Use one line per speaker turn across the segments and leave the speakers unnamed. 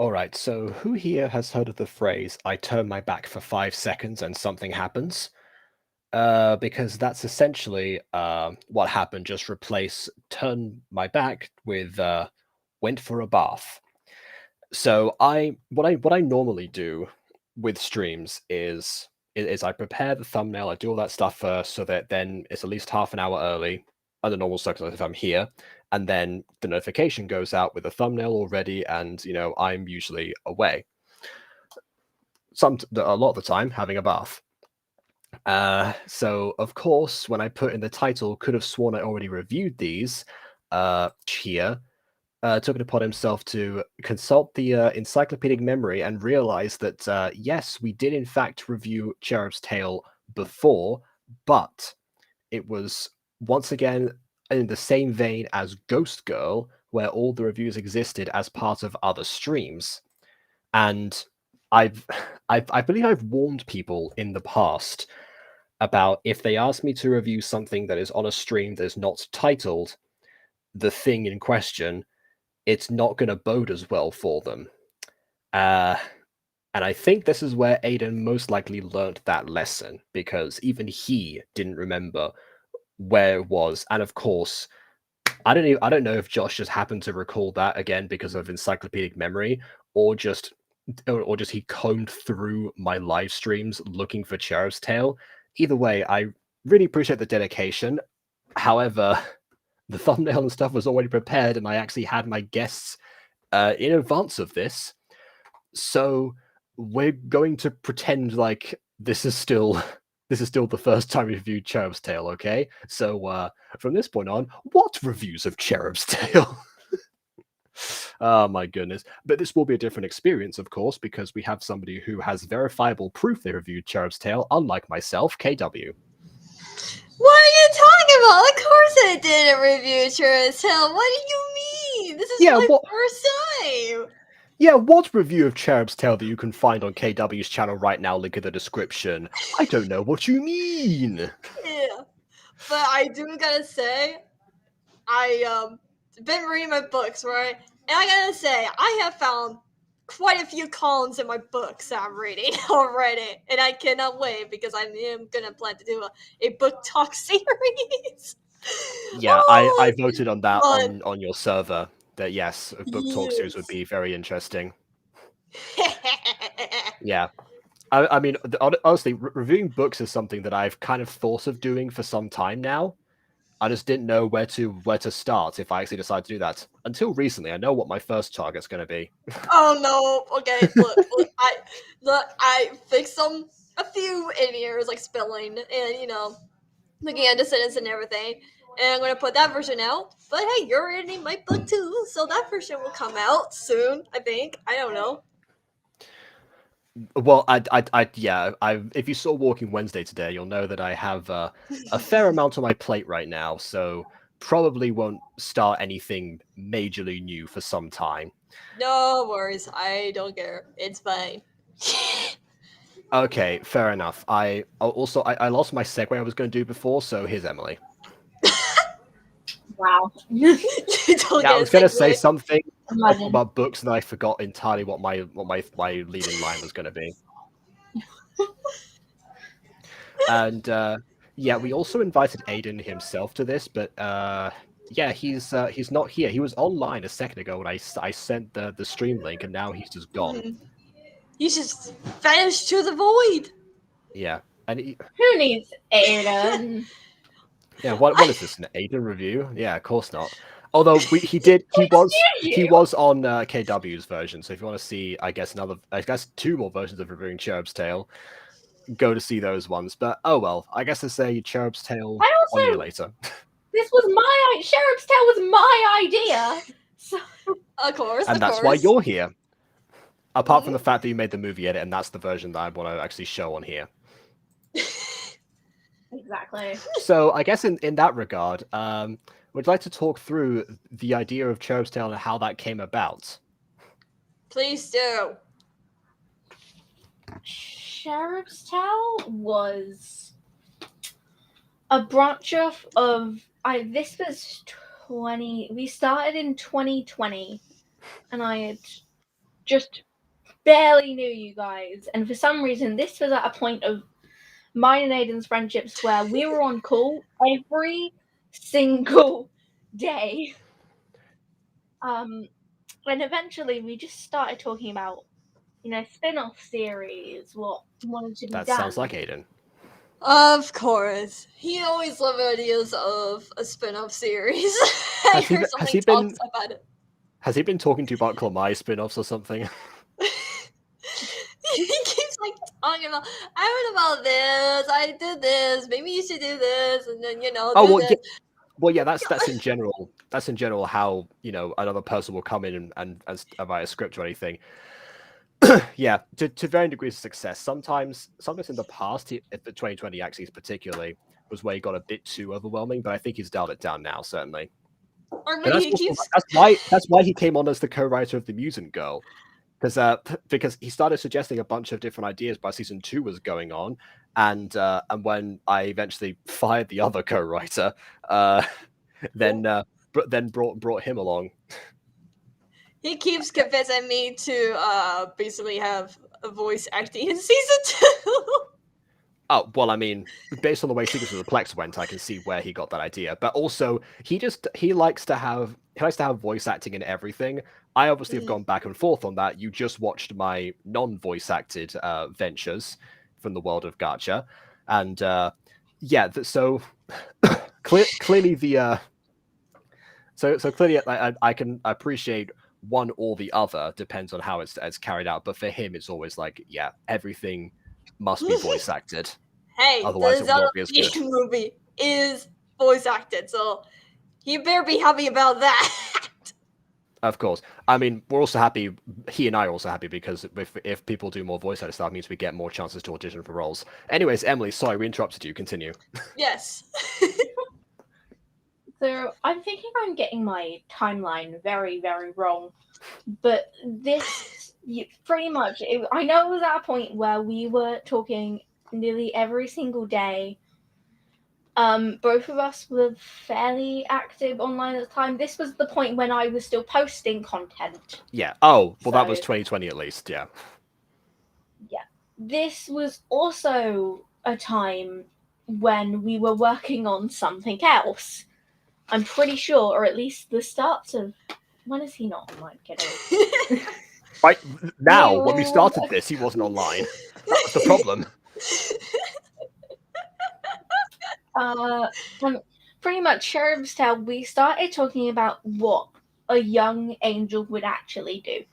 All right, so who here has heard of the phrase, I turn my back for 5 seconds and something happens? Because that's essentially what happened. Just replace turn my back with went for a bath. So what I normally do with streams is I prepare the thumbnail, I do all that stuff first, so that then it's at least half an hour early under normal circumstances if I'm here, and then the notification goes out with the thumbnail already, and I'm usually away. A lot of the time having a bath. So of course, when I put in the title, could have sworn I already reviewed these. Here took it upon himself to consult the encyclopedic memory and realize that yes, we did in fact review Cherub's Tale before, but it was once again in the same vein as Ghost Girl, where all the reviews existed as part of other streams. And I've, I believe I've warned people in the past about if they ask me to review something that is on a stream that is not titled the thing in question, it's not going to bode as well for them. Uh, and I think this is where Aidan most likely learned that lesson, because even he didn't remember where it was. And of course, I don't know if Josh just happened to recall that again because of encyclopedic memory, or just he combed through my live streams looking for Cherub's Tale. Either way, I really appreciate the dedication. However, the thumbnail and stuff was already prepared, and I actually had my guests in advance of this. So we're going to pretend like this is still the first time we reviewed Cherub's Tale, okay? So from this point on, what reviews of Cherub's Tale? Oh my goodness. But this will be a different experience, of course, because we have somebody who has verifiable proof they reviewed Cherub's Tale, unlike myself, KW.
What are you talking about? Of course I didn't review Cherub's Tale. What do you mean? This is my first time.
Yeah, what review of Cherub's Tale that you can find on KW's channel right now, link in the description. I don't know what you mean.
Yeah. But I do gotta say, I been reading my books, right? And I gotta say, I have found quite a few columns in my books that I'm reading already, and I cannot wait because I am gonna plan to do a book talk series.
Yeah, I voted on that on your server. That yes, a book talk series would be very interesting. Yeah. I mean, honestly, reviewing books is something that I've kind of thought of doing for some time now. I just didn't know where to start if I actually decide to do that. Until recently, I know what my first target's going to be.
Oh no! Okay, look, I fixed a few errors like spelling and looking at the sentence and everything. And I'm gonna put that version out. But hey, you're reading my book too, so that version will come out soon. I think. I don't know.
Well, if you saw Walking Wednesday today, you'll know that I have a fair amount on my plate right now, so probably won't start anything majorly new for some time.
No worries, I don't care. It's fine.
Okay, fair enough. I lost my segue I was going to do before, so here's Emily.
Wow.
I was going to say something about books, and I forgot entirely what my leading line was going to be. And yeah, we also invited Aidan himself to this, but yeah, he's not here. He was online a second ago when I sent the stream link, and now he's just gone.
He's just vanished to the void.
Yeah, and
who needs Aidan?
Yeah, what is this, an Aidan review? Yeah, of course not. Although he was on KW's version. So if you want to see, I guess two more versions of reviewing Cherub's Tale, go to see those ones. But oh well, I guess I say Cherub's Tale 1 year later.
This was Cherub's Tale was my idea. So
of course,
and that's why you're here. Apart from the fact that you made the movie edit, and that's the version that I want to actually show on here.
Exactly.
So I guess in that regard, would like to talk through the idea of Cherub's Tale and how that came about.
Please do.
Cherub's Tale was a branch off of this was we started in 2020, and I had just barely knew you guys, and for some reason, this was at a point of mine and Aidan's friendships where we were on call every single day. And eventually we just started talking about, spin-off series, what wanted to be
That
done.
sounds like Aidan.
Of course. He always loved ideas of a spin-off series.
Has he
talks about it.
Has he been talking to you about Klamai spin-offs or something?
He keeps like talking about, I heard about this, I did this, maybe you should do this, and then
That's in general. That's in general how another person will come in and write a script or anything. Yeah, to varying degrees of success. Sometimes in the past, the 2020 actually particularly was where he got a bit too overwhelming, but I think he's dialed it down now, certainly.
or maybe
That's why he came on as the co-writer of The Mutant Girl, because he started suggesting a bunch of different ideas while season 2 was going on, and when I eventually fired the other co-writer, then brought him along.
He keeps convincing me to basically have a voice acting in season 2.
Oh, well, I mean, based on the way Secrets of the Plex went, I can see where he got that idea. But also, he likes to have voice acting in everything. I obviously have gone back and forth on that. You just watched my non-voice acted ventures from the world of Gacha, and so clearly clearly I can appreciate one or the other, depends on how it's carried out. But for him, it's always like, yeah, everything must be voice acted.
Hey,
Otherwise
the
it will not be as good.
movie is voice acted, so you better be happy about that.
Of course. I mean, we're also happy, he and I are also happy, because if people do more voice acted stuff, it means we get more chances to audition for roles. Anyways, Emily, sorry, we interrupted you. Continue.
Yes.
So I'm thinking I'm getting my timeline very, very wrong. But this, pretty much, I know it was at a point where we were talking nearly every single day. Both of us were fairly active online at the time. This was the point when I was still posting content.
Yeah. Oh, well, that was 2020 at least, yeah.
Yeah. This was also a time when we were working on something else. I'm pretty sure, or at least the start of... When is he not online? Kidding.
Right now, when we started this, he wasn't online. That was the problem.
Pretty much Cherub's Tale, we started talking about what a young angel would actually do.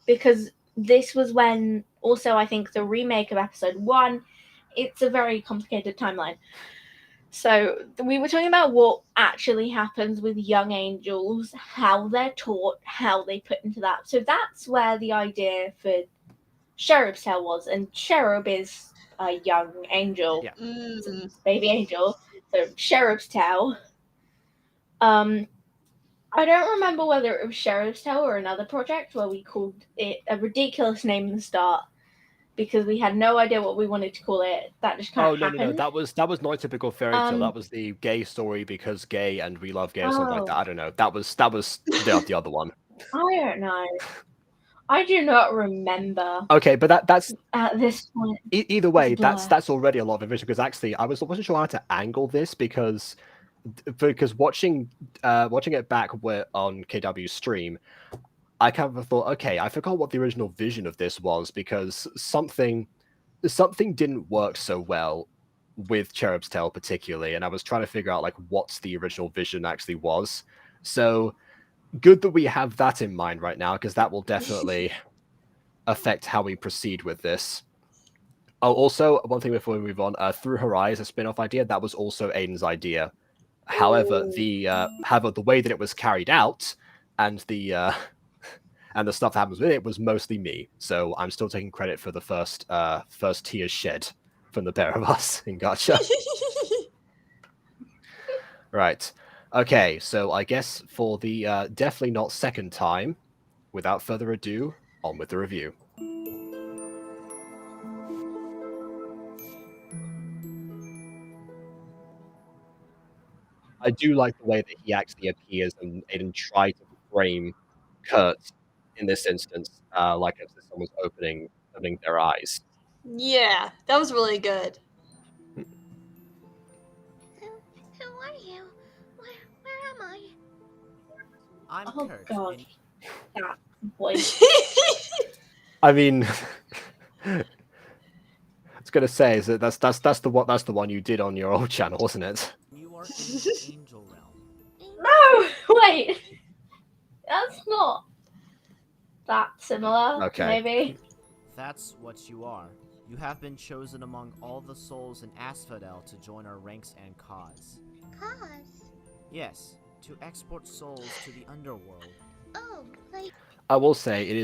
Because this was when, also I think the remake of episode 1, it's a very complicated timeline. So we were talking about what actually happens with young angels, how they're taught, how they put into that. So that's where the idea for Cherub's Tale was. And Cherub is a young angel.
Yeah.
Baby angel. So Cherub's Tale. I don't remember whether it was Cherub's Tale or another project where we called it a ridiculous name in the start, because we had no idea what we wanted to call it. That just kind of happened.
No. That was not a typical fairy tale. That was the gay story because gay and we love gay or something like that. I don't know. That was the other one.
I don't know. I do not remember.
Okay, but that's
at this point.
Either way, that's already a lot of information, because actually I wasn't sure how to angle this, because watching it back on KW's stream, I kind of thought, okay, I forgot what the original vision of this was, because something didn't work so well with Cherub's Tale particularly, and I was trying to figure out like what the original vision actually was. So good that we have that in mind right now, because that will definitely affect how we proceed with this. Oh, also, one thing before we move on, Through Her Eyes, a spin-off idea, that was also Aidan's idea. However, the way that it was carried out and the stuff that happens with it was mostly me. So I'm still taking credit for the first tears shed from the pair of us in Gacha. Right. Okay, so I guess for the definitely not second time, without further ado, on with the review. I do like the way that he actually appears and tried to frame Kurt in this instance, like if someone's opening their eyes.
Yeah, that was really good.
Who are you? Where am I?
I'm
Oh
Kurt.
god,
And
that voice.
I mean, I was gonna say is that that's the one you did on your old channel, wasn't it?
you are in the angel realm.
No, wait, that's not that similar.
Okay.
Maybe.
That's what you are. You have been chosen among all the souls in Asphodel to join our ranks and cause.
Cause.
Yes, to export souls to the underworld.
Oh, like.
I will say it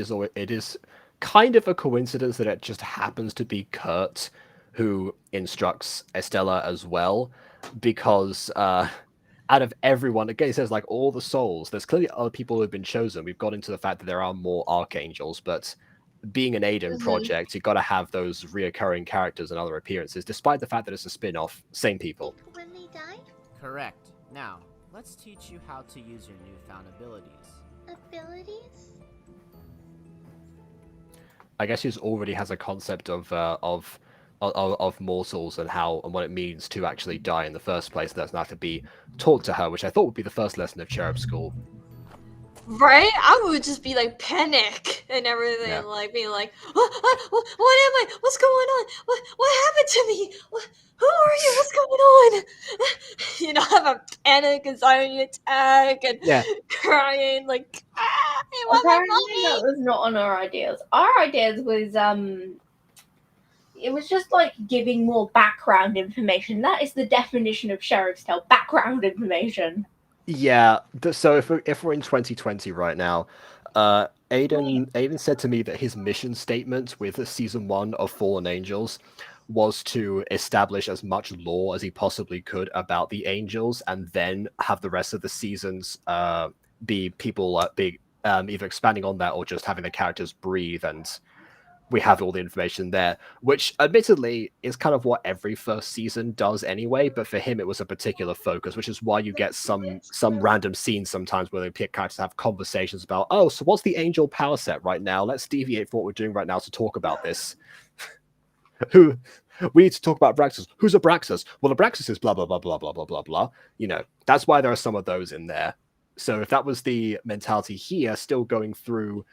is kind of a coincidence that it just happens to be Kurt who instructs Estella as well, because out of everyone, again, it says like all the souls. There's clearly other people who have been chosen. We've got into the fact that there are more archangels, but being an Aidan project, you've got to have those reoccurring characters and other appearances, despite the fact that it's a spin-off. Same people.
When they died?
Correct. Now, let's teach you how to use your newfound abilities.
Abilities?
I guess he already has a concept of mortals and how and what it means to actually die in the first place. That doesn't have to be taught to her, which I thought would be the first lesson of Cherub School.
Right? I would just be like panic and everything,
Yeah.
like being like, what am I? What's going on? What happened to me? Who are you? What's going on? You know, have a panic, anxiety attack, and
Yeah.
crying like, I want my
Apparently that
mommy.
was not on our ideas. Our ideas was it was just like giving more background information. That is the definition of Sheriff's Tale, background information.
Yeah. So if we're in 2020 right now, Aidan said to me that his mission statement with season 1 of Fallen Angels was to establish as much lore as he possibly could about the angels, and then have the rest of the seasons be people either expanding on that or just having the characters breathe, and we have all the information there, which admittedly is kind of what every first season does anyway, but for him it was a particular focus, which is why you get some random scenes sometimes where they pick characters to have conversations about, oh, so what's the angel power set right now? Let's deviate from what we're doing right now to talk about this. We need to talk about Abraxas. Who's Abraxas? Well, Abraxas is blah blah blah blah blah blah blah blah. You know, that's why there are some of those in there. So if that was the mentality here, still going through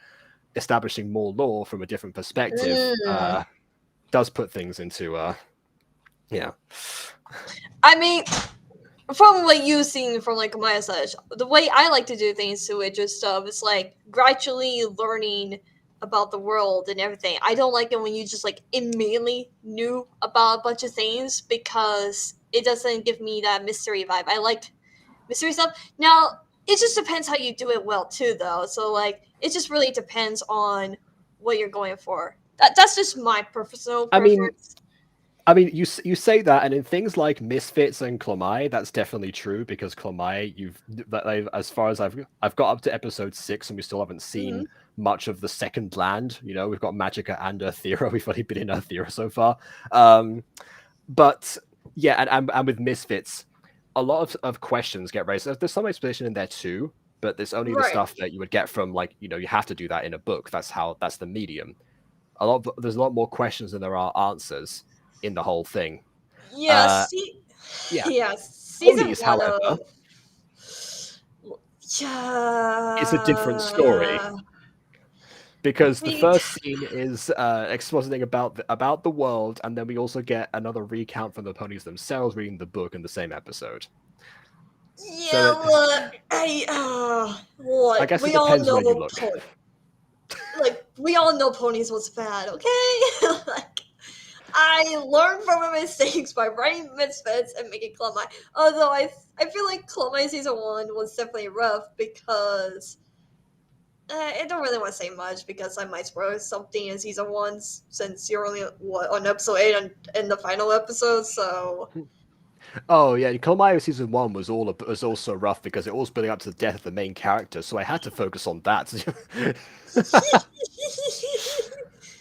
establishing more lore from a different perspective, does put things into yeah.
I mean, from what you've seen from like my side, the way I like to do things to it just is like gradually learning about the world and everything. I don't like it when you just like immediately knew about a bunch of things, because it doesn't give me that mystery vibe. I like mystery stuff. Now, it just depends how you do it well too, though. So like, it just really depends on what you're going for. That's just my personal preference.
I mean, you say that, and in things like Misfits and Clamai, that's definitely true, because Clamai, as far as I've got up to episode 6, and we still haven't seen much of the second land. You know, we've got Magica and Earthera. We've only been in Earthera so far, but yeah, and with Misfits, a lot of questions get raised. There's some exposition in there too, but there's only the stuff that you would get from, like, you know, you have to do that in a book. That's the medium. There's a lot more questions than there are answers in the whole thing.
Yeah, season
Ponies,
1
however,
of
it's a different story, because the first scene is expositing about the world, and then we also get another recount from the ponies themselves reading the book in the same episode.
Yeah,
So
look,
I guess it
we all
depends
know
where you look.
like, we all know ponies was bad, okay? Like, I learned from my mistakes by writing Misfits and making Clamai. Although I feel like Clamai season 1 was definitely rough, because I don't really want to say much, because I might spoil something in season 1, since you're only on episode 8 in the final episode. So
Oh yeah, Clamai season 1 was also rough, because it was building up to the death of the main character, so I had to focus on that.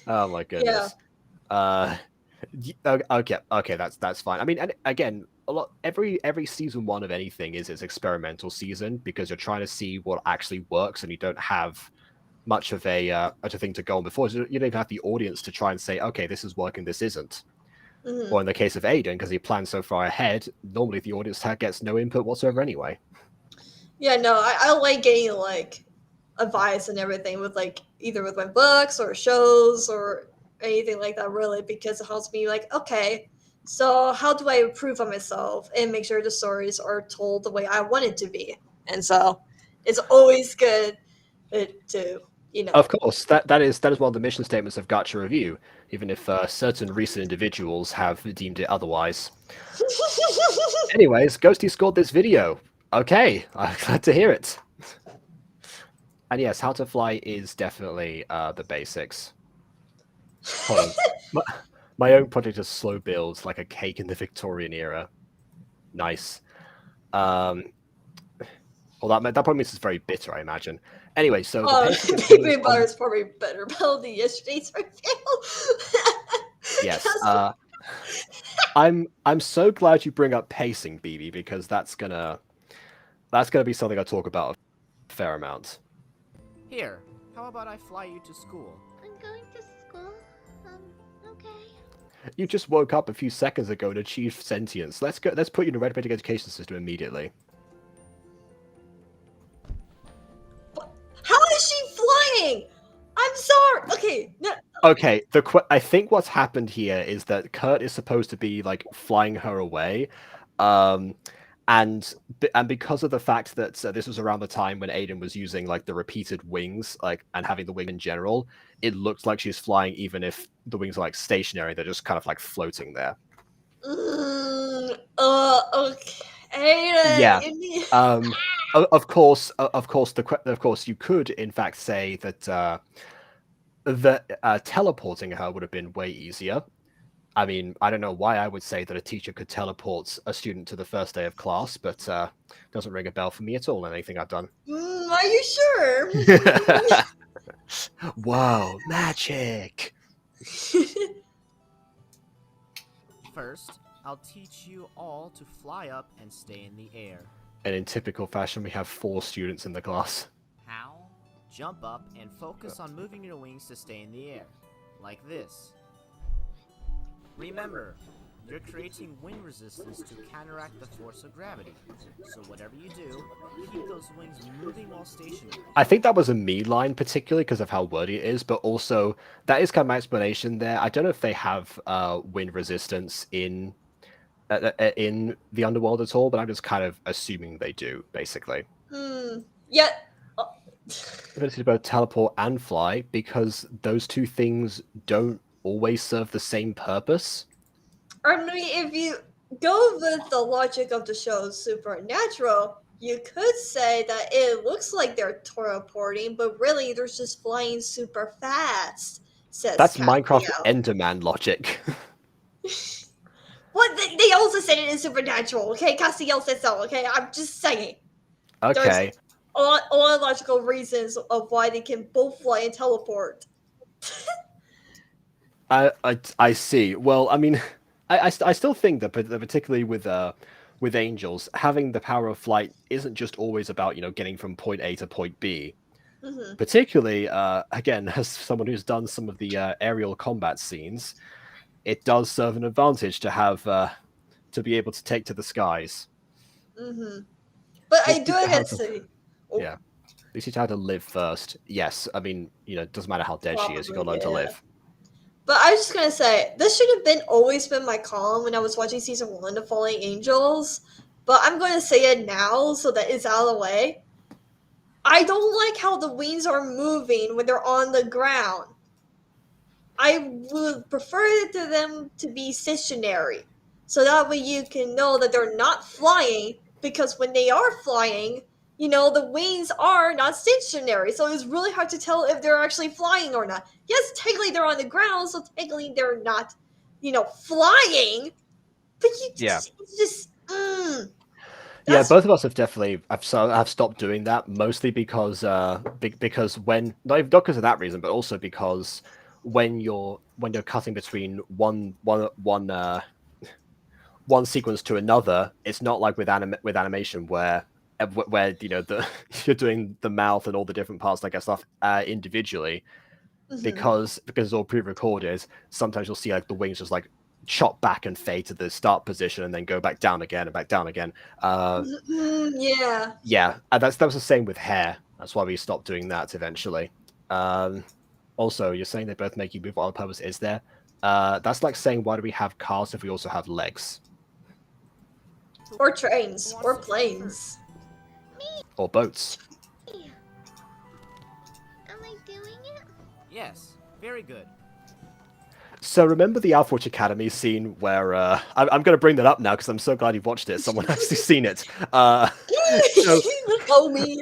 Oh my goodness. Okay, that's fine. I mean, and again, every season 1 of anything is its experimental season, because you're trying to see what actually works, and you don't have much of a thing to go on before. So you don't even have the audience to try and say, okay, this is working, this isn't. Or in the case of Aidan, because he planned so far ahead, normally the audience gets no input whatsoever anyway.
Yeah, no, I like getting like advice and everything with like either with my books or shows or anything like that, really, because it helps me like, okay, so how do I improve on myself and make sure the stories are told the way I want it to be? And so it's always good to, you know.
Of course, that is one of the mission statements of Gacha Review, even if certain recent individuals have deemed it otherwise. Anyways, Ghosty scored this video. Okay, I'm glad to hear it. And yes, how to fly is definitely the basics. Hold on. My own project is slow builds, like a cake in the Victorian era. Nice. Well, that probably means it's very bitter, I imagine. Anyway, so the
Baby butter is probably better than yesterday's review.
Yes. I'm so glad you bring up pacing, BB, because that's gonna be something I talk about a fair amount.
Here, how about I fly you to school?
I'm going to school. Okay.
You just woke up a few seconds ago and achieved sentience. Let's put you in a red education system immediately.
How is she flying? I'm sorry. Okay. No.
Okay. I think what's happened here is that Kurt is supposed to be like flying her away, and because of the fact that this was around the time when Aidan was using like the repeated wings, like, and having the wing in general, it looks like she's flying even if the wings are like stationary. They're just kind of like floating there.
Okay.
Yeah. Of course, you could in fact say that teleporting her would have been way easier. I mean, I don't know why I would say that a teacher could teleport a student to the first day of class, but doesn't ring a bell for me at all in anything I've done.
Are you sure?
Wow, magic!
First, I'll teach you all to fly up and stay in the air.
And in typical fashion, we have 4 students in the class.
How? Jump up and focus on moving your wings to stay in the air. Like this. Remember, you're creating wind resistance to counteract the force of gravity. So whatever you do, keep those wings moving while stationary.
I think that was a me line, particularly because of how wordy it is, but also that is kind of my explanation there. I don't know if they have wind resistance in the underworld at all, but I'm just kind of assuming they do, basically.
Yeah.
Ability to both teleport and fly, because those two things don't always serve the same purpose.
I mean, if you go with the logic of the show Supernatural, you could say that it looks like they're teleporting, but really they're just flying super fast.
That's Minecraft Enderman logic.
Well, they also said it in Supernatural, okay? Castiel said so, okay? I'm just saying.
Okay.
There's a lot of logical reasons of why they can both fly and teleport.
I see. Well, I mean, I still think that particularly with angels, having the power of flight isn't just always about, getting from point A to point B.
Mm-hmm.
Particularly, again, as someone who's done some of the aerial combat scenes, it does serve an advantage to have to be able to take to the skies.
Mm-hmm. But I do have to say,
yeah, at least you have to live first. Yes, I mean, it doesn't matter how dead she is, you gotta learn to live.
But I was just gonna say, this should have always been my column when I was watching season 1 of Falling Angels. But I'm going to say it now so that it's out of the way. I don't like how the wings are moving when they're on the ground. I would prefer them to be stationary, so that way you can know that they're not flying. Because when they are flying, the wings are not stationary, so it's really hard to tell if they're actually flying or not. Yes, technically they're on the ground, so technically they're not, flying. But
yeah, both of us have definitely have stopped doing that, mostly because when not because of that reason, but also because when you're cutting between one sequence to another, it's not like with animation where where the you're doing the mouth and all the different parts that get stuff individually, because it's all pre-recorded. Sometimes you'll see like the wings just like chop back and fade to the start position and then go back down again and back down again.
Yeah.
Yeah, that was the same with hair. That's why we stopped doing that eventually. Also, you're saying they both make you move. What other purpose is there? That's like saying, why do we have cars if we also have legs?
Or trains.
Who wants
Or
to try
planes.
Or boats?
Am I doing it?
Yes, very good.
So remember the Alphawatch Academy scene where I'm going to bring that up now because I'm so glad you've watched it. Someone actually seen it.
Homie.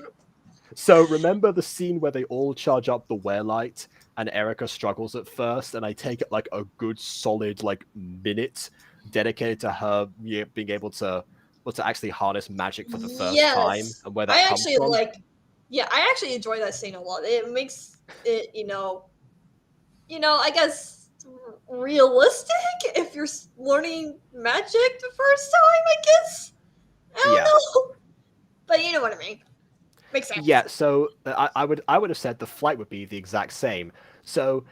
So remember the scene where they all charge up the wear-light and Erica struggles at first, and I take it like a good solid like minute dedicated to her being able to actually harness magic for the first time, and where that
I
comes
actually
from.
I actually enjoy that scene a lot. It makes it, I guess realistic if you're learning magic the first time, I guess. I don't know. But you know what I mean. Makes sense.
Yeah, so I would have said the flight would be the exact same. So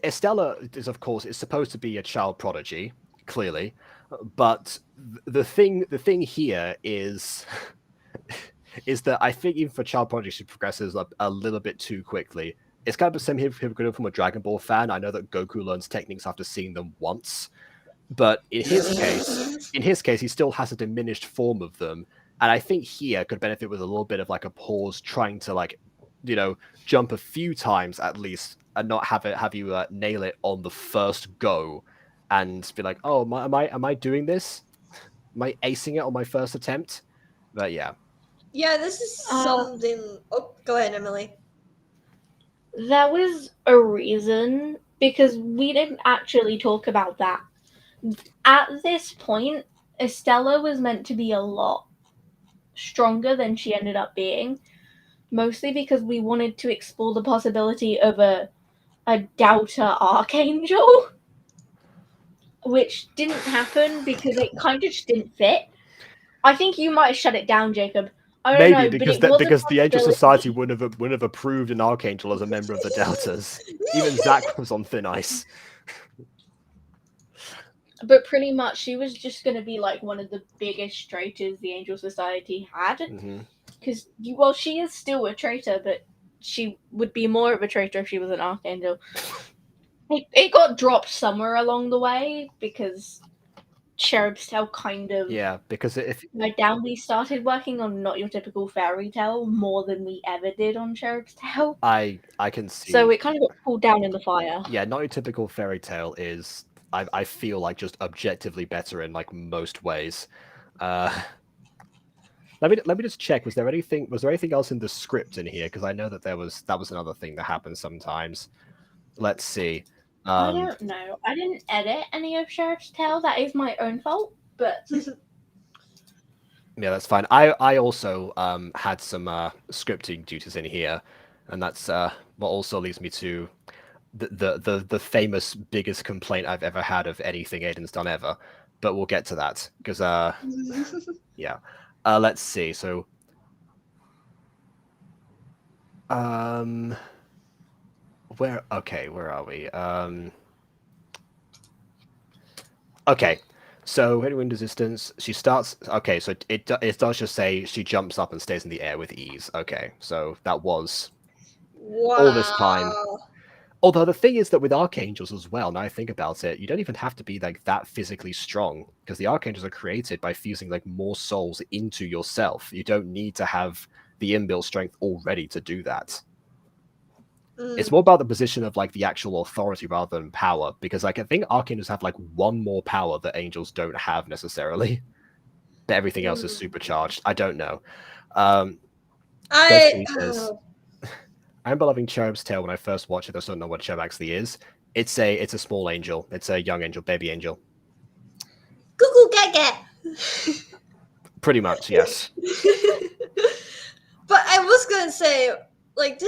Estella is supposed to be a child prodigy, clearly, but the thing here is is that I think even for child prodigy, she progresses a little bit too quickly. It's kind of the same hypocritical from a Dragon Ball fan. I know that Goku learns techniques after seeing them once, but in his case, he still has a diminished form of them. And I think here could benefit with a little bit of like a pause, trying to like, jump a few times at least, and not have you nail it on the first go, and be like, oh, am I doing this? Am I acing it on my first attempt? But yeah.
Yeah, this is something. Oh, go ahead, Emily.
There was a reason, because we didn't actually talk about that. At this point, Estella was meant to be a lot stronger than she ended up being, mostly because we wanted to explore the possibility of a doubter archangel, which didn't happen because it kind of just didn't fit. I think you might have shut it down, Jacob. I don't know,
because
but
because the Angel Society wouldn't have approved an archangel as a member of the Deltas. Even Zack was on thin ice.
But pretty much, she was just going to be like one of the biggest traitors the Angel Society had. Because, she is still a traitor, but she would be more of a traitor if she was an archangel. It got dropped somewhere along the way because Cherub's Tale kind of...
Yeah, because if...
we started working on Not Your Typical Fairy Tale more than we ever did on Cherub's Tale.
I can see...
So it kind of got pulled down in the fire.
Yeah, Not Your Typical Fairy Tale is... I feel like just objectively better in like most ways. Let me just check. Was there anything else in the script in here? Because I know that that was another thing that happens sometimes. Let's see.
I don't know. I didn't edit any of Sheriff's Tale. That is my own fault. But
yeah, that's fine. I also had some scripting duties in here, and that's what also leads me to the famous biggest complaint I've ever had of anything Aidan's done ever. But we'll get to that because yeah. Let's see. So where are we? Okay. So headwind resistance, she starts... Okay, so it does just say she jumps up and stays in the air with ease. Okay, so that was all this time. Although the thing is that with archangels as well, now I think about it, you don't even have to be like that physically strong, because the archangels are created by fusing like more souls into yourself. You don't need to have the inbuilt strength already to do that. It's more about the position of like the actual authority rather than power, because like I think archangels have like one more power that angels don't have necessarily, but everything else is supercharged. I don't know. I remember loving Cherub's Tale when I first watched it. I don't know what Cherub actually is. It's a small angel. It's a young angel, baby angel.
Cuckoo gaga.
Pretty much, yes.
But I was gonna say, like,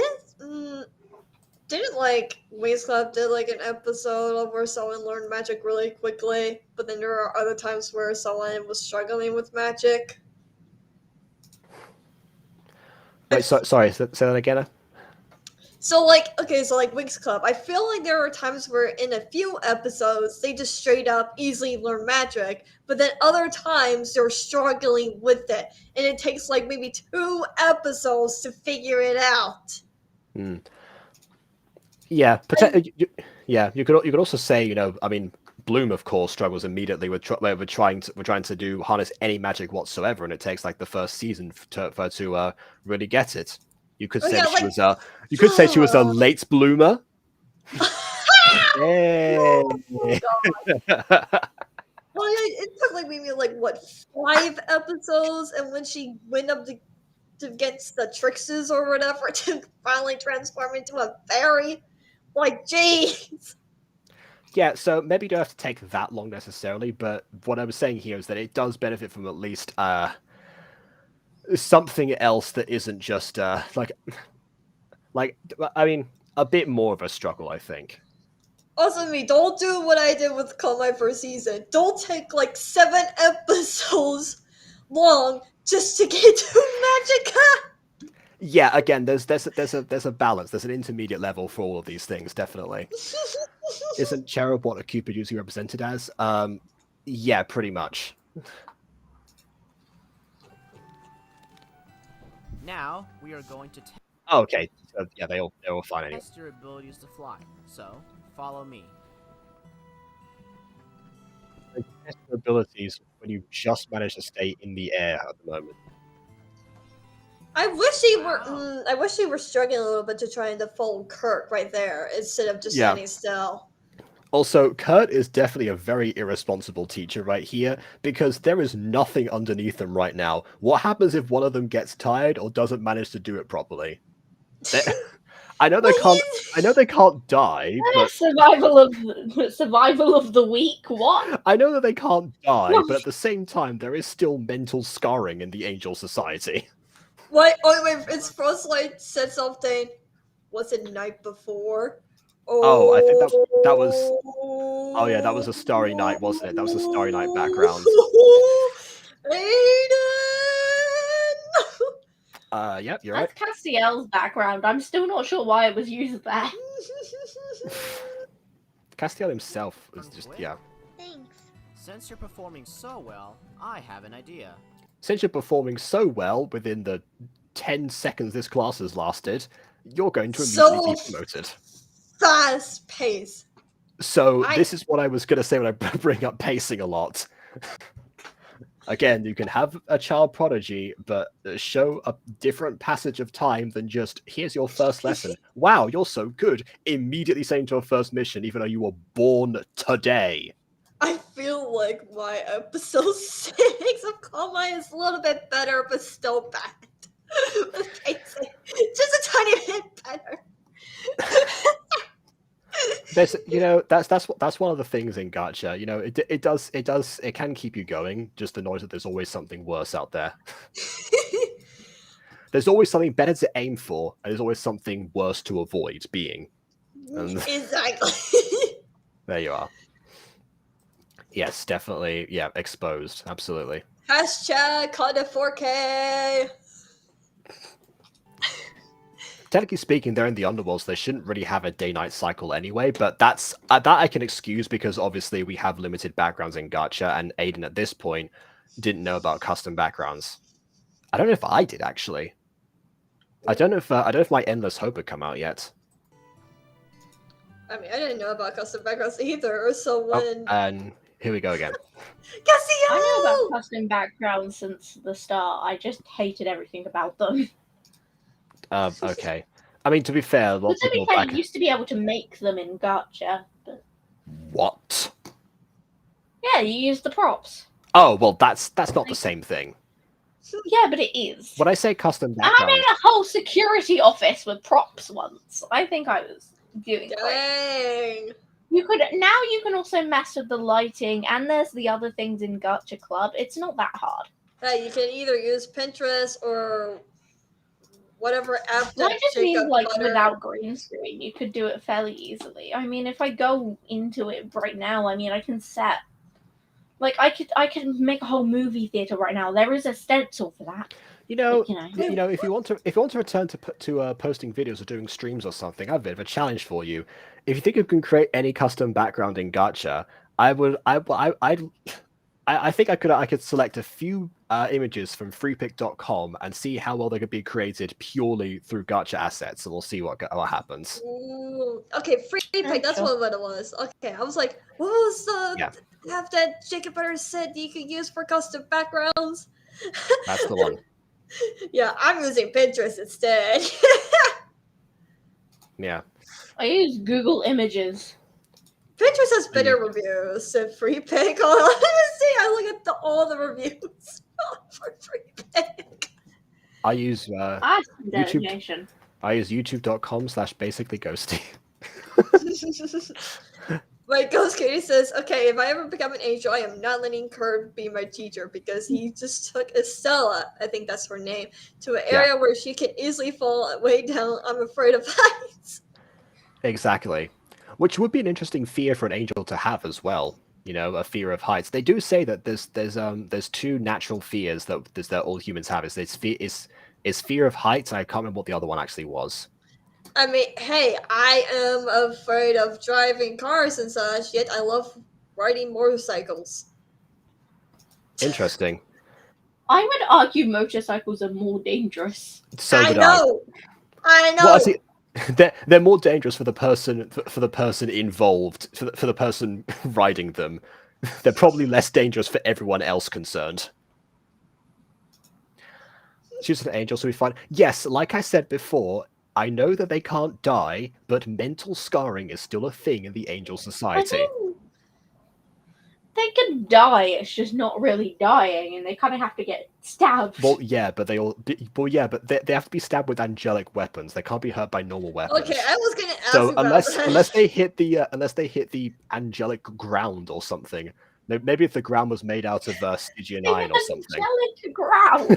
didn't like Wings Club did like an episode of where someone learned magic really quickly, but then there are other times where someone was struggling with magic.
Wait, sorry, say that again.
So like, okay, so like Winx Club, I feel like there are times where in a few episodes they just straight up easily learn magic, but then other times they're struggling with it, and it takes like maybe 2 episodes to figure it out.
Yeah, you could also say, I mean, Bloom, of course, struggles immediately with trying to do harness any magic whatsoever, and it takes like the first season for her to really get it. You could
Oh
say
yeah,
she
like
was a late bloomer. Hey.
well, yeah, it took like maybe like what 5 episodes, and when she went up to against the tricksters or whatever to finally transform into a fairy, like jeez.
Yeah, so maybe you don't have to take that long necessarily, but what I was saying here is that it does benefit from at least something else that isn't just like I mean, a bit more of a struggle, I think.
Also, me, don't do what I did with Call My First Season. Don't take like 7 episodes long just to get to Magica.
Yeah, again, there's a balance. There's an intermediate level for all of these things, definitely. Isn't Cherub what a Cupid usually represented as? Yeah, pretty much.
Now we are going to
Oh, okay, so, yeah, they're all fine anyway.
test your abilities to fly. So follow me.
Test your abilities when you just manage to stay in the air at the moment.
I wish they were. I wish they were struggling a little bit to try and follow Kirk right there instead of just
Yeah.
standing still.
Also, Kurt is definitely a very irresponsible teacher right here, because there is nothing underneath them right now. What happens if one of them gets tired or doesn't manage to do it properly? I know they can't. I know they can't die, but
survival of the weak. What?
I know that they can't die, but at the same time, there is still mental scarring in the Angel Society.
What? Oh wait, it's Frostlight said something. Was it night before?
Oh, I think that was. Oh yeah, that was a Starry Night, wasn't it? That was a Starry Night background.
Aidan!
Yep, you're right.
That's Castiel's background. I'm still not sure why it was used there.
Castiel himself is just, yeah.
Thanks.
Since you're performing so well, I have an idea.
Since you're performing so well within the 10 seconds this class has lasted, you're going to immediately be promoted.
Fast pace.
So this is what I was going to say when I bring up pacing a lot. Again, you can have a child prodigy, but show a different passage of time than just, here's your first lesson. Wow, you're so good. Immediately saying to a first mission, even though you were born today.
I feel like my episode 6 of Call My is a little bit better, but still bad. With pacing. Just a tiny bit better.
There's, that's one of the things in Gacha. It can keep you going. Just the noise that there's always something worse out there. There's always something better to aim for, and there's always something worse to avoid being. And
Exactly.
there you are. Yes, definitely. Yeah, exposed. Absolutely.
Hashtag cut to 4K.
Technically speaking, they're in the underworld, so they shouldn't really have a day-night cycle anyway, but that I can excuse because obviously we have limited backgrounds in Gacha, and Aidan at this point didn't know about custom backgrounds. I don't know if I did, actually. I don't know if my Endless Hope had come out yet.
I mean, I didn't know about custom backgrounds either, so when...
And here we go again.
Cassio!
I knew about custom backgrounds since the start. I just hated everything about them.
Okay. I mean, to be fair,
But to be fair, you used to be able to make them in Gacha. But...
What?
Yeah, you use the props.
Oh, well, that's not the same thing.
Yeah, but it is.
When I say custom backgrounds...
I made a whole security office with props once. I think I was doing great.
Dang.
Now you can also mess with the lighting, and there's the other things in Gacha Club. It's not that hard.
You can either use Pinterest or whatever app.
I just mean like without green screen, you could do it fairly easily. I mean, if I go into it right now, I mean, I can set like I could make a whole movie theater right now. There is a stencil for that.
You know,
You know.
you know, if you want to return to posting videos or doing streams or something, I have a bit of a challenge for you. If you think you can create any custom background in Gacha, I would, I think I could select a few images from freepick.com and see how well they could be created purely through Gacha assets, and we'll see what happens.
Ooh, okay, free pick. That's
Sure.
what it was. Okay, I was like, what was the
Yeah.
app that Jacob Butter said you could use for custom backgrounds?
That's the one.
Yeah, I'm using Pinterest instead.
Yeah.
I use Google Images.
Pinterest has better
Yeah.
reviews than free pick. Honestly, I look at all the reviews for free pick.
I use
Ah, some
YouTube.
dedication.
I use youtube.com/basicallyghosty.
My Ghost Katie says, okay, if I ever become an angel, I am not letting Kurt be my teacher because he just took Estella, I think that's her name, to an area where she can easily fall way down. I'm afraid of heights.
Exactly. Which would be an interesting fear for an angel to have as well. You know, a fear of heights. They do say that there's two natural fears that all humans have. Is fear of heights. I can't remember what the other one actually was.
I mean, hey, I am afraid of driving cars and such, yet I love riding motorcycles.
Interesting.
I would argue motorcycles are more dangerous.
So
I
would
know. I know.
Well, I see, they're more dangerous for the person involved, for the person riding them. They're probably less dangerous for everyone else concerned. She's an angel, so we find. Yes, like I said before, I know that they can't die, but mental scarring is still a thing in the angel
I
society.
mean, they can die. It's just not really dying, and they kind of have to get stabbed.
Well, yeah, but they have to be stabbed with angelic weapons. They can't be hurt by normal weapons.
Okay, I was gonna ask
So
you about
unless they hit the angelic ground or something, maybe if the ground was made out of Stygian iron or something.
Angelic ground.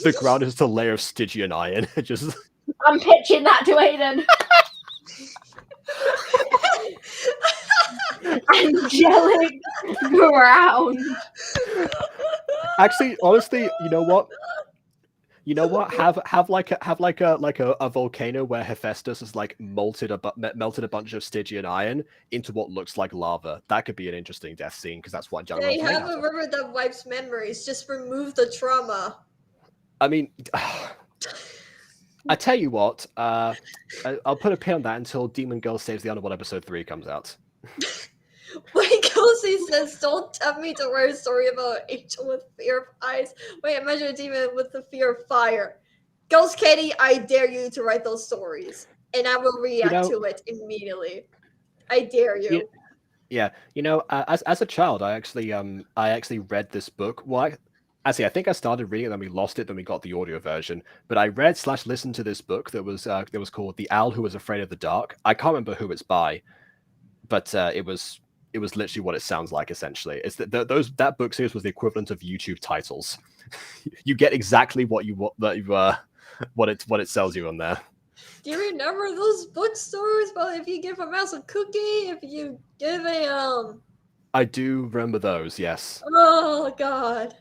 The ground is just a layer of Stygian iron. Just
I'm pitching that to Aidan. Angelic ground.
actually, honestly, you know what? Have like a volcano where Hephaestus has like melted a bunch of Stygian iron into what looks like lava. That could be an interesting death scene because that's what
They
Juggernaut's made
have
out
a
of.
river that wipes memories. Just remove the trauma.
I mean, I tell you what, I'll put a pin on that until Demon Girl Saves the Underworld episode 3 comes out.
Wait, Kelsey says, don't tell me to write a story about an angel with fear of heights. Wait, imagine a demon with the fear of fire. Ghost Katie, I dare you to write those stories. And I will react to it immediately. I dare you.
Yeah, as a child, I actually read this book. Well, I think I started reading it, then we lost it, then we got the audio version. But I read/listened to this book that was called "The Owl Who Was Afraid of the Dark." I can't remember who it's by, but it was literally what it sounds like. Essentially, it's that book series was the equivalent of YouTube titles. You get exactly what it sells you on there.
Do you remember those bookstores about if you give a mouse a cookie, if you give a
I do remember those. Yes.
Oh god.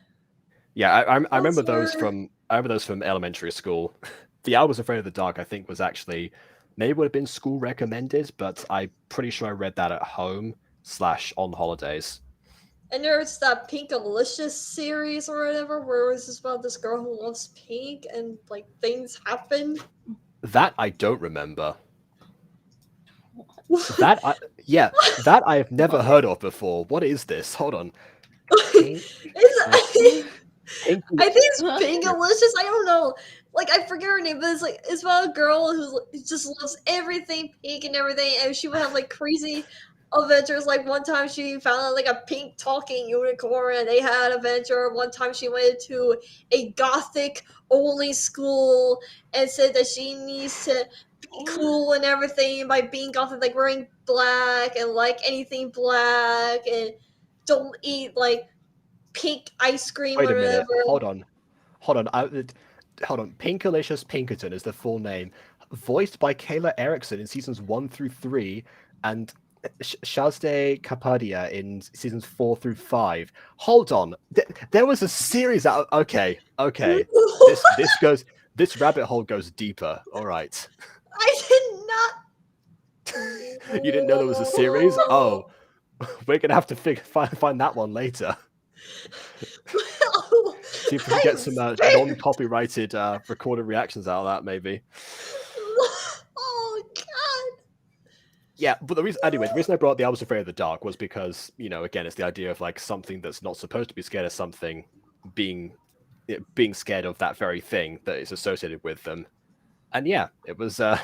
Yeah, I remember those
were-
from elementary school. The Owl Was Afraid of the Dark, I think, was actually maybe would have been school recommended, but I'm pretty sure I read that at home / on holidays.
And there's that Pinkalicious series or whatever, where it was just about this girl who loves pink and like things happen.
That I don't remember. That I have never heard of before. What is this? Hold on. Pink, Pink,
I think it's Pinkalicious. I don't know. Like I forget her name, but it's about a girl who just loves everything pink and everything, and she would have like crazy adventures. Like one time she found like a pink talking unicorn, and they had an adventure. One time she went to a gothic only school and said that she needs to be cool and everything by being gothic, like wearing black and like anything black, and don't eat like pink ice cream
wait
or
a minute.
whatever.
Hold on. Pinkalicious Pinkerton is the full name, voiced by Kayla Erickson in seasons 1 through 3, and Shazde Kapadia in seasons 4 through 5. Hold on, there was a series out. Okay, this rabbit hole goes deeper. All right,
I did not.
you didn't know there was a series? Oh, we're gonna have to find that one later. See if we can get some non-copyrighted recorded reactions out of that, maybe.
Oh god.
Yeah, but the reason I brought up the I Was Afraid of the Dark was because, again, it's the idea of like something that's not supposed to be scared of something being scared of that very thing that is associated with them. And yeah, it was I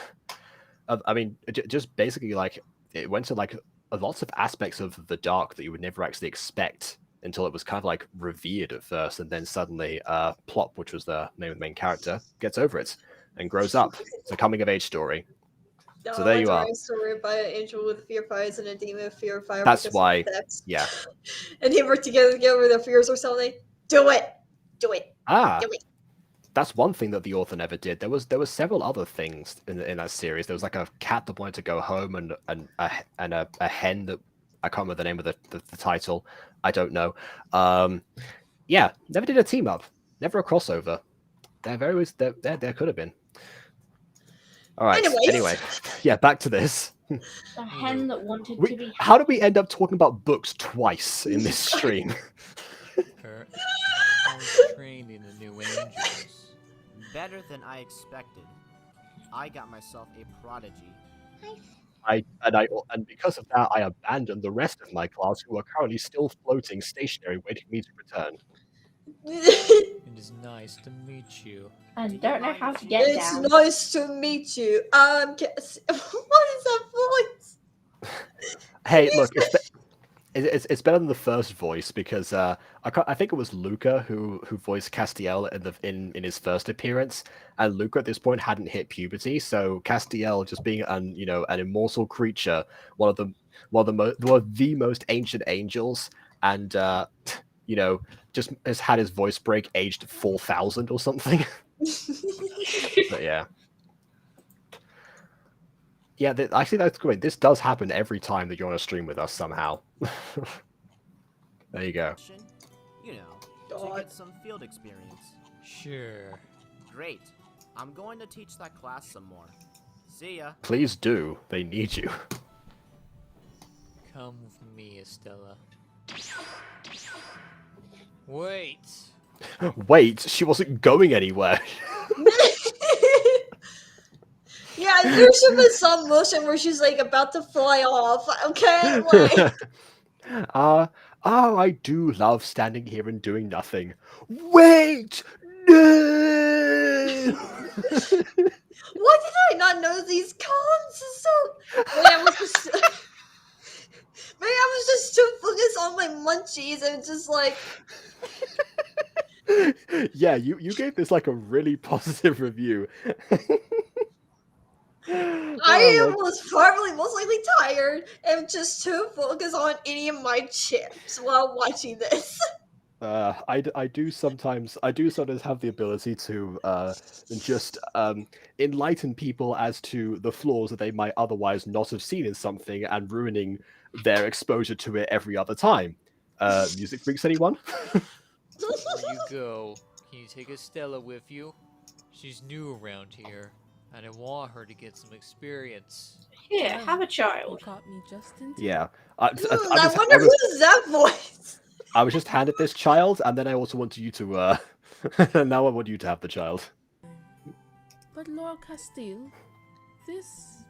mean, just basically like it went to like lots of aspects of the dark that you would never actually expect until it was kind of like revered at first, and then suddenly Plop, which was the name of the main character, gets over it and grows up. It's a coming of age story.
No,
So there you are.
A story about an angel with fear fires and a demon with fear fire.
That's why, yeah.
And they work together to get over their fears or something. Do it. Do it.
Ah,
Do it.
that's one thing that the author never did. There was several other things in that series. There was like a cat that wanted to go home, and a hen that I can't remember the name of the title. I don't know. Yeah, never did a team up. Never a crossover. There could have been. All right. Anyway, yeah, back to this.
A hen that wanted to be.
How did we end up talking about books twice in this stream?
I was trained in the new angels.
Better than I expected. I got myself a prodigy.
And because of that, I abandoned the rest of my class, who are currently still floating stationary, waiting for me to return.
It is nice to meet you.
I don't know how to get
It's
down.
nice to meet you. What is that voice?
Hey, look, it's better than the first voice because I think it was Luca who voiced Castiel in his first appearance, and Luca at this point hadn't hit puberty, so Castiel just being an immortal creature, one of the most ancient angels, and just has had his voice break aged 4,000 or something. But yeah. Yeah, actually, that's great. This does happen every time that you're on a stream with us somehow. There you go.
To get some field experience.
Sure.
Great. I'm going to teach that class some more. See ya.
Please do. They need you.
Come with me, Estella. Wait.
Wait, she wasn't going anywhere.
Yeah, there should be some motion where she's like about to fly off. Okay, like.
I do love standing here and doing nothing. Wait, no.
Why did I not know these cons? Maybe I was just too focused on my munchies and just like.
Yeah, you gave this like a really positive review.
I was probably most likely tired and just too focused on eating my chips while watching this.
I do sometimes have the ability to just enlighten people as to the flaws that they might otherwise not have seen in something and ruining their exposure to it every other time. Music freaks, anyone?
Before you go, can you take Estella with you? She's new around here, and I want her to get some experience.
Here, have a child.
You caught me just in time.
Yeah.
I wonder who's that voice.
I was just handed this child, and then I also wanted you to. Now I want you to have the child.
But Lord Castile, this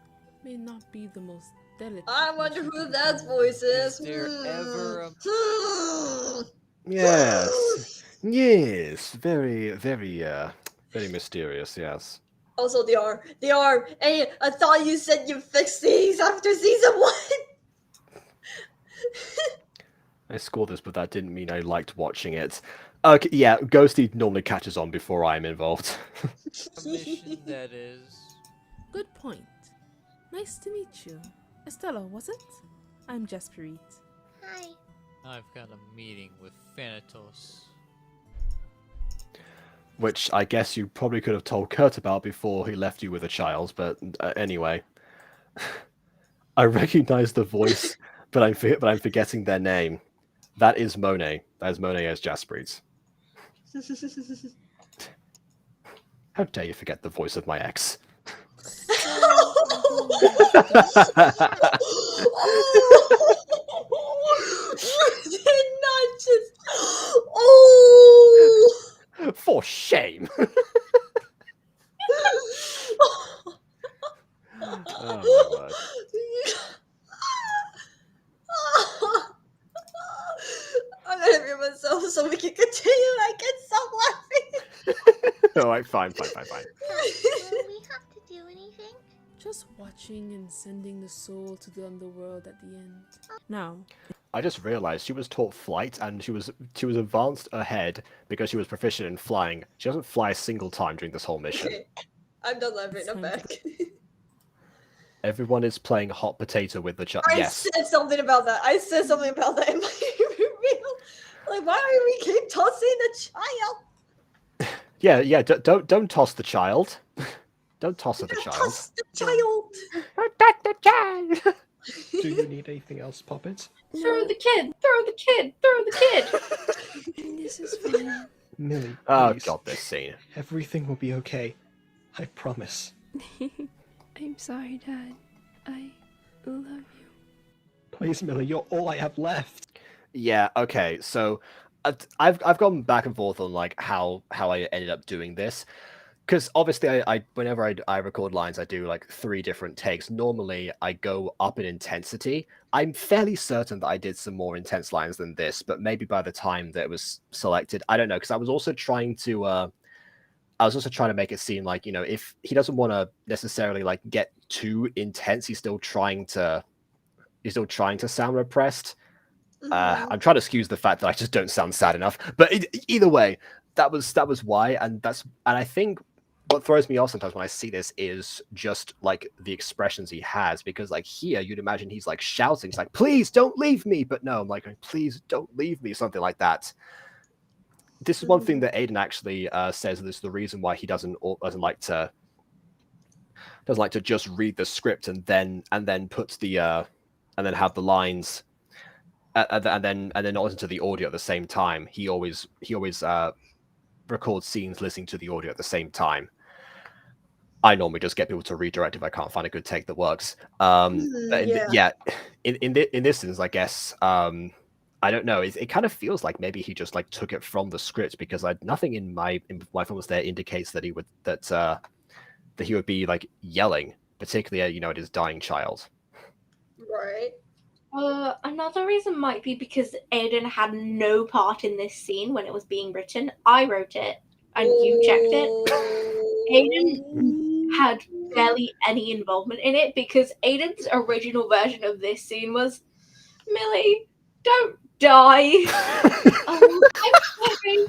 may not be the most delicate.
I wonder who that voice is.
Is there ever a...
Yes. Yes. Very, very, very mysterious. Yes.
Also, they are. Hey, I thought you said you fixed these after season 1.
I scored this, but that didn't mean I liked watching it. Okay, yeah, Ghosty normally catches on before I'm involved.
mission, that is?
Good point. Nice to meet you. Estella, was it? I'm Jasperit.
Hi.
I've got a meeting with Thanatos.
Which I guess you probably could have told Kurt about before he left you with a child, but anyway. I recognize the voice, but I'm forgetting their name. That is Monet. That is Monet as Jaspreet. How dare you forget the voice of my ex?
You did not just. Oh.
For shame. Oh my word.
I'm gonna mute myself so we can continue. I can't stop laughing.
Alright, fine.
Will we have to do anything?
Just watching and sending the soul to the underworld at the end. Now,
I just realized she was taught flight, and she was advanced ahead because she was proficient in flying. She doesn't fly a single time during this whole mission.
Okay. I'm done laughing.
It's
I'm
time
back.
Everyone is playing hot potato with the child.
I
Yes.
said something about that. I said something about that in my review. Like, why do we keep tossing the child?
Yeah. Don't toss the child. Don't toss at the child.
Toss the child.
Don't touch the child. Do you need anything else, Poppet?
Throw the kid! Throw the kid! Throw the kid!
this is fine.
Millie,
Oh
please.
god, this scene.
Everything will be okay. I promise.
I'm sorry, Dad. I love you.
Please, Millie, you're all I have left.
Yeah. Okay. So, I've gone back and forth on like how I ended up doing this, because obviously I whenever I record lines, I do like 3 different takes. Normally I go up in intensity. I'm fairly certain that I did some more intense lines than this, but maybe by the time that it was selected, I don't know, because I was also trying to make it seem like, you know, if he doesn't want to necessarily like get too intense, he's still trying to sound repressed. I'm trying to excuse the fact that I just don't sound sad enough, but either way, that was why, and I think what throws me off sometimes when I see this is just like the expressions he has, because like here you'd imagine he's like shouting, he's like, please don't leave me, but no, I'm like, please don't leave me, something like that. This is one thing that Aidan actually says. This is the reason why he doesn't like to just read the script and then put the and then have the lines and then not listen to the audio at the same time. He always records scenes listening to the audio at the same time. I normally just get people to redirect if I can't find a good take that works. Yeah. In this instance, I guess. I don't know. It kind of feels like maybe he just like took it from the script, because nothing in my films there indicates that he would that he would be like yelling, particularly at his dying child.
Right.
Another reason might be because Aidan had no part in this scene when it was being written. I wrote it, and you checked it. Aidan had barely any involvement in it, because Aidan's original version of this scene was, Millie, don't die. I'm sorry.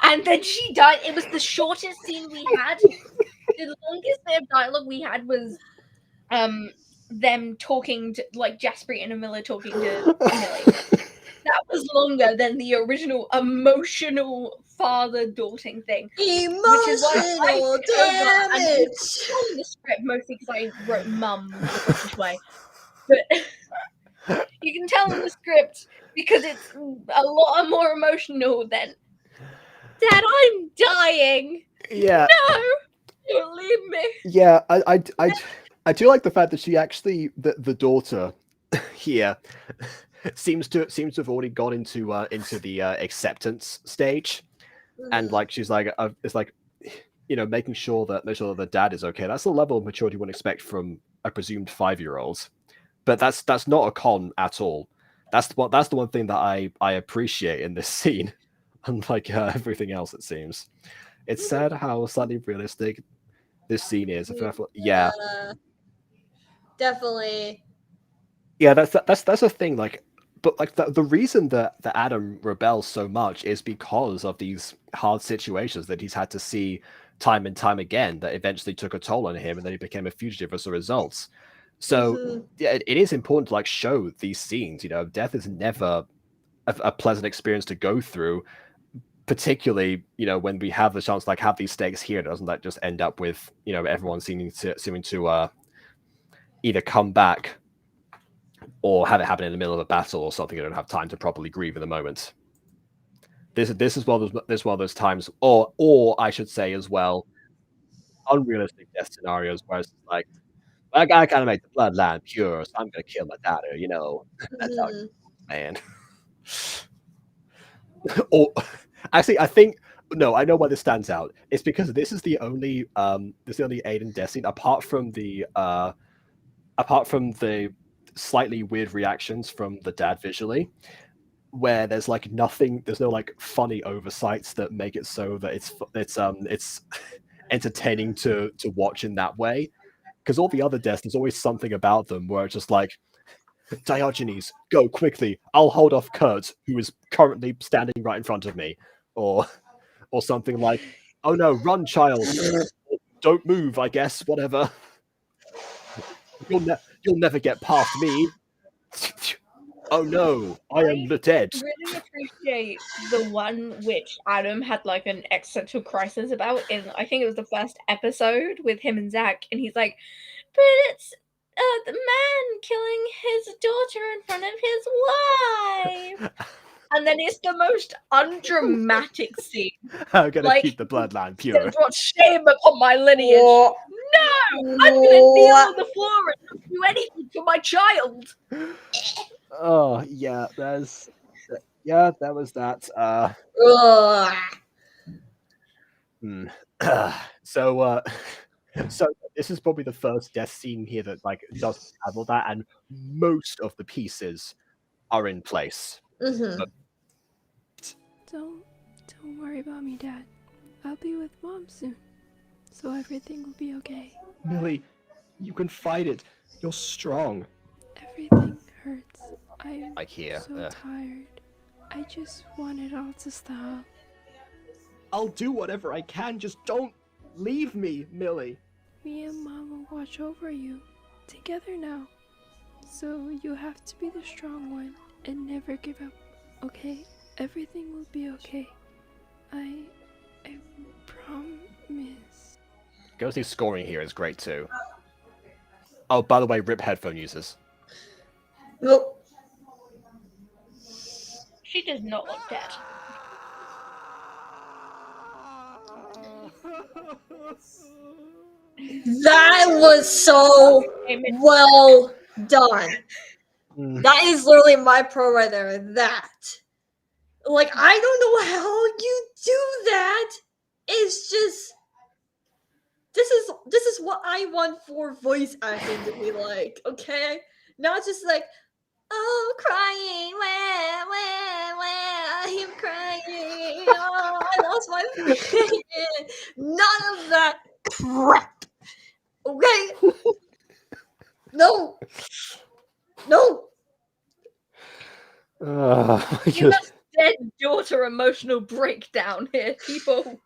And then she died. It was the shortest scene we had. The longest bit of dialogue we had was them talking to, like, Jaspreet and Amila talking to Millie. That was longer than the original emotional father-daughting thing.
Emotional damage.
On the script, mostly because I wrote mum the British way. But you can tell in the script because it's a lot more emotional than, Dad, I'm dying.
Yeah.
No, don't leave me.
Yeah, I do like the fact that she actually the daughter here seems to have already got into the acceptance stage, and like she's like it's like, making sure that the dad is okay. That's the level of maturity one expect from a presumed 5-year-old, but that's not a con at all. That's the one thing that I appreciate in this scene, unlike everything else. It seems it's sad how slightly realistic this scene is. Yeah.
Definitely.
Yeah, that's a thing. Like, but like the reason that Adam rebels so much is because of these hard situations that he's had to see time and time again, that eventually took a toll on him, and then he became a fugitive as a result. So yeah, it is important to like show these scenes. Death is never a pleasant experience to go through, particularly when we have the chance to like have these stakes here. Doesn't that just end up with everyone seeming to either come back or have it happen in the middle of a battle or something. You don't have time to properly grieve in the moment. This is one of those times, or I should say as well, unrealistic death scenarios where it's like, I gotta make the bloodline pure, so I'm gonna kill my daughter. You know, that's how it
Mhm.
goes, man. Or actually, I think no, I know why this stands out. It's because this is the only Aidan death scene apart from the slightly weird reactions from the dad visually, where there's like nothing, there's no like funny oversights that make it so that it's entertaining to watch in that way. Because all the other deaths, there's always something about them where it's just like, Diogenes, go quickly. I'll hold off Kurt, who is currently standing right in front of me, or something like, oh no, run, child. Don't move. I guess whatever. You'll never get past me. Oh no, I am the dead.
I really appreciate the one which Adam had like an existential crisis about in, I think it was the first episode with him and Zach, and he's like, but it's the man killing his daughter in front of his wife. And then it's the most undramatic scene.
I'm gonna
Like,
keep the bloodline pure.
It's brought shame upon my lineage.
Whoa.
No, I'm gonna kneel on the floor and not do anything for my child.
Oh yeah, that was that.
Ugh.
So this is probably the first death scene here that like does have all that, and most of the pieces are in place.
Mhm.
Don't worry about me, Dad. I'll be with Mom soon, so everything will be okay.
Millie, you can fight it. You're strong.
Everything hurts. I'm
Like here.
so tired. I just want it all to stop.
I'll do whatever I can. Just don't leave me, Millie.
Me and Mom will watch over you together now. So you have to be the strong one and never give up, okay? Everything will be okay. I promise.
Ghostly's scoring here is great too. Oh, by the way, rip headphone users.
Nope.
She does not look dead.
That was so well done. That is literally my pro right there. That. Like, I don't know how you do that. It's just this is what I want for voice acting to be like, okay? Not just like, oh, crying, where, I'm crying, oh, I lost my friend. None of that crap. Okay? No.
Give us dead daughter emotional breakdown here, people.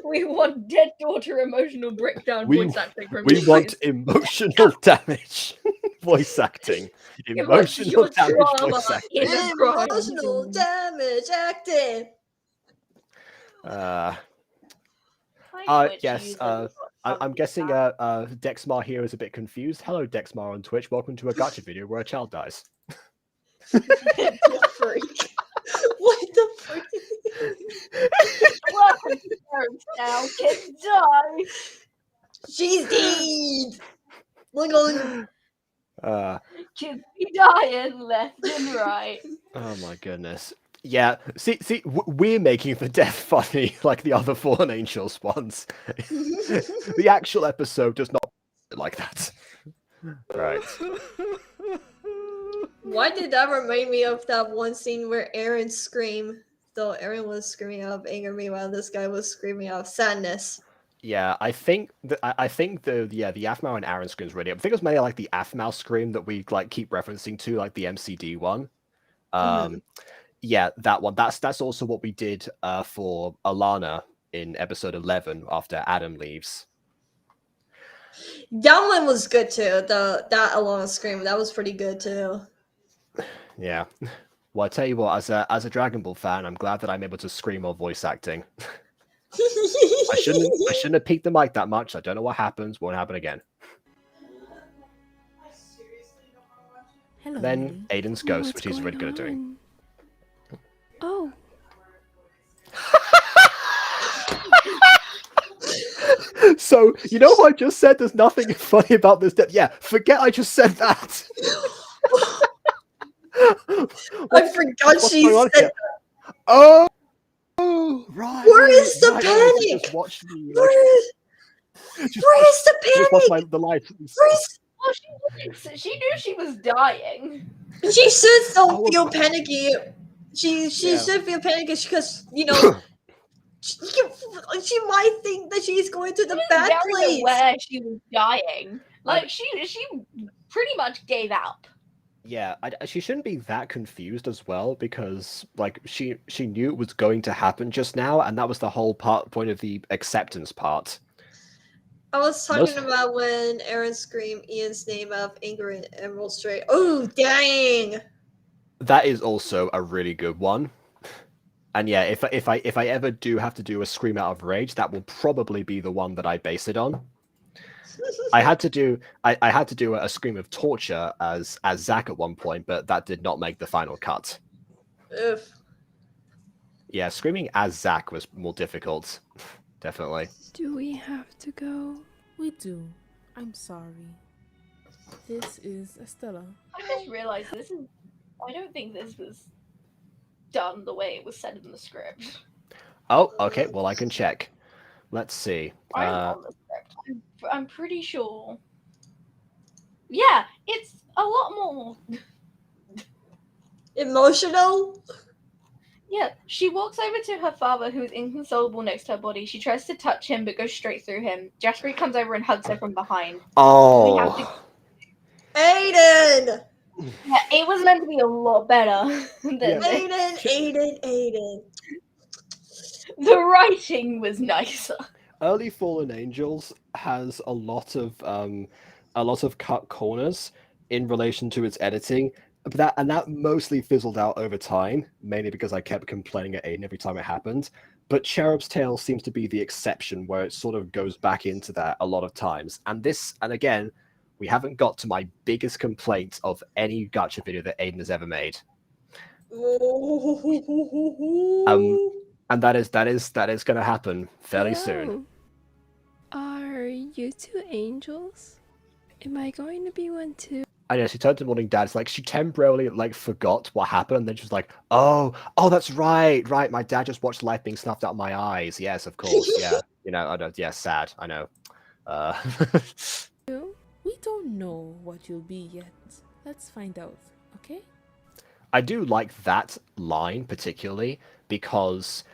We want dead daughter emotional breakdown voice acting from
We
you
want
guys.
emotional damage voice acting. Emotional damage
drama
voice acting.
in a crime.
Emotional damage acting.
Yes. I'm guessing Dexmar here is a bit confused. Hello, Dexmar on Twitch. Welcome to a Gacha video where a child dies.
Freak. What the freak?
Welcome to Cherub now. Kids die.
She's dead. Look on.
Kids be dying left and right.
Oh my goodness. Yeah, see, we're making the death funny like the other Fallen Angels ones. The actual episode does not like that. Right.
Why did that remind me of that one scene where Aaron screamed? Though Aaron was screaming out of anger, meanwhile this guy was screaming out of sadness.
Yeah, I think the Aphmau and Aaron screams really. I think it was mainly like the Aphmau scream that we like keep referencing to, like the MCD one. Yeah, that one. That's also what we did for Alana in episode 11 after Adam leaves.
That one was good too. That Alana scream, that was pretty good too.
Yeah. Well, I tell you what, as a Dragon Ball fan, I'm glad that I'm able to scream while voice acting. I shouldn't have peeked the mic that much. I don't know what happens. Won't happen again.
Hello,
Then
Lily.
Aiden's ghost,
What's
which he's really good at doing.
on? Oh,
So, you know what I just said? There's nothing funny about this. Yeah, forget I just said that.
I forgot she
going on
said
here? Oh, right.
Where is the
right, right, so
panic?
just watch me.
Where is the
Just watch
panic?
the live.
Where's
She knew she was dying.
She should still
Oh,
feel
okay.
panicky. She
Yeah.
should feel panicky because she might think that she's going to the
She was
bad
very
place.
aware she was dying. Like she pretty much gave up.
Yeah, she shouldn't be that confused as well because like she knew it was going to happen just now, and that was the whole point of the acceptance part.
I was talking about when Aaron screamed Ian's name out of anger and Emerald Strait. Oh dang!
That is also a really good one. And yeah, if I ever do have to do a scream out of rage, that will probably be the one that I base it on. I had to do a scream of torture as Zack at one point, but that did not make the final cut.
Oof.
Yeah, screaming as Zack was more difficult, definitely.
do we have to go?
We do. I'm sorry. This is Estella.
I just realized I don't think this was done the way it was said in the script.
Oh, okay. Well, I can check. Let's see.
I'm on the script. I'm pretty sure. Yeah, it's a lot more.
Emotional?
Yeah, she walks over to her father, who is inconsolable next to her body. She tries to touch him, but goes straight through him. Jasper comes over and hugs her from behind.
Oh.
We have to...
Aiden!
Yeah, it was meant to be a lot better than this.
Aiden.
The writing was nicer.
Early Fallen Angels has a lot of cut corners in relation to its editing, but that mostly fizzled out over time, mainly because I kept complaining at Aiden every time it happened. But Cherub's Tale seems to be the exception, where it sort of goes back into that a lot of times. And again, we haven't got to my biggest complaint of any gacha video that Aiden has ever made. And that is going to happen fairly soon.
Are you two angels? Am I going to be one too?
I know, she turned to Morning Dad. It's like she temporarily forgot what happened, and then she was like, "Oh, that's right. My dad just watched life being snuffed out of my eyes. Yes, of course. Yeah, I don't. Yeah, sad. I know.
We don't know what you'll be yet. Let's find out, okay?
I do like that line particularly because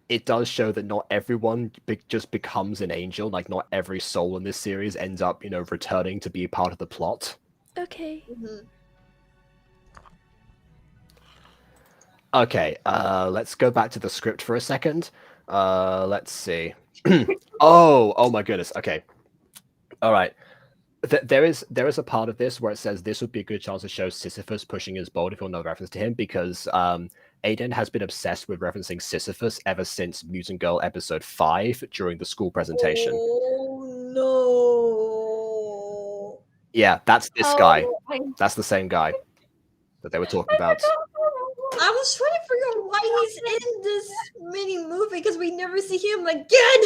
it does show that not everyone just becomes an angel. Like, not every soul in this series ends up, returning to be a part of the plot.
Okay.
Okay, let's go back to the script for a second. Let's see. Oh my goodness. Okay. All right. There is a part of this where it says this would be a good chance to show Sisyphus pushing his boat, if you want no reference to him, because Aidan has been obsessed with referencing Sisyphus ever since Mutant Girl episode 5 during the school presentation.
Oh no.
Yeah, that's this guy. That's the same guy that they were talking about.
I was trying to figure out why he's in this mini movie because we never see him again.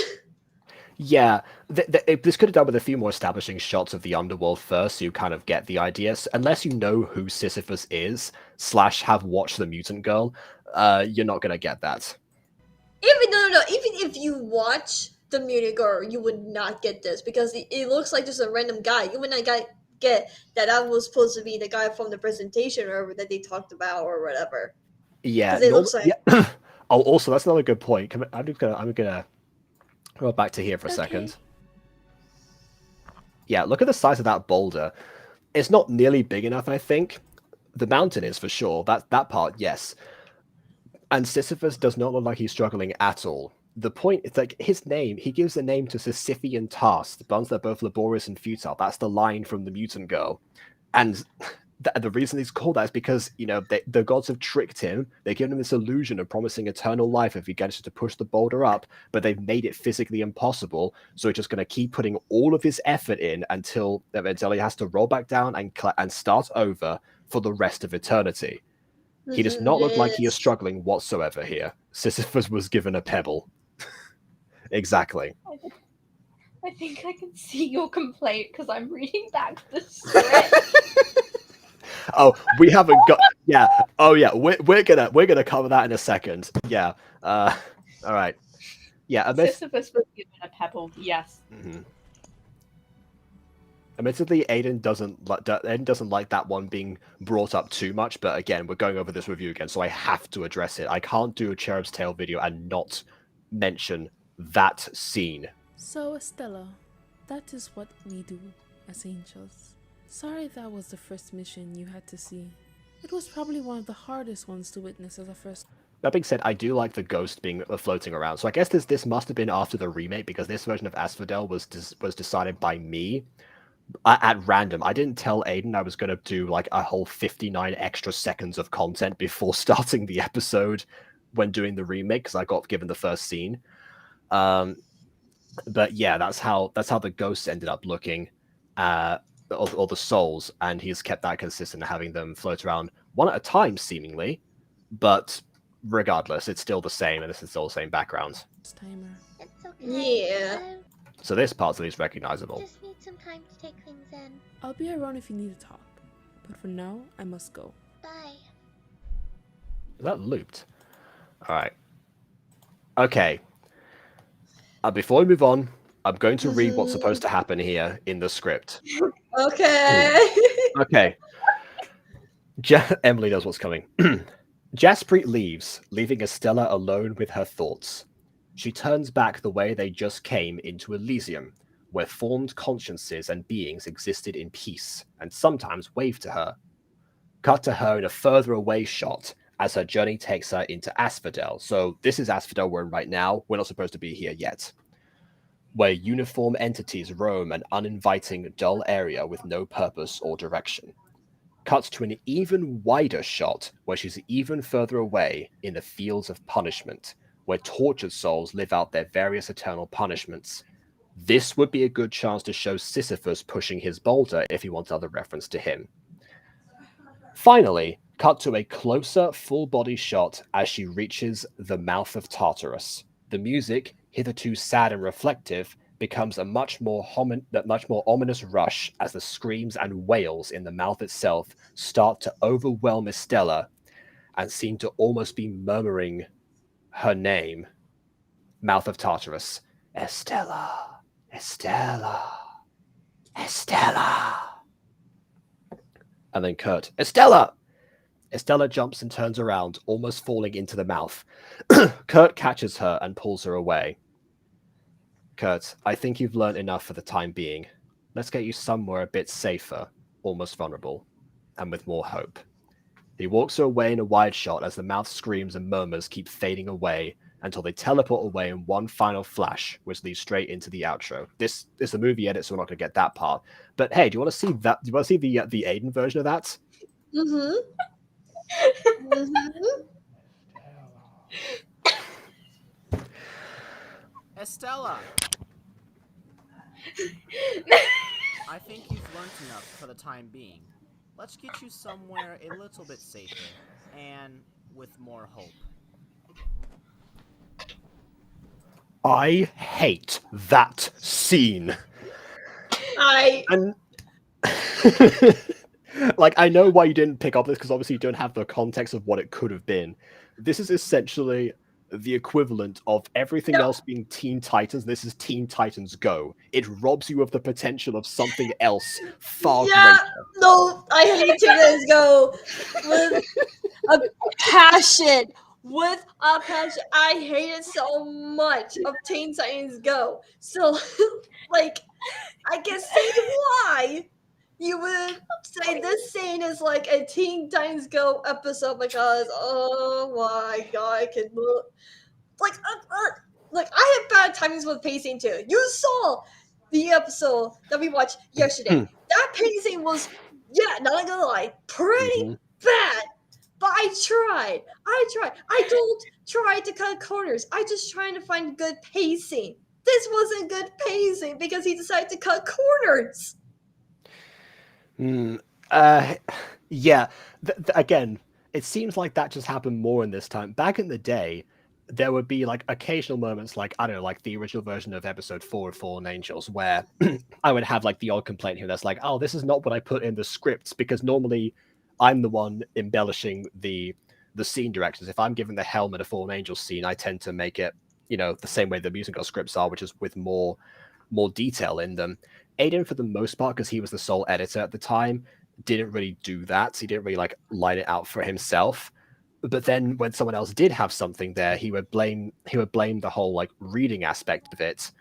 Yeah, this could have done with a few more establishing shots of the underworld first, so you kind of get the idea. Unless you know who Sisyphus is, / have watched The Mutant Girl, you're not going to get that.
Even if you watch The Mutant Girl, you would not get this because it looks like just a random guy. You would not get that was supposed to be the guy from the presentation or that they talked about or whatever.
Yeah,
it looks like.
Yeah. Oh, also that's another good point. I'm gonna go back to here for a second. Yeah, look at the size of that boulder. It's not nearly big enough, I think. The mountain is for sure. That part, yes. And Sisyphus does not look like he's struggling at all. The point is, like, his name, he gives a name to Sisyphean tasks, the ones that are both laborious and futile. That's the line from The Mutant Girl. And the reason he's called that is because, the gods have tricked him. They've given him this illusion of promising eternal life if he gets to push the boulder up, but they've made it physically impossible. So he's just going to keep putting all of his effort in until he has to roll back down and start over for the rest of eternity. He does not look like he is
Yes.
struggling whatsoever here. Sisyphus was given a pebble. Exactly.
I think I can see your complaint because I'm reading back the script.
Oh, we haven't got. Yeah. Oh, yeah. We're gonna cover that in a second. Yeah. All right. Yeah.
Sisyphus was given a pebble. Yes.
Mhm. Admittedly, Aidan doesn't like that one being brought up too much. But again, we're going over this review again, so I have to address it. I can't do a Cherub's Tale video and not mention that scene.
So, Estella, that is what we do as angels. Sorry that was the first mission you had to see. It was probably one of the hardest ones to witness as a first.
That being said, I do like the ghost being floating around. So I guess this must have been after the remake, because this version of Asphodel was decided by me at random. I didn't tell Aidan I was going to do like a whole 59 extra seconds of content before starting the episode when doing the remake, because I got given the first scene. But yeah, that's how the ghosts ended up looking, or the souls, and he's kept that consistent, having them float around one at a time, seemingly. But regardless, it's still the same, and this is still the same background.
Timer.
It's okay.
Yeah.
So this part's at least recognizable.
Just need some time to take things in.
I'll be around if you need to talk, but for now, I must go.
Bye.
Is that looped? All right. Okay. Before we move on, I'm going to read what's supposed to happen here in the script.
Okay.
Okay. Emily knows what's coming. Jaspreet leaves, leaving Estella alone with her thoughts. She turns back the way they just came into Elysium, where formed consciences and beings existed in peace, and sometimes waved to her. Cut to her in a further away shot as her journey takes her into Asphodel. So this is Asphodel we're in right now. We're not supposed to be here yet. Where uniform entities roam an uninviting, dull area with no purpose or direction. Cuts to an even wider shot where she's even further away in the fields of punishment, where tortured souls live out their various eternal punishments. This would be a good chance to show Sisyphus pushing his boulder if you want other reference to him. Finally, cut to a closer full-body shot as she reaches the mouth of Tartarus. The music, hitherto sad and reflective, becomes a much more ominous rush as the screams and wails in the mouth itself start to overwhelm Estella and seem to almost be murmuring her name. Mouth of Tartarus. Estella, Estella, Estella. And then Kurt, Estella! Estella jumps and turns around, almost falling into the mouth. Kurt catches her and pulls her away. Kurt, I think you've learned enough for the time being. Let's get you somewhere a bit safer, almost vulnerable, and with more hope. He walks her away in a wide shot as the mouth screams and murmurs keep fading away until they teleport away in one final flash, which leads straight into the outro. This is a movie edit, so we're not going to get that part. But hey, do you want to see that? Do you want to see the Aidan version of that?
Mm-hmm. Mm-hmm.
Estella! I think you've learned enough for the time being. Let's get you somewhere a little bit safer, and with more hope.
I hate that scene. And like, I know why you didn't pick up this, because obviously you don't have the context of what it could have been. This is essentially the equivalent of everything else being Teen Titans. This is Teen Titans Go. It robs you of the potential of something else far greater.
No, I hate Teen Titans Go with a passion. With a passion. I hate it so much of Teen Titans Go. So, like, I can see why you would say this scene is like a Teen Titans Go episode, because oh my god, I can look like I have bad timings with pacing too. You saw the episode that we watched yesterday. That pacing was, not gonna lie, pretty bad. But I tried. I don't try to cut corners. I just trying to find good pacing. This wasn't good pacing because he decided to cut corners.
Yeah, again, it seems like that just happened more in this time. Back in the day, there would be like occasional moments, like I don't know, like the original version of episode 4 of Fallen Angels, where I would have like the odd complaint here that's like, oh, this is not what I put in the scripts, because normally I'm the one embellishing the scene directions. If I'm given the helm at a Fallen Angels scene, I tend to make it, the same way the musical scripts are, which is with more detail in them. Aidan, for the most part, because he was the sole editor at the time, didn't really do that. He didn't really like line it out for himself. But then when someone else did have something there, he would blame the whole like reading aspect of it,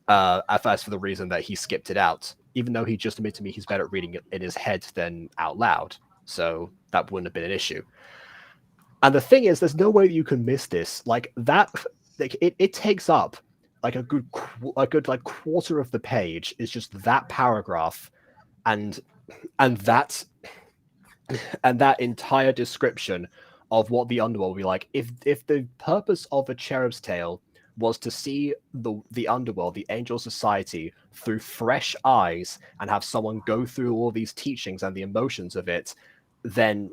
at first for the reason that he skipped it out, even though he just admitted to me he's better at reading it in his head than out loud. So that wouldn't have been an issue. And the thing is, there's no way you can miss this. Like that, like it takes up like a good like quarter of the page is just that paragraph, and that entire description of what the underworld will be like. If the purpose of a Cherub's Tale was to see the underworld, the angel society, through fresh eyes and have someone go through all these teachings and the emotions of it, then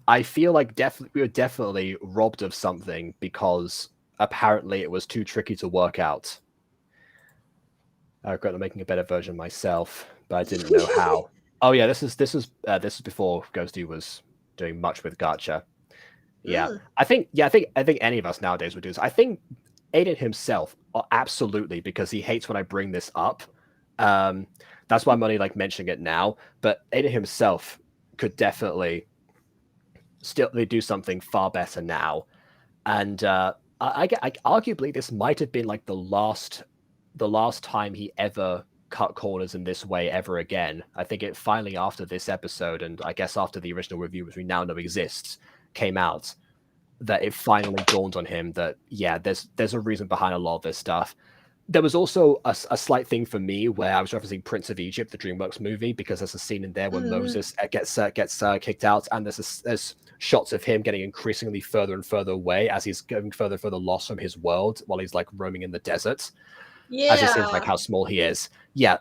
I feel like we were definitely robbed of something, because apparently it was too tricky to work out. I regret not making a better version myself, but I didn't know how. Oh yeah, this is before Ghosty was doing much with Gacha. Yeah, I think any of us nowadays would do this. I think Aidan himself, absolutely, because he hates when I bring this up. That's why I'm only like mentioning it now. But Aidan himself could definitely still do something far better now. And I arguably this might have been like the last time he ever cut corners in this way ever again. I think it finally, after this episode, and I guess after the original review, which we now know exists, came out, that it finally dawned on him that yeah, there's a reason behind a lot of this stuff. There was also a slight thing for me where I was referencing Prince of Egypt, the DreamWorks movie, because there's a scene in there where Moses gets kicked out, and there's shots of him getting increasingly further and further away as he's going further and further lost from his world while he's like roaming in the desert.
Yeah.
As it seems like how small he is. Yeah,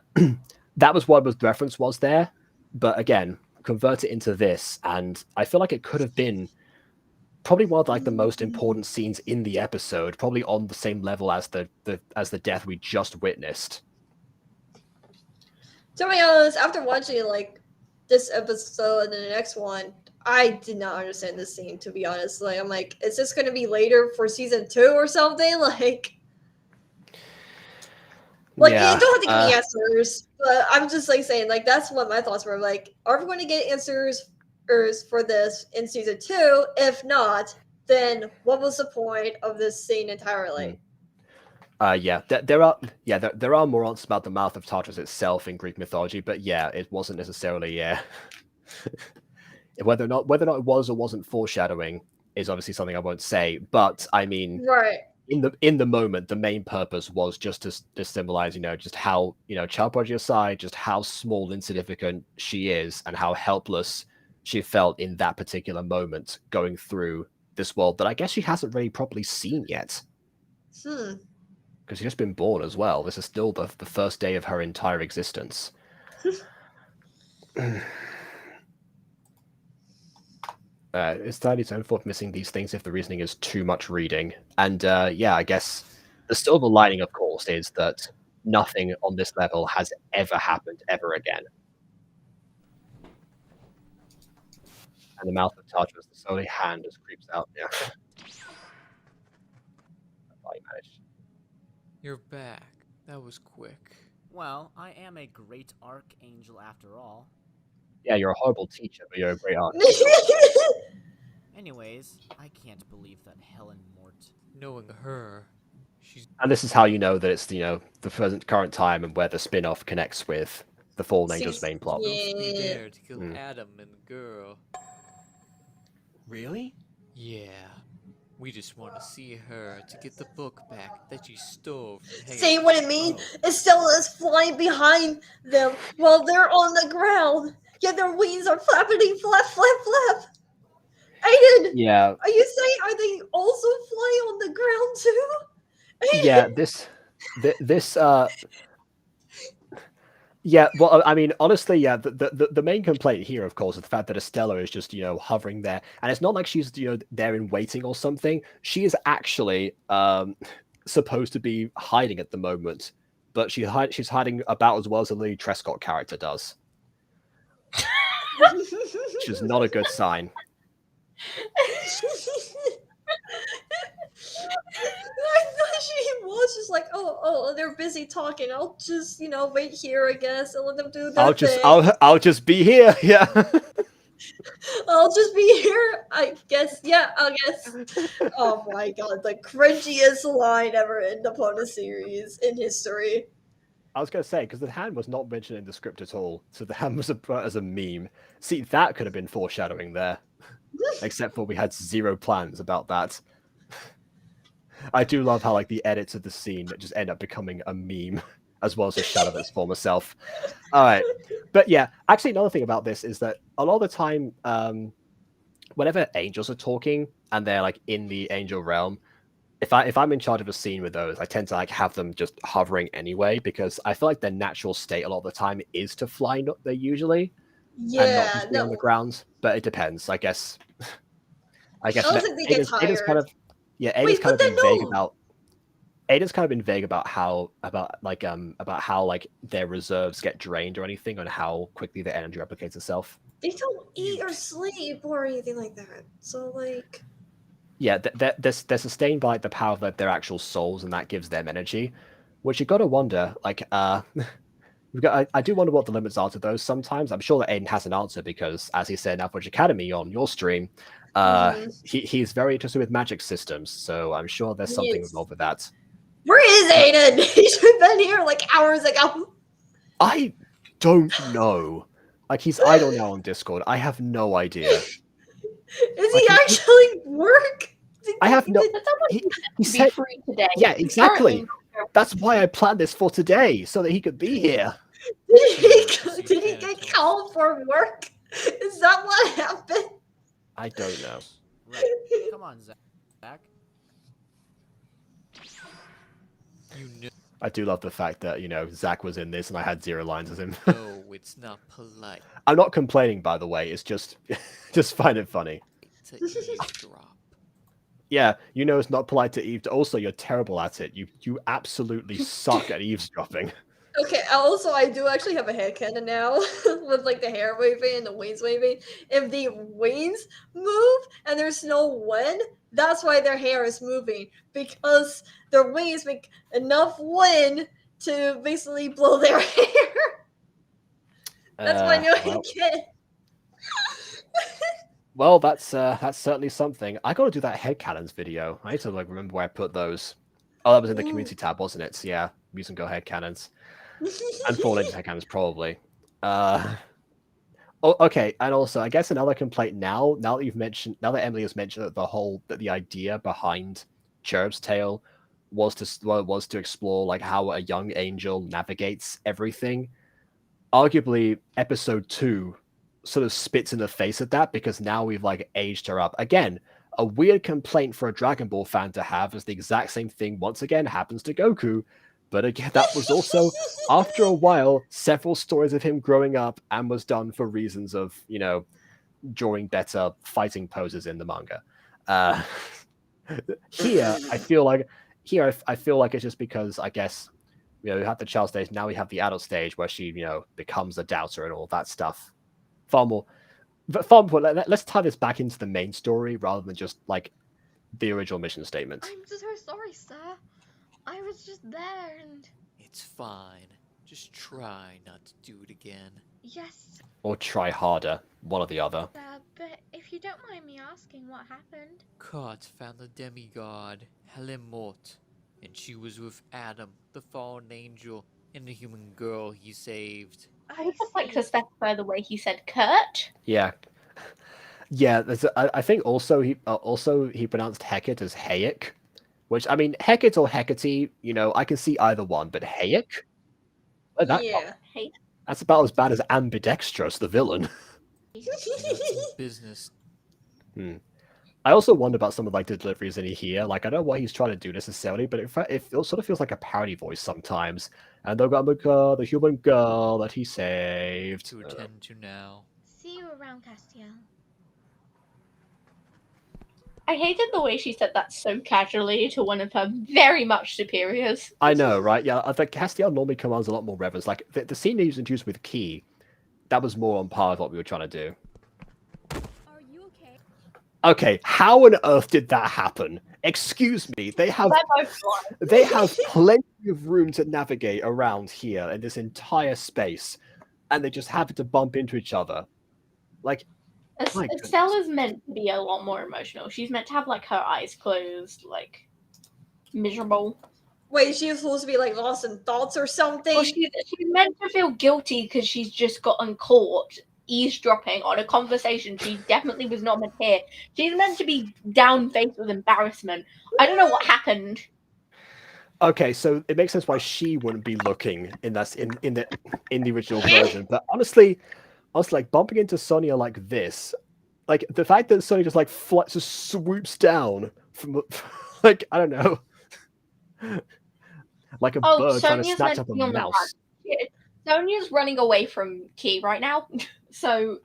that was what the reference was there. But again, convert it into this, and I feel like it could have been probably one of like the most important scenes in the episode, probably on the same level as the death we just witnessed.
To be honest, after watching like this episode and the next one, I did not understand this scene, to be honest. Like, I'm like, is this going to be later for season 2 or something? Like,
yeah,
you don't have to give me answers, but I'm just like saying, like, that's what my thoughts were. Like, are we going to get answers for this in season 2? If not, then what was the point of this scene entirely?
Yeah, there are more answers about the mouth of Tartarus itself in Greek mythology, but yeah, it wasn't necessarily whether or not it was or wasn't foreshadowing is obviously something I won't say. But I mean,
right.
In the moment, the main purpose was just to symbolize, just how, child prodigy aside, just how small, insignificant she is, and how helpless she felt in that particular moment, going through this world that I guess she hasn't really properly seen yet. Because she's just been born as well. This is still the first day of her entire existence. It's entirely its own fault missing these things if the reasoning is too much reading. And yeah, I guess the silver lining, of course, is that nothing on this level has ever happened ever again. And the mouth of Tartarus, the slowly hand just creeps out. Yeah. I managed.
You're back. That was quick.
Well, I am a great archangel after all.
Yeah, you're a horrible teacher, but you're a great archangel.
Anyways, I can't believe that Helen Mort.
Knowing her, she's...
And this is how you know that it's, the current time and where the spin-off connects with the Fallen Angels main plot.
Supposed to be there to kill Adam and the girl.
Really?
Yeah. We just want to see her to get the book back that she stole from
See what it means? Estella is flying behind them while they're on the ground. Yet their wings are flapping, flap, flap, flap. Aidan!
Yeah.
Are you saying, are they also flying on the ground too?
Yeah, this Yeah, well, I mean, honestly, yeah, the main complaint here, of course, is the fact that Estella is just, hovering there. And it's not like she's, there in waiting or something. She is actually supposed to be hiding at the moment. But she's hiding about as well as the Lily Trescott character does. Which is not a good sign.
I thought she was just like, oh, they're busy talking. I'll just, wait here, I guess, and let them do their thing.
I'll just be here. Yeah.
I'll just be here. I guess. Yeah, I guess. Oh my god, the cringiest line ever in the Pona series in history.
I was going to say, because the hand was not mentioned in the script at all, so the hand was put as a meme. See, that could have been foreshadowing there. Except for we had zero plans about that. I do love how, like, the edits of the scene that just end up becoming a meme, as well as a shadow of its former self. Alright. But yeah, actually another thing about this is that a lot of the time, whenever angels are talking, and they're, like, in the angel realm, if I'm in charge of a scene with those, I tend to like have them just hovering anyway, because I feel like their natural state a lot of the time is to fly. Not they usually, and not
Yeah,
just be on the ground. But it depends, I guess. I guess
I don't think they get tired.
Aidan's kind of
Wait,
kind of
but
been
then
vague
no.
about. Aidan's kind of been vague about how their reserves get drained or anything, and how quickly their energy replicates itself.
They don't eat or sleep or anything like that. So like.
Yeah, they're sustained by like, the power of like, their actual souls, and that gives them energy. Which you got to wonder, like, I do wonder what the limits are to those sometimes. I'm sure that Aidan has an answer because, as he said in Alpha Academy on your stream, he's very interested with magic systems, so I'm sure there's something involved with that.
Where is Aidan? He should have been here like hours ago.
I don't know. Like, he's idle now on Discord. I have no idea.
Is he actually work?
I have no. He said
free today.
Yeah, exactly. That's why I planned this for today, so that he could be here.
Did he get called for work? Is that what happened?
I don't know.
Right. Come on, Zach.
You know.
I do love the fact that, Zach was in this and I had 0 lines as him.
No, it's not polite.
I'm not complaining, by the way. It's just find it funny.
To eavesdrop.
Yeah, it's not polite to eavesdrop. Also, you're terrible at it. You absolutely suck at eavesdropping.
Okay, also, I do actually have a headcanon now with like the hair waving and the wings waving. If the wings move and there's no wind, that's why their hair is moving, because their wings make enough wind to basically blow their hair. That's my new headcanon.
Well, that's certainly something. I gotta do that headcanons video. I need to remember where I put those. Oh, that was in the community tab, wasn't it? So, yeah, use and go headcanons. And 4 Legends headcanons, probably. Okay, and also, I guess another complaint now that Emily has mentioned that the idea behind Cherub's tale was to explore how a young angel navigates everything. Arguably, episode 2 sort of spits in the face of that, because now we've aged her up. Again, a weird complaint for a Dragon Ball fan to have, as the exact same thing once again happens to Goku. But again, that was also, after a while, several stories of him growing up, and was done for reasons of, drawing better fighting poses in the manga. Here, I feel like it's just because, I guess, we have the child stage, now we have the adult stage where she, becomes a doubter and all that stuff. Far more. Let's tie this back into the main story rather than just the original mission statement.
I'm so sorry, sir. I was just there and...
It's fine. Just try not to do it again.
Yes.
Or try harder. One or the other.
But if you don't mind me asking what happened...
Kurt found the demigod, Helen Mort, and she was with Adam, the fallen angel, and the human girl he saved.
I would just like to specify the way he said Kurt.
Yeah. Yeah, I think also he pronounced Hecate as Hayek. Which, I mean, Hecate or Hecate, I can see either one, but Hayek? That's about as bad as Ambidextrous, the villain.
Business.
I also wonder about some of like the deliveries in here. Like, I don't know what he's trying to do necessarily, but in fact, it sort of feels like a parody voice sometimes. And they've got the human girl that he saved.
To attend to now.
See you around, Castiel.
I hated the way she said that so casually to one of her very much superiors.
I know, right? Yeah, I think Castiel normally commands a lot more reverence. Like the scene he was introduced with Key, that was more on par with what we were trying to do.
Are you okay?
Okay, how on earth did that happen? Excuse me, they have plenty of room to navigate around here in this entire space, and they just happen to bump into each other. Like, my goodness.
Estella's meant to be a lot more emotional. She's meant to have like her eyes closed, like miserable.
Wait, she's supposed to be like lost in thoughts or something?
Well, she's meant to feel guilty because she's just gotten caught eavesdropping on a conversation she definitely was not meant to hear. She's meant to be down-faced with embarrassment. I don't know what happened.
Okay, so it makes sense why she wouldn't be looking in the original version. But honestly, like bumping into Sonya like this, like the fact that Sonya just like just swoops down from like, I don't know, like a bird trying to snatch up a mouse.
Sonya's running away from Key right now, so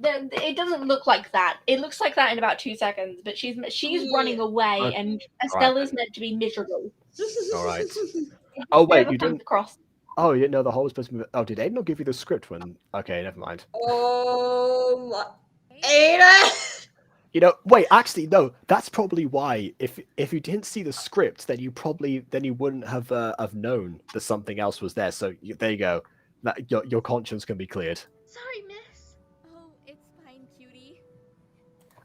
it doesn't look like that. It looks like that in about 2 seconds, but she's running away, and Estella's meant to be miserable.
All right. Oh wait, you didn't. Oh, you didn't know the whole was supposed to be. Oh, did Aidan not give you the script when? Okay, never mind.
Oh my, Aidan!
You know, wait. Actually, no. That's probably why. If you didn't see the script, then you wouldn't have known that something else was there. So there you go. That your conscience can be cleared.
Sorry, miss.
Oh, it's fine, cutie.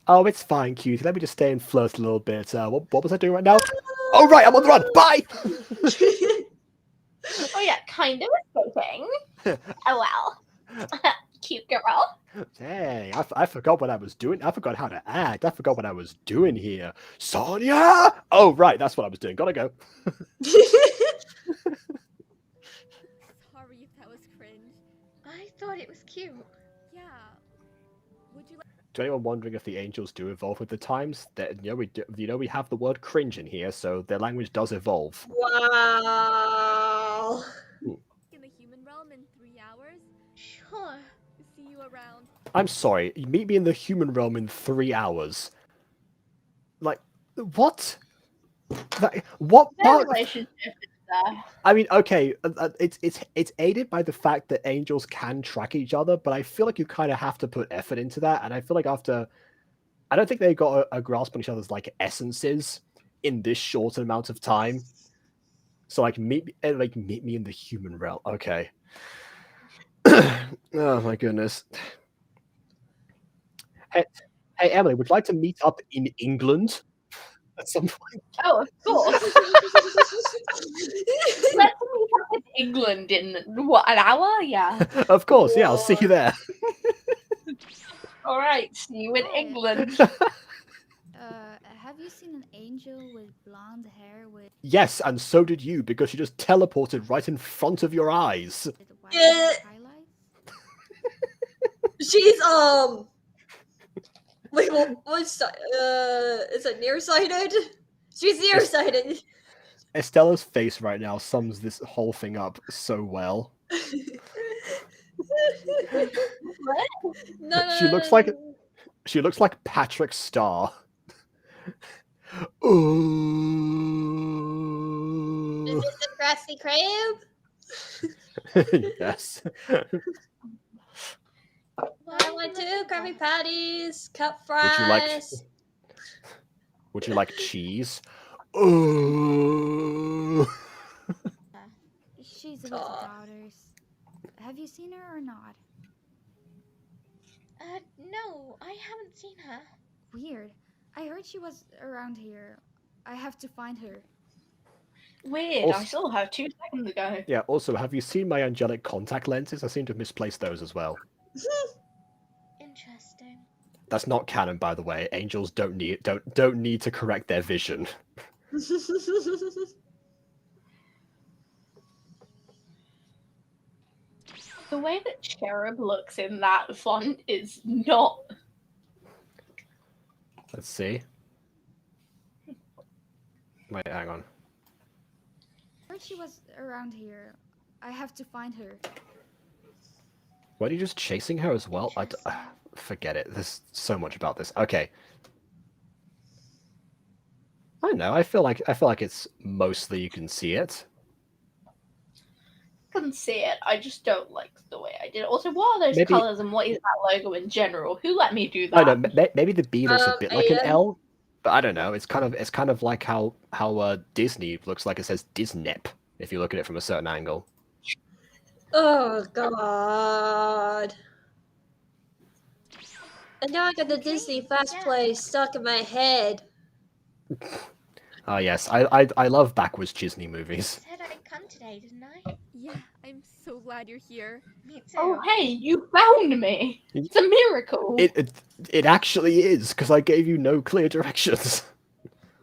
Oh, it's fine, cutie. Let me just stay and flirt a little bit. What was I doing right now? Oh, right, I'm on the run. Bye.
Oh yeah, kind of escaping. Oh well. Cute girl.
Hey, I forgot what I was doing. I forgot how to act. I forgot what I was doing here. Sonya! Oh, right, that's what I was doing. Gotta go.
Sorry if that was cringe.
I thought it was cute.
Yeah. Would you like...
To anyone wondering if the angels do evolve with the times, that we have the word cringe in here, so their language does evolve.
Wow.
in the human realm in 3 hours?
Sure.
See you around.
I'm sorry, you meet me in the human realm in 3 hours. Like, what? What part?
Relationship is there.
I mean, okay, it's aided by the fact that angels can track each other, but I feel like you kind of have to put effort into that, and I feel like I don't think they got a grasp on each other's like essences in this short amount of time. So like meet me in the human realm. Okay. Oh my goodness. Hey, Emily, would you like to meet up in England at some point?
Oh, of course. Let's meet up in England in what, an hour? Yeah.
Of course, yeah. I'll see you there.
All right. See you in England.
Have you seen an angel with blonde hair with
Yes, and so did you, because she just teleported right in front of your eyes.
white highlights?
She's wait, what's is it nearsighted? She's nearsighted.
Estella's face right now sums this whole thing up so well.
No,
She looks like Patrick Star.
Is
Ooh.
this the Krusty Krab?
Yes.
I want 2 Krabby Patties, cup fries.
Would you like cheese? Ooh.
She's with the daughters. Have you seen her or not?
No, I haven't seen her.
Weird. I heard she was around here. I have to find her.
Weird.
Also,
I still have 2 seconds ago.
Yeah, also, have you seen my angelic contact lenses? I seem to have misplaced those as well.
Interesting.
That's not canon, by the way. Angels don't need to correct their vision.
The way that Cherub looks in that font is not
Let's see. Wait, hang on.
I heard she was around here. I have to find her.
What, are you just chasing her as well? Forget it. There's so much about this. Okay. I don't know. I feel like it's mostly you can see it.
I can see it. I just don't like the way I did it. Also, what are those
Maybe-
colors and what is that logo in general? Who let me do that?
I don't know. Maybe the B looks a bit like an
Aidan.
L, but I don't know. It's kind of like how Disney looks like it says Disnep if you look at it from a certain angle.
Oh god. And now I got the Disney Fast Play stuck in my head.
Oh yes, I love backwards Disney movies.
Said I'd come today, didn't I?
Yeah, I'm so glad you're here.
Me too.
Oh, hey, you found me. It's a miracle.
It actually is because I gave you no clear directions.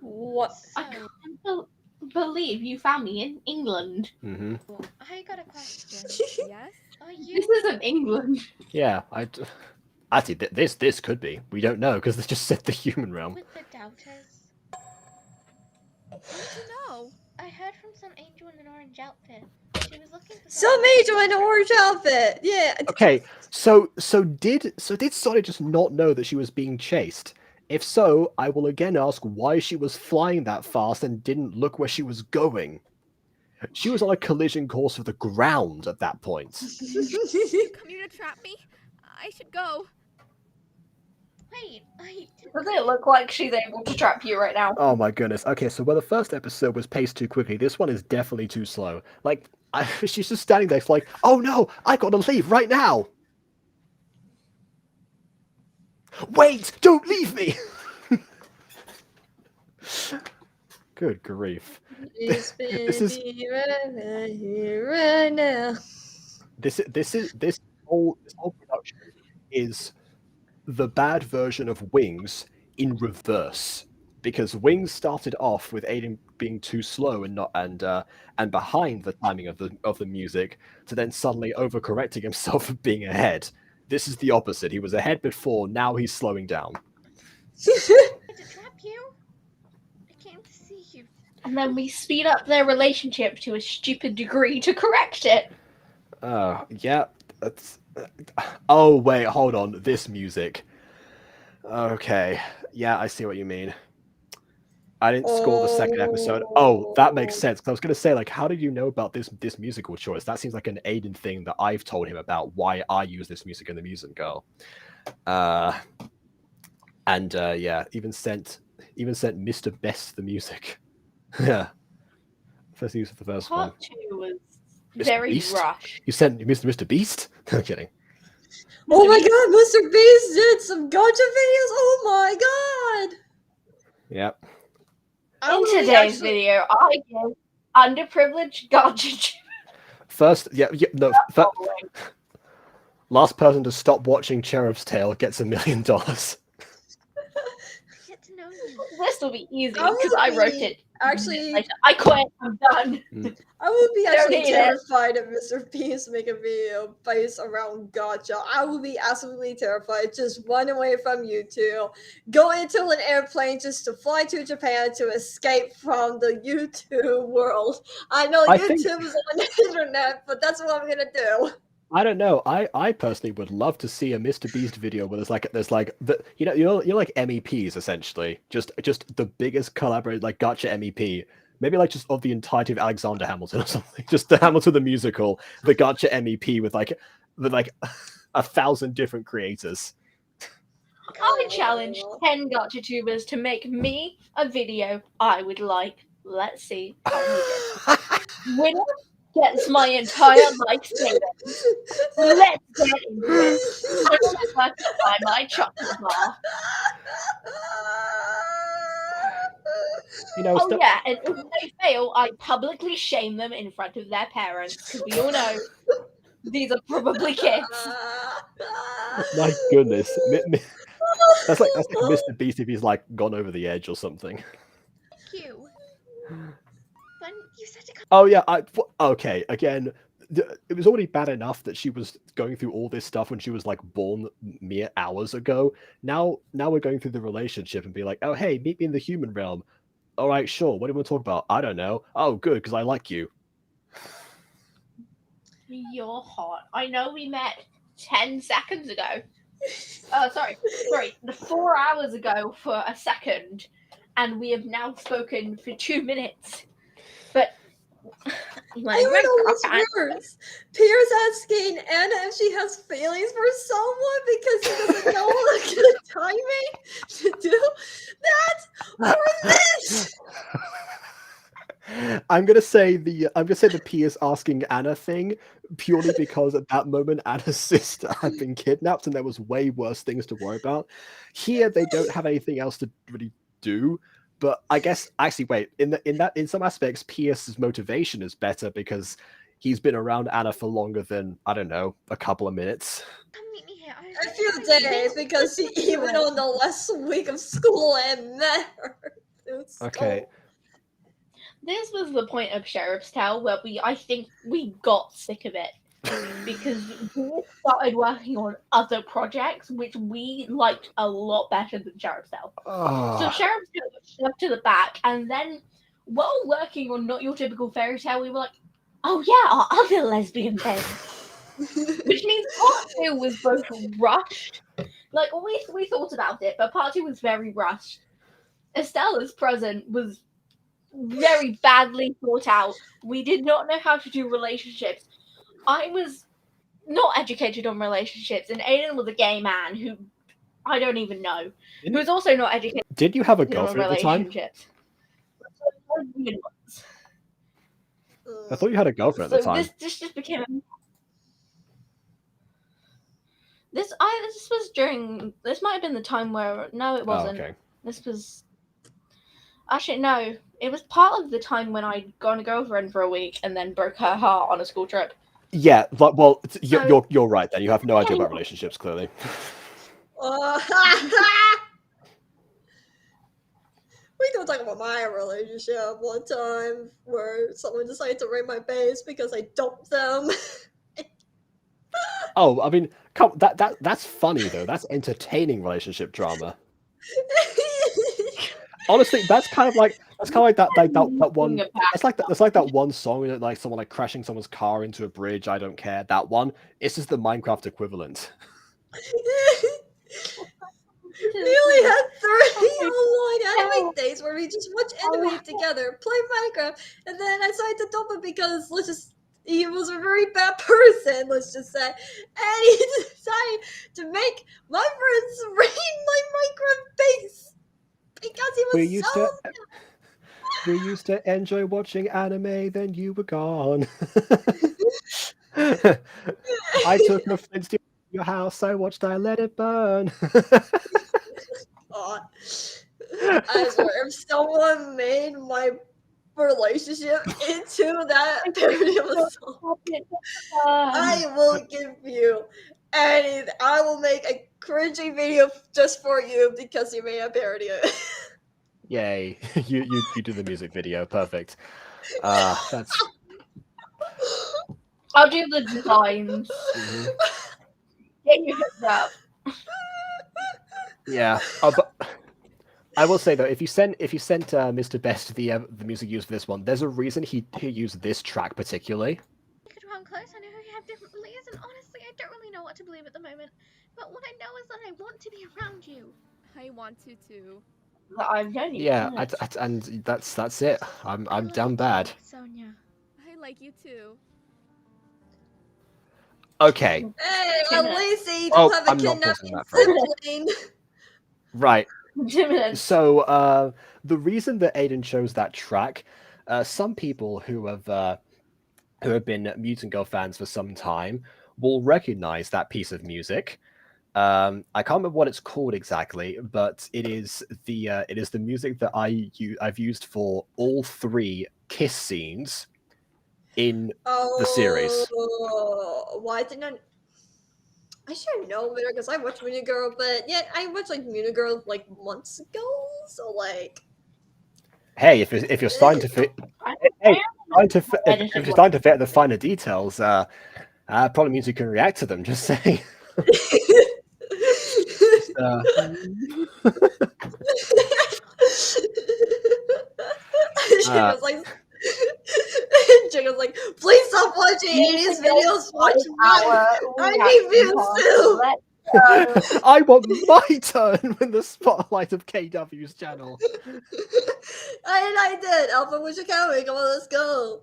What?
I can't believe you found me in England.
Mm-hmm.
I got a question.
Yes?
Are you?
This isn't England.
Yeah, actually this could be. We don't know because they just said the human realm.
With the doubters?
How did you know?
I heard from some angel in an orange outfit. She was looking for
Some angel in an orange outfit. Yeah.
Okay, so did Sonic just not know that she was being chased? If so, I will again ask why she was flying that fast and didn't look where she was going. She was on a collision course with the ground at that point.
Come here to trap me? I should go.
Wait,
Does it look like she's able to trap you right now?
Oh my goodness. Okay, so where the first episode was paced too quickly, this one is definitely too slow. Like, she's just standing there like, oh no, I gotta leave right now. Wait, don't leave me. Good grief. This is
right now.
this whole production is the bad version of Wings in reverse, because Wings started off with Aidan being too slow and behind the timing of the music, to then suddenly overcorrecting himself and being ahead. This is the opposite. He was ahead before, now he's slowing down.
to trap you? I came to see you.
And then we speed up their relationship to a stupid degree to correct it.
Yeah, that's... Oh, wait, hold on. This music. Okay. Yeah, I see what you mean. I didn't score the second episode. Oh, that makes sense. 'Cause I was going to say, like, how did you know about this musical choice? That seems like an Aidan thing that I've told him about why I use this music in the music girl. Yeah, even sent Mr. Best the music. Yeah. First use of the first one.
Part 2 was
Mr.
very
Beast?
rushed.
You sent Mr. Beast? No kidding.
Oh my god, Mr. Beast did some gacha videos. Oh my god.
Yep.
I
In
will be
today's
actually-
video, I give underprivileged gacha.
First, last person to stop watching Cherub's Tale gets $1 million.
Get to know you.
This will be easy
I
because
will
I wrote
be-
it.
Actually,
Later. I quit. I'm done.
I would be
Don't
actually
need it.
terrified if Mr. Beast make a video based around gacha. I would be absolutely terrified. Just run away from YouTube, go into an airplane just to fly to Japan to escape from the YouTube world. I know
I
YouTube
think-
is on the internet, but that's what I'm gonna do.
I don't know. I personally would love to see a Mr. Beast video where there's like the you know like MEPs essentially, just the biggest collaborated like gacha MEP. Maybe like just of the entirety of Alexander Hamilton or something. Just the Hamilton the musical, the gacha MEP with like 1,000 different creators.
I challenge 10 gacha tubers to make me a video I would like. Let's see how we do. Winner gets my entire life savings. Let's get into it. I want to buy my chocolate bar.
You know,
Oh yeah, and if they fail, I publicly shame them in front of their parents, because we all know these are probably kids.
my goodness, that's like Mr. Beast if he's like gone over the edge or something.
You. When you said to come.
Oh yeah, okay. Again, it was already bad enough that she was going through all this stuff when she was like born mere hours ago. Now we're going through the relationship and be like, oh hey, meet me in the human realm. All right, sure. What do you want to talk about? I don't know. Oh, good, because I like you.
You're hot. I know we met 10 seconds ago. Sorry, 4 hours ago for a second, and we have now spoken for 2 minutes. But
I don't know what's worse. Pierce asking Anna if she has feelings for someone because he doesn't know the good timing to do that or this.
I'm gonna say the Piers asking Anna thing purely because at that moment Anna's sister had been kidnapped and there was way worse things to worry about. Here they don't have anything else to really do. But I guess actually wait, in some aspects Pierce's motivation is better because he's been around Anna for longer than, I don't know, a couple of minutes.
Come meet me here.
A few days because he went on the last week of school and met her.
Okay.
This was the point of Cherub's Tale where I think we got sick of it because we started working on other projects which we liked a lot better than Cherub's Tale. So Cherub's Tale got shoved to the back, and then while working on Not Your Typical Fairy Tale, we were like, oh yeah, our other lesbian thing. Which means part 2 was both rushed. Like, we thought about it, but part 2 was very rushed. Estella's present was very badly thought out. We did not know how to do relationships. I was not educated on relationships, and Aidan was a gay man who I don't even know. Who was also not educated.
Did you have a
on
girlfriend at the time?
relationships.
I thought you had a girlfriend at the time.
This just became. This was during. This might have been the time where no, it wasn't.
Oh, okay.
This was. Actually, no. It was part of the time when I'd gone a girlfriend for a week and then broke her heart on a school trip.
Yeah, well, you're right then. You have no idea about relationships, clearly.
We don't talk about my relationship one time where someone decided to raid my base because I dumped them.
Oh, I mean, that's funny though. That's entertaining relationship drama. Honestly, that's kind of like that one. It's like that one song that like someone like crashing someone's car into a bridge. I don't care. That one. It's just the Minecraft equivalent.
We only had 3 online anime days where we just watch anime together, play Minecraft, and then I decided to dump him because he was a very bad person, let's just say. And he decided to make my friends raid my Minecraft base. Because he was
we used to enjoy watching anime, then you were gone. I took my friends to your house, I watched I Let It Burn.
I swear, if someone made my relationship into that parody of a song, I will give you anything. I will make a cringy video just for you because you made a parody of it.
Yay. You do the music video. Perfect. That's...
I'll do the designs.
Mm-hmm.
Get you hooked up.
Yeah. But I will say though, if you sent Mr. Best the music used for this one, there's a reason he used this track particularly.
You could run close. I know you have different beliefs, and honestly, I don't really know what to believe at the moment. But what I know is that I want to be around you.
I want to too.
I've known you.
Yeah, and that's it. I'm down bad.
Sonia.
I like you too.
Okay.
Hey, at least he don't have a kidnapping sibling.
Right. So the reason that Aidan chose that track, some people who have been Mutant Girl fans for some time will recognize that piece of music. I can't remember what it's called exactly, but it is the music that I've used for all 3 kiss scenes in the series.
Why didn't I should know better because I watched Mutant Girl, but yet I watched like Mutant Girl like months ago, so like.
Hey, if you're starting to fit, hey, if you're starting to vet the finer details, probably means you can react to them. Just saying.
Jacob's like, Jacob's like, please stop watching Aidan's videos. Watch mine. I need views too.
I want my turn in the spotlight of KW's channel.
And I did. Alpha Witch Academy. Come on, let's go.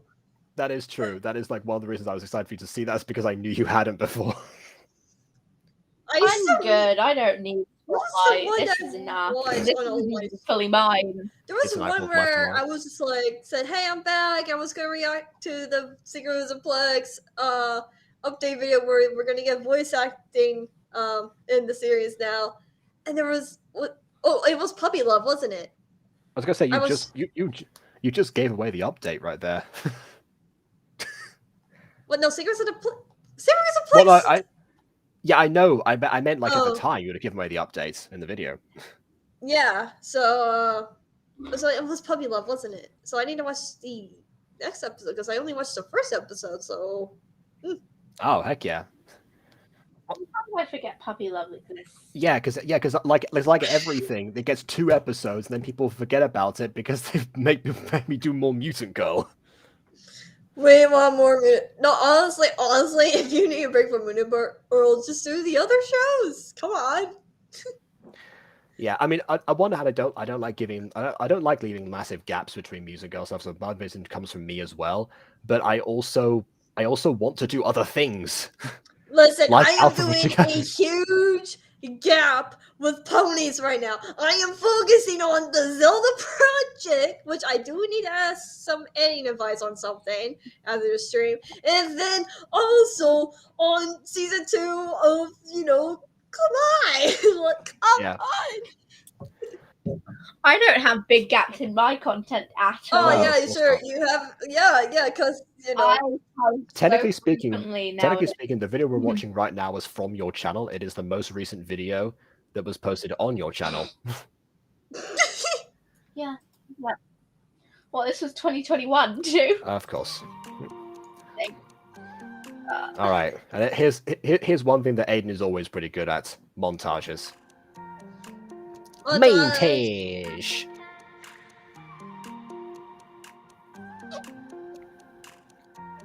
That is true. That is like one of the reasons I was excited for you to see. That's because I knew you hadn't before.
I'm good. I don't need spotlight. This is enough. This is fully mine.
There was one where I was just like, said, "Hey, I'm back. I was gonna react to the Secrets of Plex update video where we're gonna get voice acting in the series now." And there was it was Puppy Love, wasn't it?
I was gonna say you just gave away the update right there.
What? No, Secrets of Plex.
Well, yeah, I know. I meant like at the time you would have given away the updates in the video.
Yeah. So it was Puppy Love, wasn't it? So I need to watch the next episode because I only watched the first episode. So.
Oh heck yeah!
How do I forget Puppy Love exists?
Yeah, because like it's like everything, it gets 2 episodes and then people forget about it because they make me do more Mutant Girl.
Wait, one more minute. No, honestly, if you need a break from Mutant Girl, just do the other shows. Come on.
Yeah, I mean, I wonder how I don't like leaving massive gaps between Mutant Girl stuff. So my vision comes from me as well. But I also want to do other things.
Listen,
like
I am doing a huge gap with ponies right now. I am focusing on the Zelda project, which I do need to ask some editing advice on something after the stream, and then also on season 2 of come on, come on.
I don't have big gaps in my content at all.
Oh yeah, sure. You have because
technically speaking, the video we're watching right now is from your channel. It is the most recent video that was posted on your channel.
Yeah. Well, this was 2021 too.
Of course. All right, and here's one thing that Aidan is always pretty good at: montages. Montage.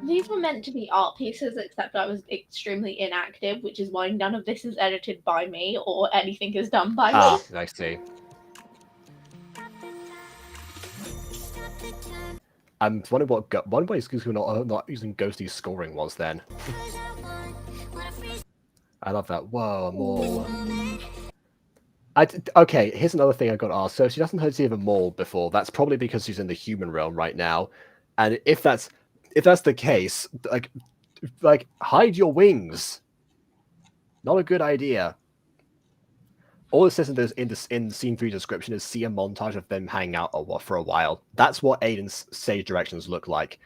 These were meant to be art pieces, except I was extremely inactive, which is why none of this is edited by me or anything is done by me.
I see. I'm wondering what one way we're not using Ghosty's scoring was then. I love that. Whoa, a mall. Okay, here's another thing I got asked. So she doesn't see a mall before. That's probably because she's in the human realm right now. And if that's the case, like hide your wings. Not a good idea. All it says in scene 3 description is see a montage of them hanging out for a while. That's what Aidan's stage directions look like.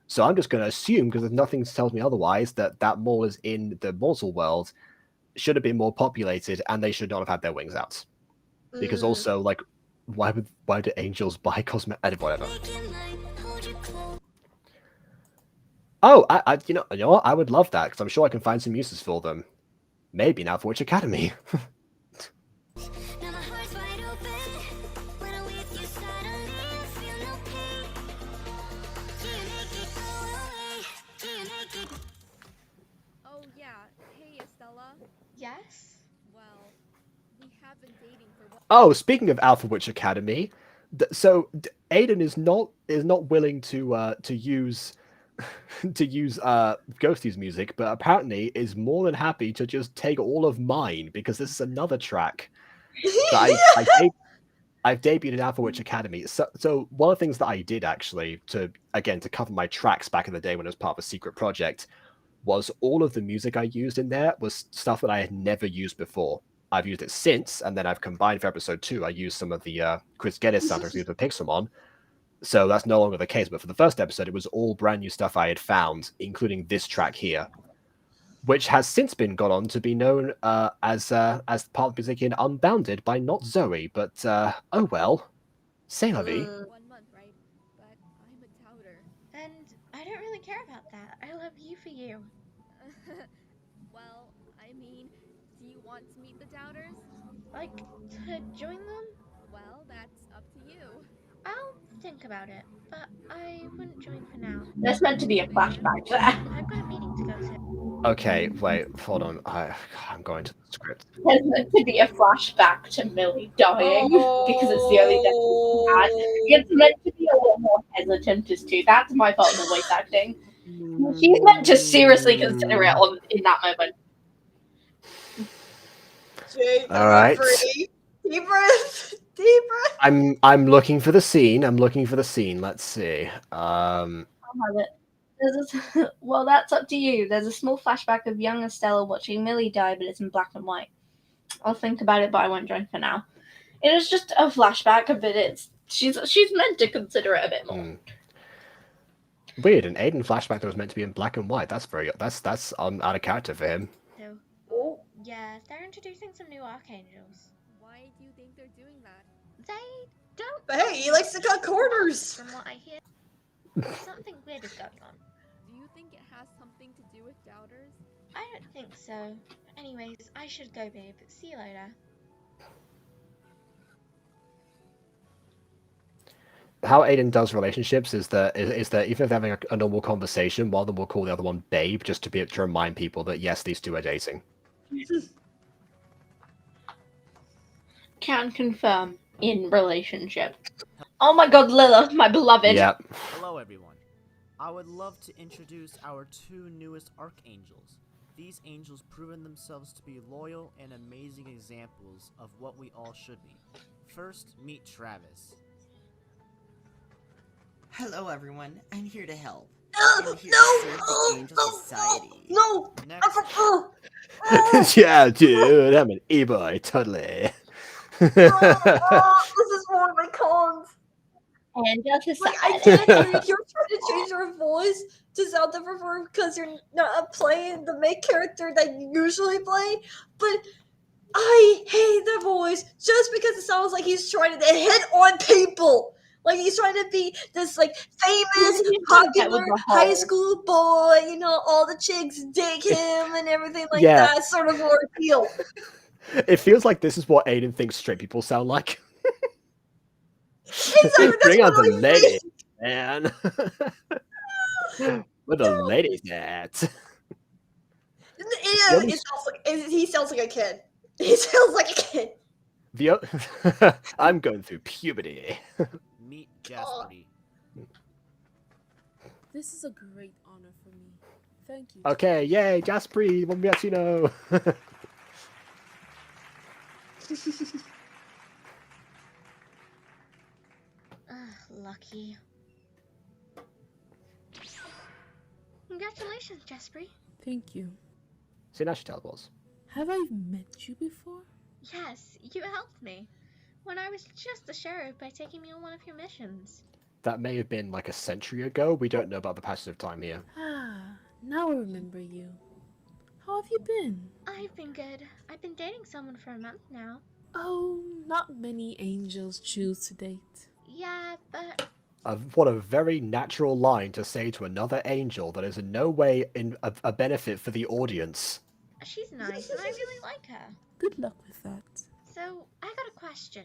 So I'm just going to assume, because nothing tells me otherwise, that mall is in the mortal world, should have been more populated, and they should not have had their wings out. Because also, like, why do angels buy cosmetic? Whatever. Oh, you know what? I would love that, because I'm sure I can find some uses for them. Maybe now for Witch Academy.
Oh yeah, hey Estella.
Yes?
Well, we have been dating for
Oh, speaking of Alpha Witch Academy, so Aidan is not willing to use Ghosty's music, but apparently is more than happy to just take all of mine because this is another track that I've debuted in Alpha Witch Academy. So one of the things that I did actually to cover my tracks back in the day when it was part of a secret project was all of the music I used in there was stuff that I had never used before. I've used it since, and then I've combined for episode 2. I used some of the Chris Geddes soundtracks used with Pixelmon. So that's no longer the case. But for the first episode, it was all brand new stuff I had found, including this track here, which has since been gone on to be known as part of the music in Unbounded by Not Zoe. But oh well, c'est la vie.
1 month, right? But I'm a doubter.
And
And I don't really care about that. I love you for you.
Well, I mean, do you want to meet the doubters?
Like, to join them?
Well, that's up to you.
I'll think about it, but I wouldn't join for now.
There's meant to be a flashback there.
I've got a meeting to go to.
Okay, wait, hold on. I'm going to the script.
There's meant to be a flashback to Millie dying because it's the only death she's had. It's meant to be a lot more hesitant as to. That's my fault in the voice acting. She's meant to seriously consider it in that moment.
Jake,
All right.
Deep breath. Deep breath.
I'm looking for the scene. Let's see.
I'll have it. Well, that's up to you. There's a small flashback of young Estella watching Millie die, but it's in black and white. I'll think about it, but I won't join for now. It is just a flashback, but she's meant to consider it a bit more.
Weird, an Aidan flashback that was meant to be in black and white. That's out of character for him.
So, yeah, they're introducing some new archangels.
Why do you think they're doing that?
They don't.
But hey, he likes to cut corners.
From what I hear, something weird is going on.
Do you think it has something to do with doubters?
I don't think so. Anyways, I should go, babe. See you later.
How Aidan does relationships is that even if they're having a normal conversation, one of them will call the other one babe, just to remind people that yes, these two are dating.
Can confirm in relationship. Oh my god, Lilith, my beloved.
Yep.
Hello, everyone. I would love to introduce our two newest archangels. These angels proven themselves to be loyal and amazing examples of what we all should be. First, meet Travis.
Hello, everyone. I'm here to help.
I'm
here to serve the Angel Society.
No!
Next.
Yeah, dude, I'm an e-boy, totally.
This is one of my cons.
And just
Like, I get it if you're trying to change your voice to sound different because you're not playing the main character that you usually play, but I hate the voice just because it sounds like he's trying to hit on people. Like he's trying to be this like famous, popular high school boy, you know, all the chicks dig him and everything like that sort of ordeal.
It feels like this is what Aidan thinks straight people sound like.
Exactly,
Bring on the ladies, man. Where the ladies at?
Yeah, he sounds like a kid. He sounds like a kid.
I'm going through puberty.
Meet Jaspery.
This is a great honor for me. Thank you.
Okay, yay, Jaspery, one Biatino.
Lucky. Congratulations, Jaspery.
Thank you.
See, now she teleports.
Have I met you before?
Yes, you helped me when I was just a sheriff by taking me on one of your missions.
That may have been like a century ago. We don't know about the passage of time here.
Ah, now I remember you. How have you been?
I've been good. I've been dating someone for a month now.
Oh, not many angels choose to date.
Yeah, but...
What a very natural line to say to another angel that is in no way a benefit for the audience.
She's nice, and I really like her.
Good luck with that.
So, I got a question.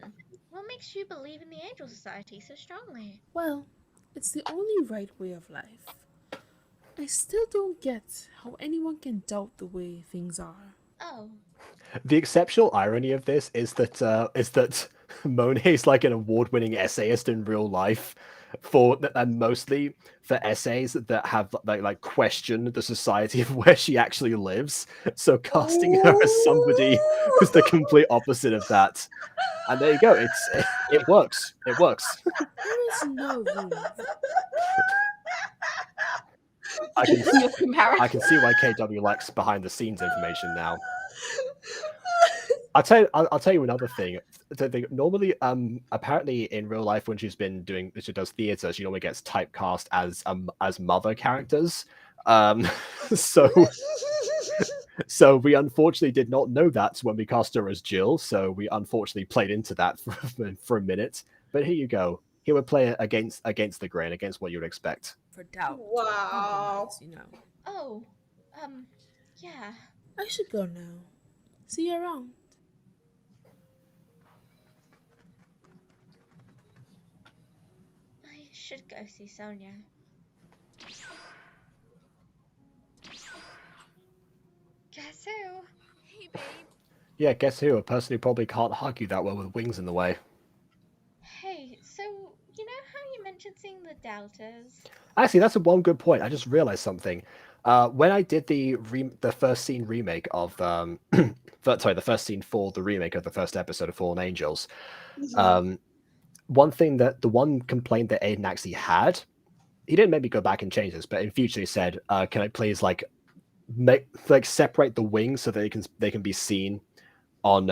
What makes you believe in the Angel Society so strongly?
Well, it's the only right way of life. I still don't get how anyone can doubt the way things are.
Oh.
The exceptional irony of this is that Monet's like an award-winning essayist in real life, and mostly for essays that have like question the society of where she actually lives. So casting her as somebody who's the complete opposite of that, and there you go. It works. It works.
There is no room.
I can see why KW likes behind-the-scenes information now. I'll tell you another thing. Normally, apparently in real life, when she does theater, she normally gets typecast as mother characters. So we unfortunately did not know that when we cast her as Jill. So we unfortunately played into that for a minute. But here you go. he would play it against the grain, against what you would expect.
For doubt.
Wow.
You know.
Oh, yeah.
I should go now. See you around.
I should go see Sonia. Guess who?
Hey, babe.
Yeah, guess who? A person who probably can't hug you that well with wings in the way.
Hey, so you know how you mentioned seeing the Doubters?
Actually, that's one good point. I just realized something. When I did the first scene remake of the first scene for the remake of the first episode of Fallen Angels, the one complaint that Aidan actually had, he didn't make me go back and change this, but in future he said, "Can I please separate the wings so that they can be seen on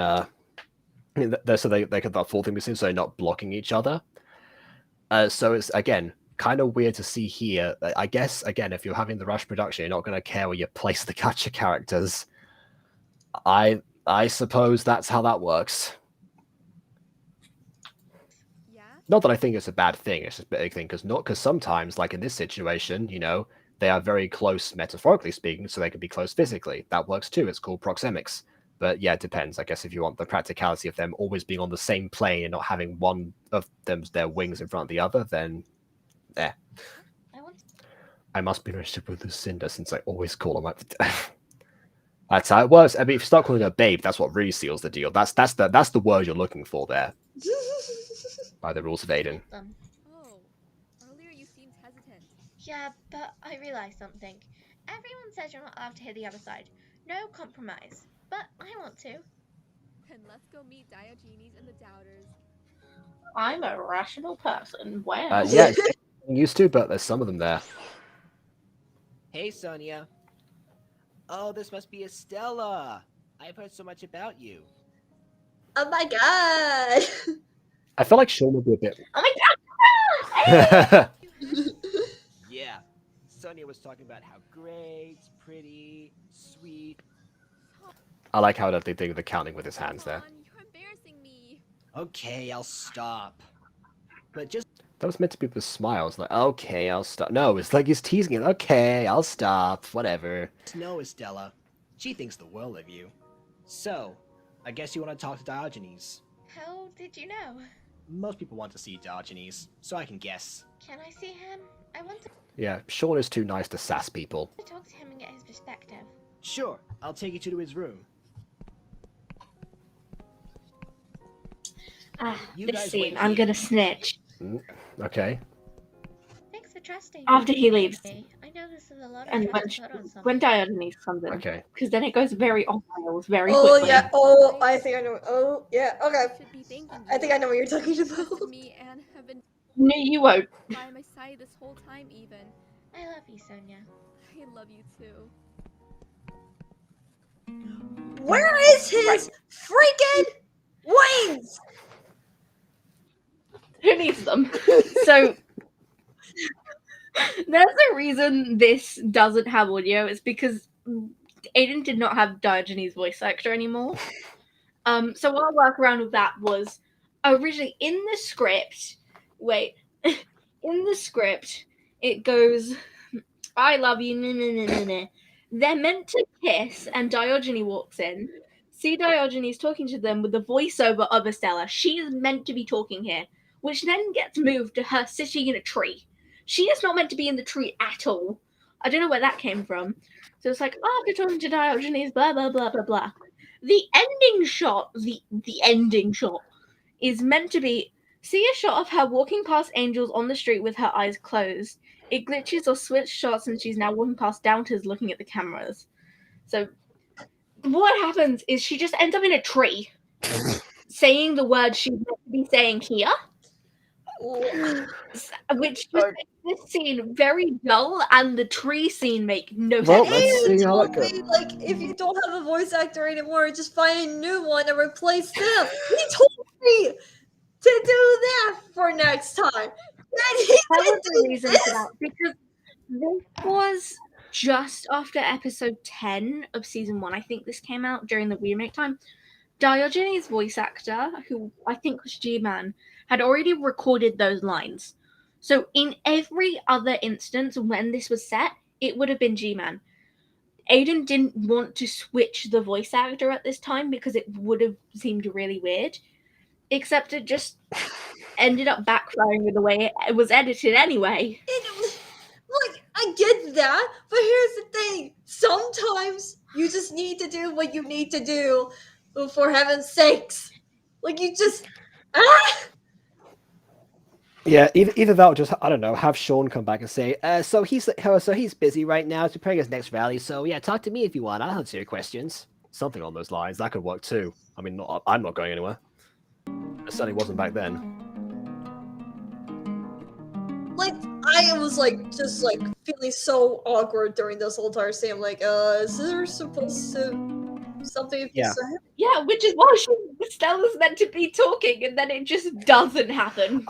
so they can that full thing be seen, so they're not blocking each other." So it's again kind of weird to see here. I guess again, if you're having the rush production, you're not going to care where you place the gacha characters. I suppose that's how that works.
Yeah.
Not that I think it's a bad thing. It's just a big thing because sometimes, like in this situation, they are very close metaphorically speaking, so they can be close physically. That works too. It's called proxemics. But yeah, it depends. I guess if you want the practicality of them always being on the same plane and not having one of their wings in front of the other, then I must be registered with Lucinda since I always call them. That's how it works. I mean, if you start calling her babe, that's what really seals the deal. That's the word you're looking for there. By the rules of Aidan.
Oh, earlier you seemed hesitant.
Yeah, but I realized something. Everyone says you're not allowed to hear the other side. No compromise. But I want to.
Then let's go meet Diogenes and the Doubters.
I'm a rational person. Wow.
Yeah, used to, but there's some of them there.
Hey, Sonia. Oh, this must be Estella. I've heard so much about you.
Oh my god.
I feel like Sean would be a bit.
Oh my god!
Yeah. Sonia was talking about how great, pretty, sweet.
I like how they do the counting with his hands there.
You're embarrassing me.
Okay, I'll stop. But just
That was meant to be with smiles. Like, okay, I'll stop. No, it's like he's teasing it. Okay, I'll stop. Whatever.
know Estella. She thinks the world of you. So, I guess you want to talk to Diogenes.
How did you know?
Most people want to see Diogenes, so I can guess.
Can I see him? I want to
Yeah, Sean is too nice to sass people.
talk to him and get his perspective.
Sure, I'll take you to his room. You
This
guys
scene,
wait
I'm
here.
gonna snitch
Okay.
Thanks for trusting
after he leaves.
me. I know this is a lot of
And
trust to put on something.
when Diogenes comes in.
Okay.
Because then it goes very off rails very
Oh
quickly.
yeah. Oh, I think I know. Oh yeah. Okay.
Should be thanking
I think I know what you're talking
you.
about.
Trusted me and have been
No, you won't.
by my side this whole time even.
I love you, Sonia.
I love you too.
Where is his freaking wings?
Who needs them? So there's a reason this doesn't have audio. It's because Aidan did not have Diogenes' voice actor anymore. So our workaround with that was originally in the script. Wait, in the script it goes, "I love you." Nah. They're meant to kiss, and Diogenes walks in. See Diogenes talking to them with the voiceover of Estella. She is meant to be talking here, which then gets moved to her sitting in a tree. She is not meant to be in the tree at all. I don't know where that came from. So it's like, after talking to Diogenes, blah, blah, blah, blah, blah. The ending shot, the ending shot, is meant to be, see a shot of her walking past angels on the street with her eyes closed. It glitches or switch shots and she's now walking past doubters looking at the cameras. So what happens is she just ends up in a tree saying the words she's meant to be saying here, which just makes this scene very dull and the tree scene make no
Well,
sense.
let's see how it
Told
goes.
me, like, if you don't have a voice actor anymore, just find a new one and replace them. He told me to do that for next time. And he
That was
didn't
the
do
reason
this.
for that, because this was just after episode 10 of season 1. I think this came out during the remake time. Diogenes' voice actor, who I think was G-Man, had already recorded those lines. So in every other instance when this was set, it would have been G-Man. Aidan didn't want to switch the voice actor at this time because it would have seemed really weird. Except it just ended up backfiring with the way it was edited anyway.
Like, I get that, but here's the thing. Sometimes you just need to do what you need to do, for heaven's sakes. Like, you just...
Yeah, either that or just, I don't know, have Sean come back and say, so he's busy right now, he's preparing his next rally, so yeah, talk to me if you want, I'll answer your questions. Something on those lines, that could work too. I mean, I'm not going anywhere. It certainly wasn't back then.
Like, I was just feeling so awkward during this whole entire scene. I'm like, is there supposed to something
Yeah.
to happen?
Yeah, which is why Stella's meant to be talking, and then it just doesn't happen.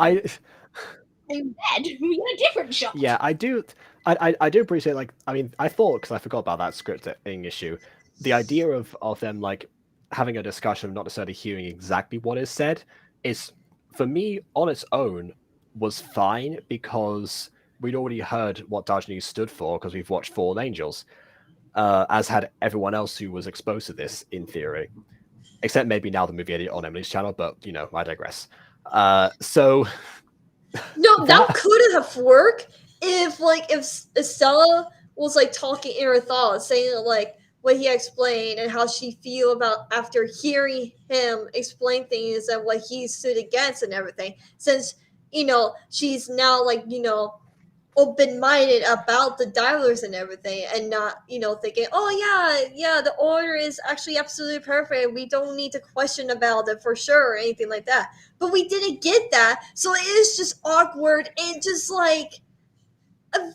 Instead, we get a different shot.
Yeah, I do appreciate, like, I mean, I thought, because I forgot about that scripting issue, the idea of them, like, having a discussion, not necessarily hearing exactly what is said, is, for me, on its own, was fine, because we'd already heard what Diogenes stood for, because we've watched Fallen Angels, as had everyone else who was exposed to this, in theory. Except maybe now the movie edit on Emily's channel, but, you know, I digress. So...
No, that could have worked if Stella was talking in her thoughts, saying what he explained and how she feel about after hearing him explain things and what he stood against and everything. Since she's now open-minded about the dialers and everything, and not thinking, oh yeah, the order is actually absolutely perfect, we don't need to question about it for sure or anything like that. But we didn't get that, so it is just awkward and just a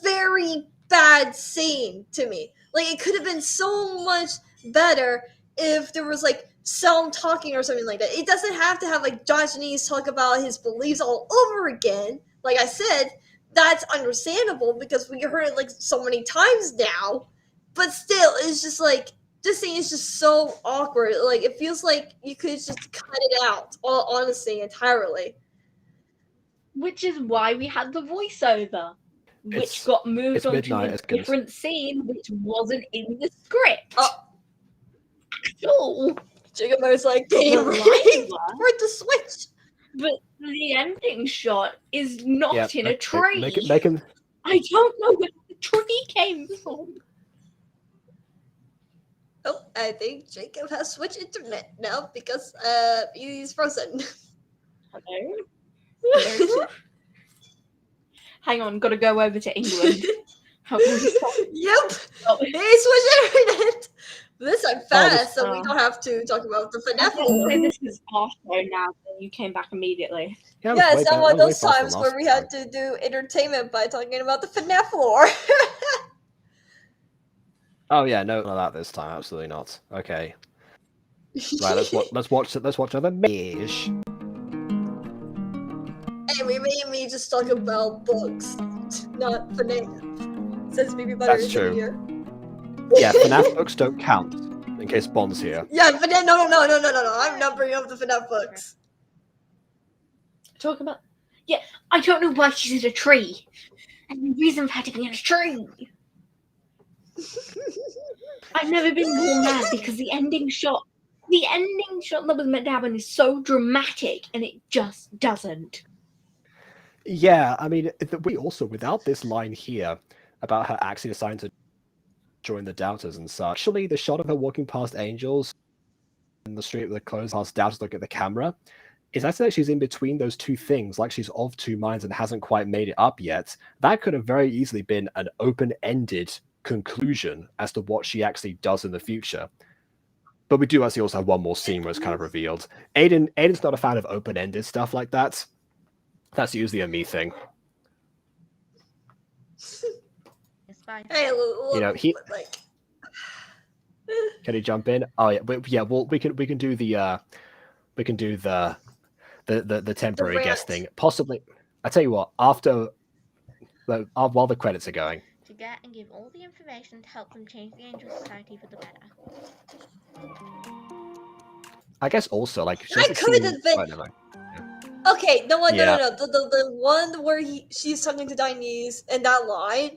very bad scene to me. It could have been so much better if there was some talking or something like that. It doesn't have to have Diogenes talk about his beliefs all over again. Like I said, that's understandable because we heard it so many times now. But still, it's just this thing is just so awkward. It feels like you could just cut it out, honestly, entirely.
Which is why we had the voiceover, which got moved on to a different scene, which wasn't in the script. At all.
Jigamo's game ready for the switch.
But the ending shot is not in a tree.
Make him...
I don't know where the tree came from.
Oh, I think Jacob has switched internet now because he's frozen.
Hello? Hello? Hang on, gotta go over to England. How can we stop?
Yep, he switched internet. This time fast, so we don't have to talk about the FNAF war.
This is our show now, so you came back immediately.
Yeah, it's not one of those times where we had to do entertainment by talking about the FNAF lore.
Oh yeah, no, not that this time. Absolutely not. Okay. Right, let's watch another Mage.
Hey, we made me just talk about books, not FNAF. Since Baby Butter
That's
is
true.
here.
Yeah, FNAF books don't count, in case Bond's here.
Yeah, FNAF, no. I'm not bringing up the FNAF books.
Talk about... Yeah, I don't know why she's in a tree. And the reason for her to be in a tree. I've never been more mad because the ending shot that was meant to happen is so dramatic, and it just doesn't.
Yeah, I mean, we also, without this line here about her actually deciding to join the Doubters and such, actually, the shot of her walking past Angels in the street with the clothes past Doubters look at the camera, is actually like she's in between those two things, like she's of two minds and hasn't quite made it up yet. That could have very easily been an open-ended conclusion as to what she actually does in the future. But we do actually also have one more scene where it's kind of revealed. Aidan's not a fan of open-ended stuff like that. That's usually a me thing.
It's fine.
Hey, look,
he can he jump in? Oh yeah, well we can do the temporary guest thing. Possibly, I tell you what, after while the credits are going.
To get and give all the information to help them change the Angel Society for the better.
I guess also like she
I
doesn't
could
seem-
have been.
oh, never mind.
Okay, no,
Yeah.
no. The one where she's talking to Dainese and that line,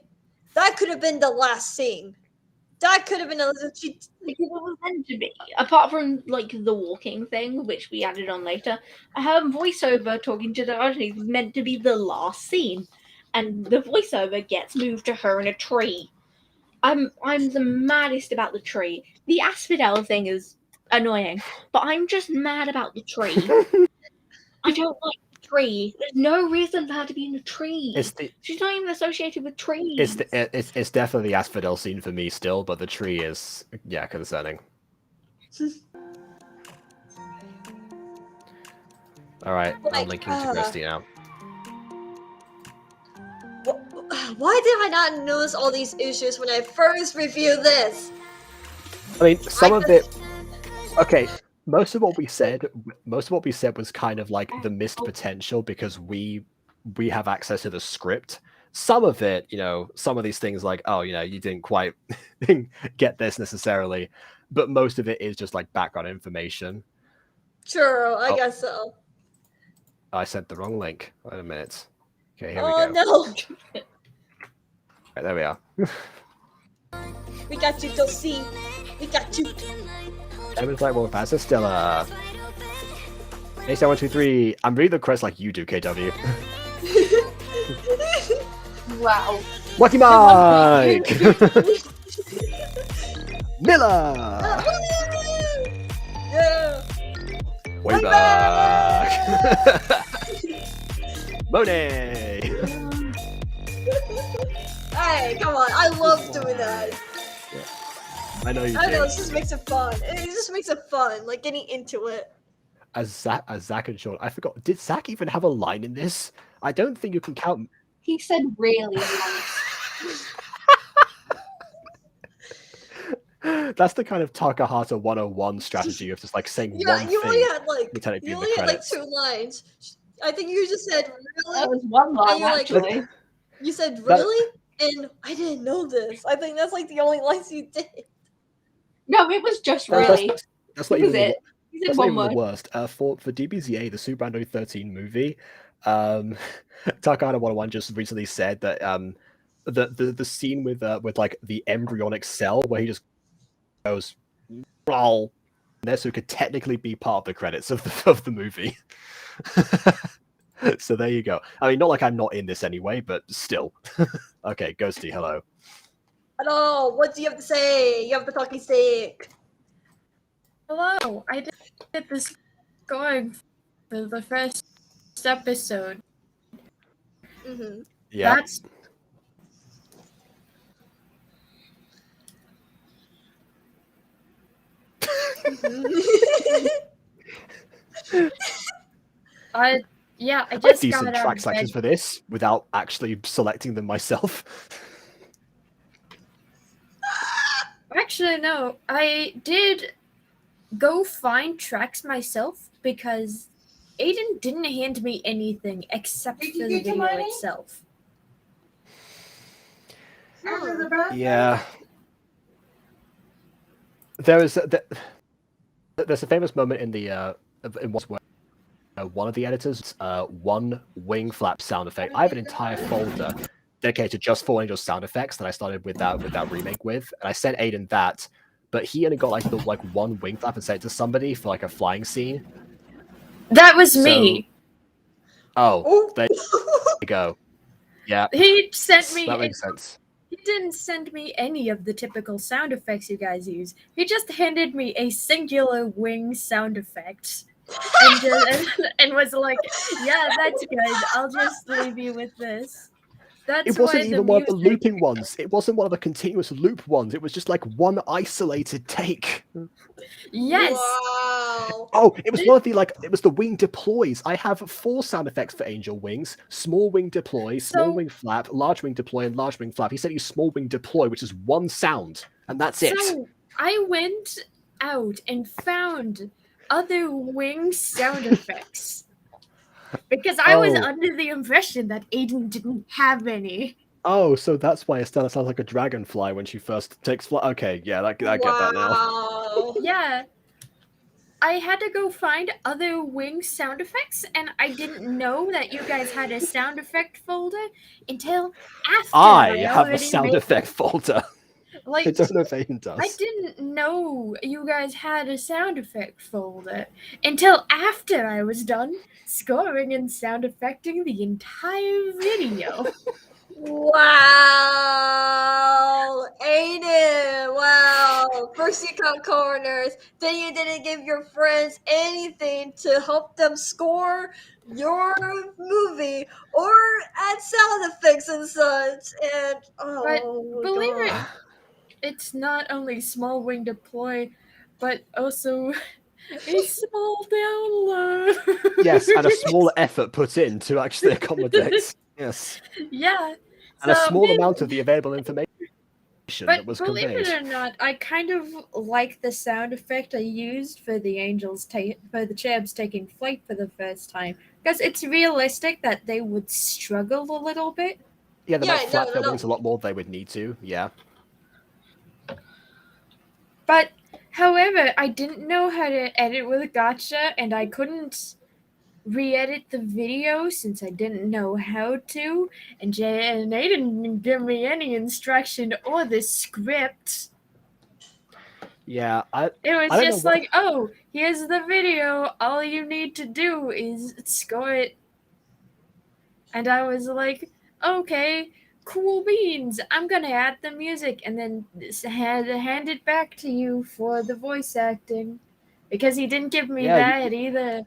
that could have been the last scene. That could have been she.
Because it was meant to be. Apart from like the walking thing, which we added on later, her voiceover talking to the audience was meant to be the last scene, and the voiceover gets moved to her in a tree. I'm the maddest about the tree. The asphodel thing is annoying, but I'm just mad about the tree. I don't like the tree. There's no reason for her to be in a tree. She's not even associated with trees.
It's definitely the asphodel scene for me still, but the tree is concerning. All right, I'm linking to Christy now.
Why did I not notice all these issues when I first reviewed this?
I mean, some of it. Okay, most of what we said was kind of like the missed potential because we have access to the script. Some of it, some of these things like, oh, you didn't quite get this necessarily, but most of it is just like background information.
Sure, I guess so.
I sent the wrong link. Wait a minute. Okay, here
we
go.
No.
Right, there we are.
We got you, Dulcie. We got you.
Evan's like, well, that's still Hey, 1, 2, 3. I'm reading the credits like you do, KW.
Wow.
Lucky Mike! Miller!
Yeah.
Way back! Monet!
Hey, come on. I love doing that.
I know you
I don't know,
do.
it just makes it fun. It just makes it fun, like getting into it.
As Zach and Sean, I forgot. Did Zach even have a line in this? I don't think you can count.
He said really nice.
That's the kind of Takahata 101 strategy of just like saying one thing.
You only had like
you only
had like 2 lines. I think you just said really.
That was one line actually.
Like, you said really, and I didn't know this. I think that's like the only lines you did.
No, it was just really.
That's not even
it.
That's not even the worst. For DBZA, the Super Rando 13 movie, Takahata 101 just recently said that the scene with like the embryonic cell where he just goes roll there, so it could technically be part of the credits of the movie. So there you go. I mean, not like I'm not in this anyway, but still. Okay, Ghosty, hello.
Hello, what do you have to say? You have the talking stick.
Hello, I did this going for the first episode.
Mm-hmm.
Yeah.
That's I just
I've decent
got
track selections for this without actually selecting them myself.
Actually, no. I did go find tracks myself because Aidan didn't hand me anything except for the video itself.
Yeah. There's a famous moment in the in what's where one of the editors one wing flap sound effect. I have an entire folder dedicated just for Angel sound effects that I started with that remake with, and I sent Aidan that, but he only got like one wing flap and sent it to somebody for like a flying scene.
That was me.
Oh, there you go. Yeah.
He sent me.
That makes sense.
He didn't send me any of the typical sound effects you guys use. He just handed me a singular wing sound effect. And was like, yeah, that's good. I'll just leave you with this.
It wasn't even one of the looping ones. It wasn't one of the continuous loop ones. It was just like one isolated take.
Yes.
Wow.
Oh, it was one of the it was the wing deploys. I have 4 sound effects for Angel wings: small wing deploy, small wing flap, large wing deploy, and large wing flap. He said he's small wing deploy, which is one sound, and that's it.
So I went out and found other wing sound effects. Because I was under the impression that Aidan didn't have any.
Oh, so that's why Estella sounds like a dragonfly when she first takes flight. Okay, yeah, I get that now.
Yeah. I had to go find other wing sound effects, and I didn't know that you guys had a sound effect folder until after
I have a
already
sound
made
effect folder.
Like,
I don't know if Aidan does.
I didn't know you guys had a sound effect folder until after I was done scoring and sound effecting the entire video.
Wow, Aidan! Wow. First you cut corners, then you didn't give your friends anything to help them score your movie or add sound effects and such. And
But
oh,
believe
God.
it, it's not only small wing deploy, but also a small download.
Yes, and a small effort put in to actually accommodate. Yes.
Yeah.
And a
so-
small amount of the available information that
But
was
believe
conveyed.
it or not, I kind of like the sound effect I used for the angels for the cherubs taking flight for the first time, because it's realistic that they would struggle a little bit.
Yeah, they
Yeah,
might flap
no,
their
no.
wings a lot more than they would need to. Yeah.
But however, I didn't know how to edit with Gacha, and I couldn't re-edit the video since I didn't know how to, and they didn't give me any instruction or the script.
Yeah,
It was
I don't
just
know what-
like, oh, here's the video. All you need to do is score it. And I was like, okay, cool beans. I'm gonna add the music and then hand it back to you for the voice acting, because he didn't give me that either.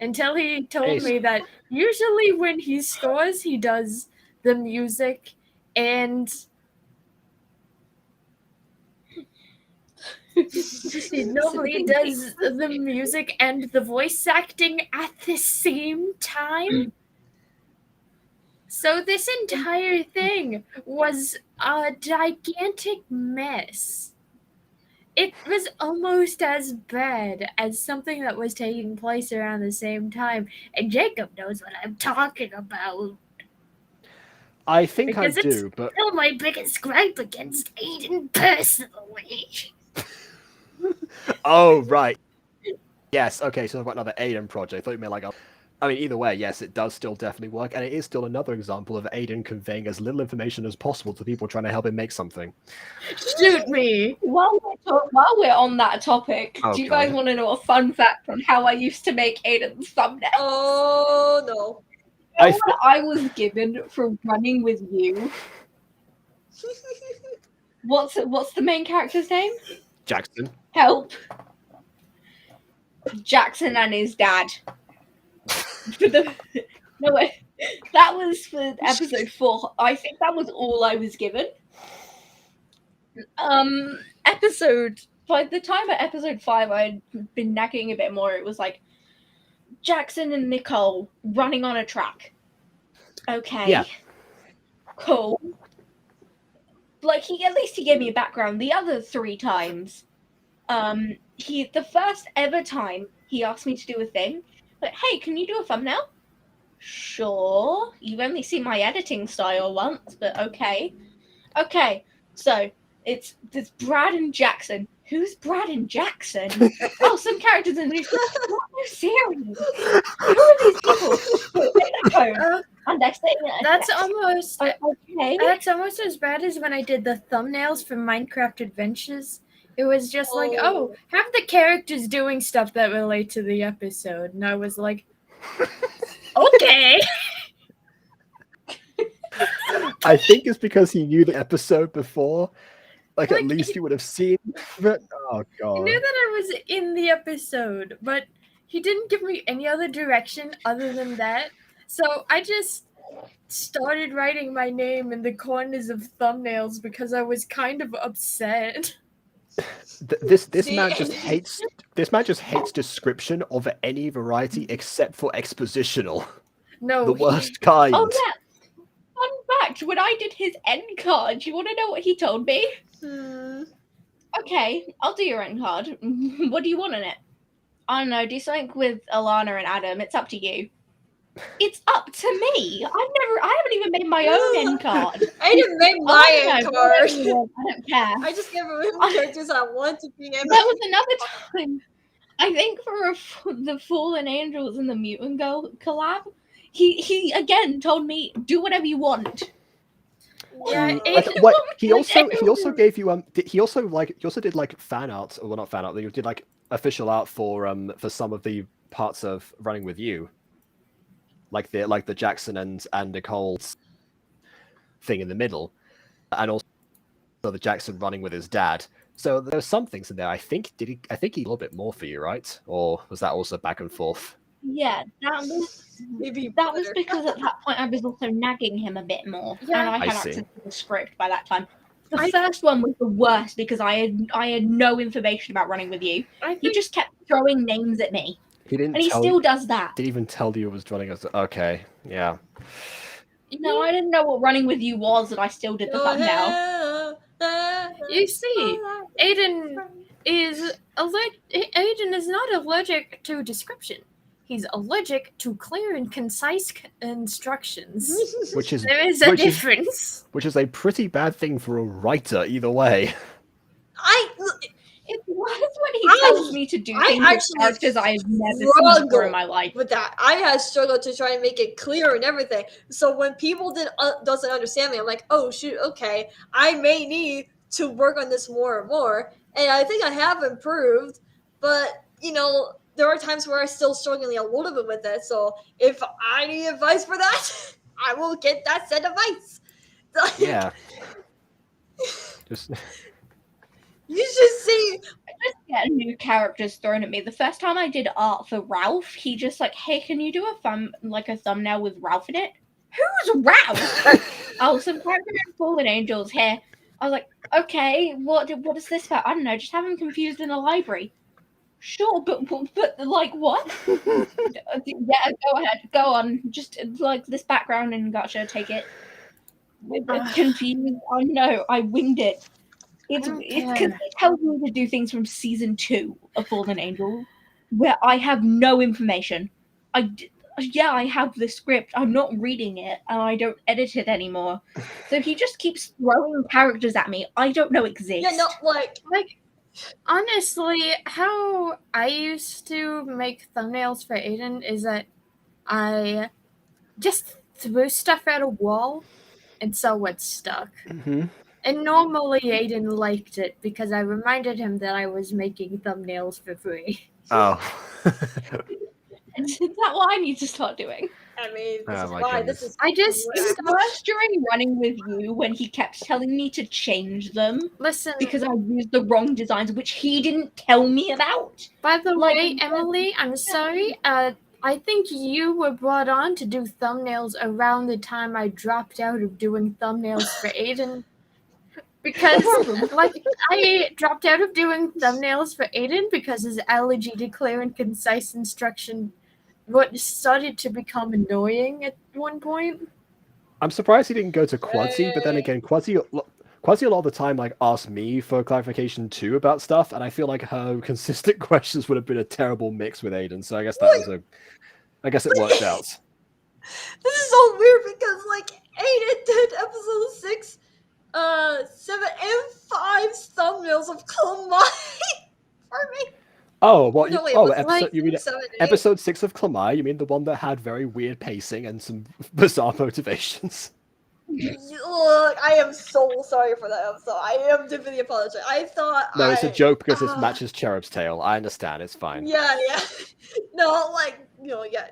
Until he told me that usually when he scores, he does the music and he normally does the music and the voice acting at the same time. So this entire thing was a gigantic mess. It was almost as bad as something that was taking place around the same time, and Jacob knows what I'm talking about.
I think
Because
I
it's
do, but
still my biggest gripe against Aidan personally.
oh right. Yes, okay, so I've got another Aidan project. I thought you meant like I mean, either way, yes, it does still definitely work, and it is still another example of Aidan conveying as little information as possible to people trying to help him make something.
Shoot me!
While we're on that topic,
Oh,
do you guys
God.
want to know a fun fact on how I used to make Aidan's thumbnails?
Oh, no.
You know what I was given for running with you? What's the main character's name?
Jackson.
Help. Jackson and his dad. No wait, that was for episode 4. I think that was all I was given. By the time at episode 5, I'd been nagging a bit more. It was like Jackson and Nicole running on a track. Okay.
Yeah.
Cool. Like at least he gave me a background. The other 3 times, the first ever time he asked me to do a thing, like, hey, can you do a thumbnail? Sure. You've only seen my editing style once, but okay. Okay, so it's Brad and Jackson. Who's Brad and Jackson? Oh, some characters in the no serious. Who are these people? And next thing,
That's almost
okay.
That's almost as bad as when I did the thumbnails for Minecraft Adventures. It was just like, oh, have the characters doing stuff that relate to the episode, and I was like, okay.
I think it's because he knew the episode before. Like at least you would have seen it. Oh
I
god.
knew that I was in the episode, but he didn't give me any other direction other than that. So I just started writing my name in the corners of thumbnails because I was kind of upset.
This man just hates description of any variety except for expositional.
No,
the worst kind.
Oh yeah. Fun fact: when I did his end card, do you want to know what he told me? Okay, I'll do your end card. What do you want in it? I don't know. Do something with Alana and Adam. It's up to you. It's up to me. I haven't even made my own end card.
I didn't make my end card.
I don't care.
I just gave him characters I want to be able.
There was another time I think for the Fallen Angels and the Mutant Girl collab, he again told me do whatever you want.
Yeah,
He also gave you he also did like fan art, or well, not fan art. He did like official art for some of the parts of Running with You, like the Jackson and Nicole's thing in the middle, and also the Jackson running with his dad. So there's some things in there. I think he a little bit more for you, right? Or was that also back and forth?
Yeah, that was because at that point I was also nagging him a bit more, and I had access to the script by that time. The first one was the worst because I had no information about Running with You. He just kept throwing names at me.
He didn't.
And he still does that.
Didn't even tell you it was running as. Okay, yeah.
No, I didn't know what Running with You was, and I still did the thumbnail.
You see, Aidan is not allergic to description. He's allergic to clear and concise instructions. There is a difference.
Which is a pretty bad thing for a writer, either way.
It's worse when he tells me to do things with characters I have never seen before in my life.
With that, I had struggled to try and make it clear and everything. So when people doesn't understand me, I'm like, oh shoot, okay, I may need to work on this more and more. And I think I have improved, but there are times where I'm still struggling a little bit with it. So if I need advice for that, I will get that said advice.
Yeah.
You should see.
I just get new characters thrown at me. The first time I did art for Ralph, he just like, hey, can you do a thumbnail with Ralph in it? Who's Ralph? Oh, some character in Fallen Angels here. I was like, okay, what is this about? I don't know, just have him confused in a library. Sure, but like what? Yeah, go ahead, go on. Just like this background in Gacha, take it. It's confused. I know, I winged it. It's because they tell me to do things from season 2 of Fallen Angel, where I have no information. I have the script. I'm not reading it, and I don't edit it anymore. So he just keeps throwing characters at me I don't know exist.
Yeah, no, like
honestly, how I used to make thumbnails for Aidan is that I just threw stuff at a wall and saw what stuck.
Mm-hmm.
And normally Aidan liked it because I reminded him that I was making thumbnails for free.
Oh.
Is that what I need to start doing?
I mean, this
Oh,
is
my
why.
goodness.
This is.
It was worse during Running with You when he kept telling me to change them.
Listen,
because I used the wrong designs, which he didn't tell me about.
By the way, Emily, I'm sorry. I think you were brought on to do thumbnails around the time I dropped out of doing thumbnails for Aidan. Because, I dropped out of doing thumbnails for Aidan because his allergy to clear and concise instruction started to become annoying at one point.
I'm surprised he didn't go to Quadzi, but then again, Quadzi a lot of the time asked me for clarification too about stuff, and I feel like her consistent questions would have been a terrible mix with Aidan. So I guess I guess it worked out.
This is so weird because Aidan did episode 6. 7 and 5 thumbnails of Clamai for me.
Oh, what?
No, wait,
you mean
7,
episode 6 of Clamai? You mean the one that had very weird pacing and some bizarre motivations?
Look, I am so sorry for that episode. I am deeply apologize. I thought
it's a joke because it matches Cherub's tail. I understand. It's fine.
Yeah. No,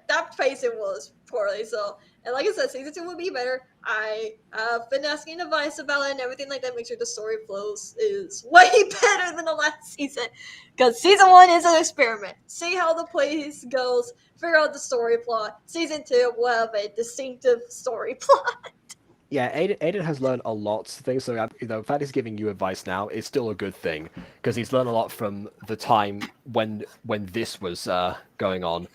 that pacing was poorly. So, and like I said, season 2 will be better. I have been asking advice about it and everything like that. Make sure the story flows is way better than the last season. Because season 1 is an experiment. See how the place goes. Figure out the story plot. Season 2 will have a distinctive story plot.
Yeah, Aidan has learned a lot of things. So, the fact he's giving you advice now is still a good thing because he's learned a lot from the time when this was going on.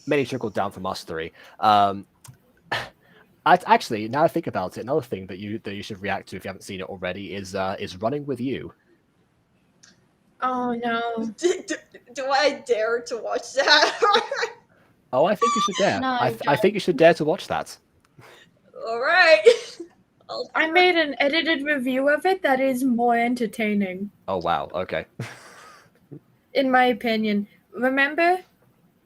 Many trickled down from us 3. Actually, now I think about it, another thing that you should react to if you haven't seen it already is Running with You.
Oh no!
Do I dare to watch that?
Oh, I think you should dare.
No,
I think you should dare to watch that.
All right.
I made an edited review of it that is more entertaining.
Oh wow! Okay.
In my opinion, remember,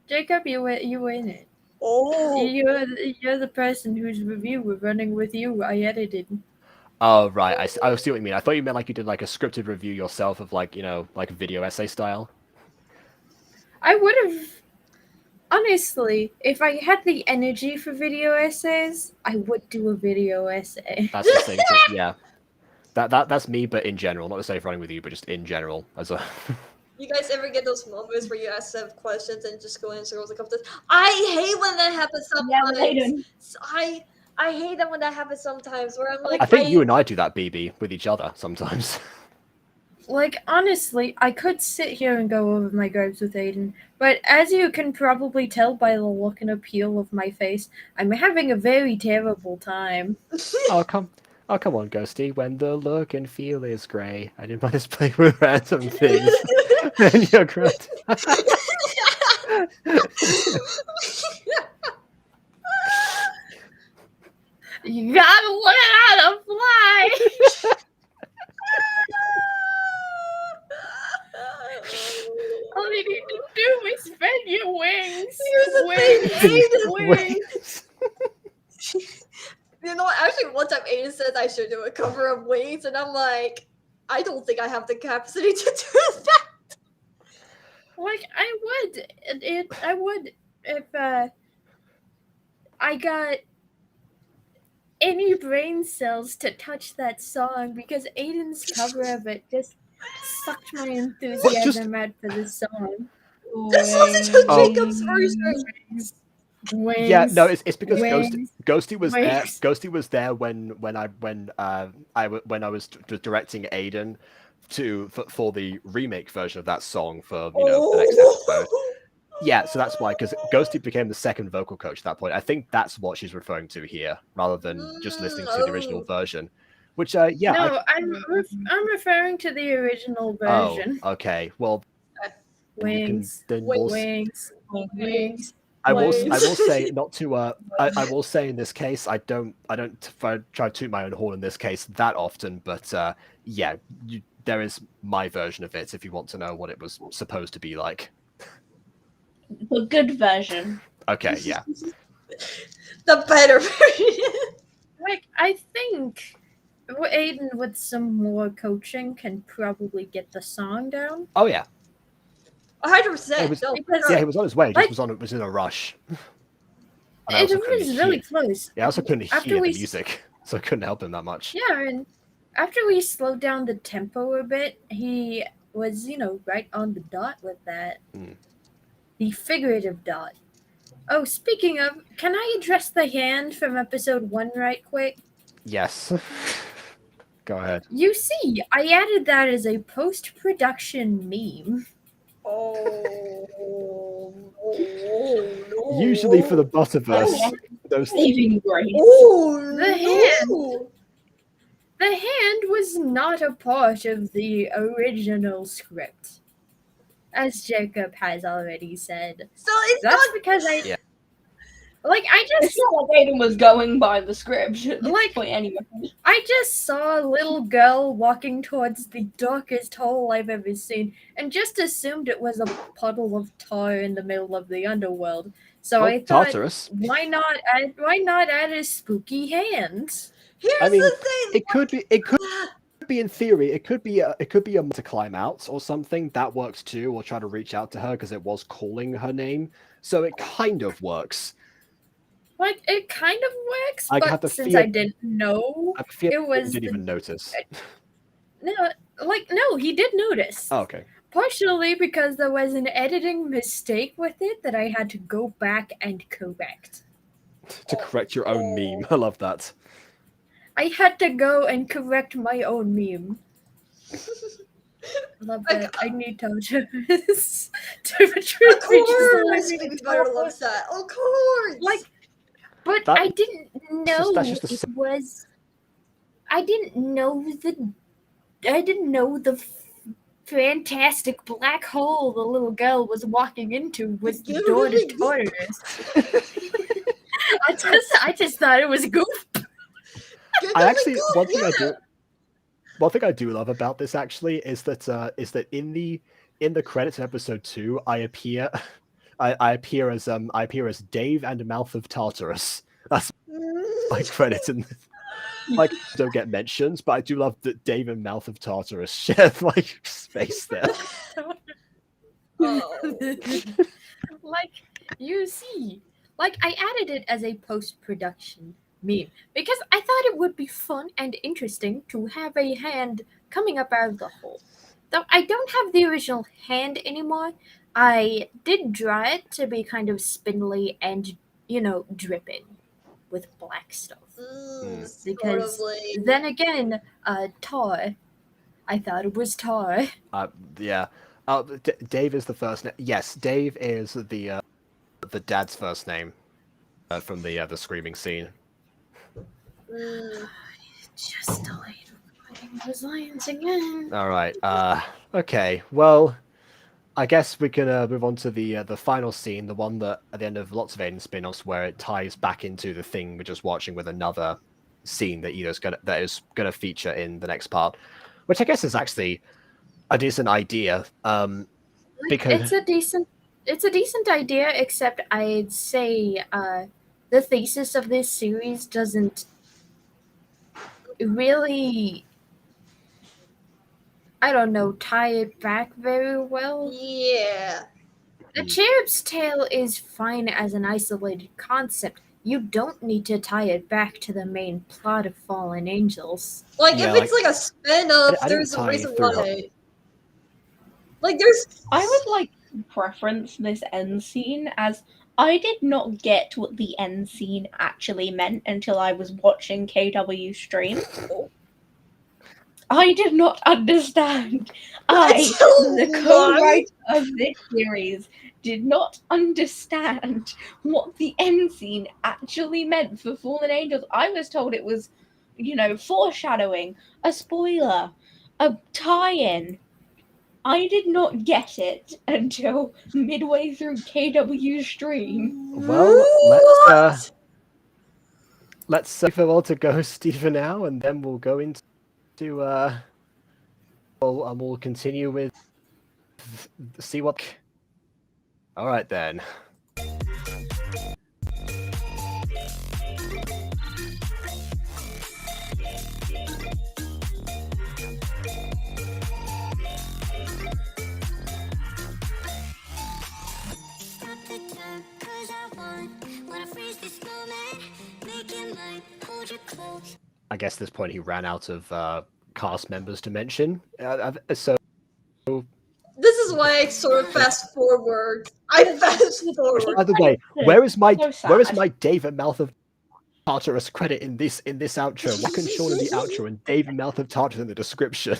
Jacob, you were in it.
Oh.
You're the person whose review we're running with you. I edited.
Oh, right. I see what you mean. I thought you meant like you did like a scripted review yourself of like, like video essay style.
I would have. Honestly, if I had the energy for video essays, I would do a video essay.
That's the same thing. Yeah. That's me, but in general. Not necessarily running with you, but just in general. As a
You guys ever get those moments where you ask them questions and just go in circles like this? I hate when that happens sometimes.
Aidan.
I hate that when that happens sometimes where I'm like,
I think you and I do that, BB, with each other sometimes.
Like, honestly, I could sit here and go over my gripes with Aidan, but as you can probably tell by the look and appeal of my face, I'm having a very terrible time.
Oh, come on, Ghosty. When the look and feel is grey, I didn't mind play with random things. Then you're great.
You gotta learn how to fly! All you need to do is spread your wings.
Here's the thing,
Wings.
You know, actually, one time Aidan said I should do a cover of Wings, and I'm like, I don't think I have the capacity to do that.
Like, I would if I got any brain cells to touch that song, because Aidan's cover of it just sucked my enthusiasm out for this song.
This wasn't Jacob's version.
Wings.
Yeah, no, it's because
Wings.
Ghosty was there.
Wings.
Ghosty was there when I was directing Aidan for the remake version of that song for the next episode. Yeah, so that's why, because Ghosty became the second vocal coach at that point. I think that's what she's referring to here, rather than just listening to the original version. Which, yeah.
No, I'm referring to the original version.
Oh, okay. Well,
Wings.
Wings.
Wings.
I will say not to. I will say in this case, I don't try to toot my own horn in this case that often, but yeah, there is my version of it if you want to know what it was supposed to be like.
The good version.
Okay, yeah.
The better version.
Like, I think Aidan with some more coaching can probably get the song down.
Oh yeah.
100%.
Yeah, he was on his way. Just was in a rush.
It was really close.
Yeah, I also couldn't
After
hear the
we-
music, so I couldn't help him that much.
Yeah, and after we slowed down the tempo a bit, he was, right on the dot with that. The figurative dot. Oh, speaking of, can I address the hand from episode 1 right quick?
Yes. Go ahead.
You see, I added that as a post-production meme.
Oh, no.
Usually for the Butterverse, those
Saving grace.
Oh,
The hand was not a part of the original script, as Jacob has already said.
So it's
That's
not
because I
Yeah.
I just
It's not like Aidan was going by the script at this
Like-
point anyway.
I just saw a little girl walking towards the darkest hole I've ever seen, and just assumed it was a puddle of tar in the middle of the underworld. So
Well,
I thought,
Tartarus.
why not add a spooky hand?
Here's
I mean,
the thing.
it could be in theory. It could be a to climb out or something that works too, or try to reach out to her because it was calling her name, so it kind of works.
Like, it kind of works,
I have
but
the
since
fear-
I didn't know,
I feel
it was
didn't even notice.
no, he did notice.
Oh, okay.
Partially because there was an editing mistake with it that I had to go back and correct.
To correct your own meme. I love that.
I had to go and correct my own meme. Love that. I need Tartarus to retrieve
Of course, Baby Butter loves that. Of course.
But
That-
I didn't know
that's just a
it was. I didn't know the fantastic black hole the little girl was walking into was the door to Tartarus. I just thought it was goof.
I actually one thing I do love about this actually is that in the in the credits of episode 2, I appear as Dave and Mouth of Tartarus. That's my credit, and like don't get mentions, but I do love that Dave and Mouth of Tartarus share like space there.
Like, you see, like I added it as a post-production meme because I thought it would be fun and interesting to have a hand coming up out of the hole. Though I don't have the original hand anymore, I did draw it to be kind of spindly and, dripping with black stuff. Because then again, tar. I thought it was tar.
Yeah. Dave is the first name. Yes, Dave is the dad's first name from the screaming scene.
Just delayed recording those lines again.
All right. Okay. Well, I guess we can move on to the final scene, the one that at the end of lots of Aidan spin-offs, where it ties back into the thing we're just watching with another scene that that is gonna feature in the next part, which I guess is actually a decent idea. Because
it's a decent idea, except I'd say the thesis of this series doesn't really, I don't know, tie it back very well.
Yeah.
The Cherub's tale is fine as an isolated concept. You don't need to tie it back to the main plot of Fallen Angels.
Like, if it's like a spin-off, there's a reason why. Like, there's...
I would like to preference this end scene, as I did not get what the end scene actually meant until I was watching KW stream. I did not understand. The co-writer of this series, did not understand what the end scene actually meant for Fallen Angels. I was told it was, foreshadowing, a spoiler, a tie-in. I did not get it until midway through KW stream.
Well, let's say farewell to Ghosty for now, and then we'll go into we'll continue with see what. All right then. I guess at this point he ran out of cast members to mention. So
this is why I sort of fast forward. I fast forward.
By the way, where is my Dave and Mouth of Tartarus credit in this outro? Why couldn't Sean in the outro and Dave and Mouth of Tartarus in the description?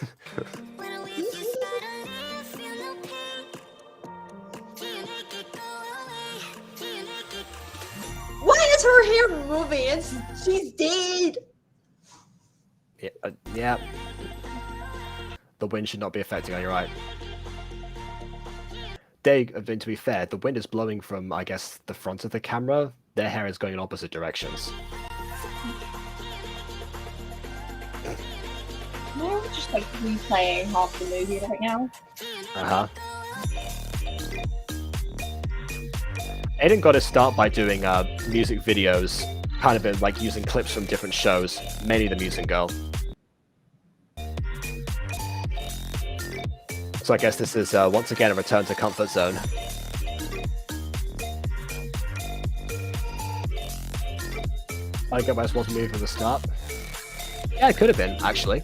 Why is her hair moving? She's dead.
Yeah. The wind should not be affecting her, you're right. To be fair, the wind is blowing from, I guess, the front of the camera. Their hair is going in opposite directions.
We're just replaying half the movie right now.
Aidan got his start by doing music videos, kind of in using clips from different shows, mainly The Music Girl. So I guess this is once again a return to comfort zone. I think I might as well move from the start. Yeah, it could have been, actually.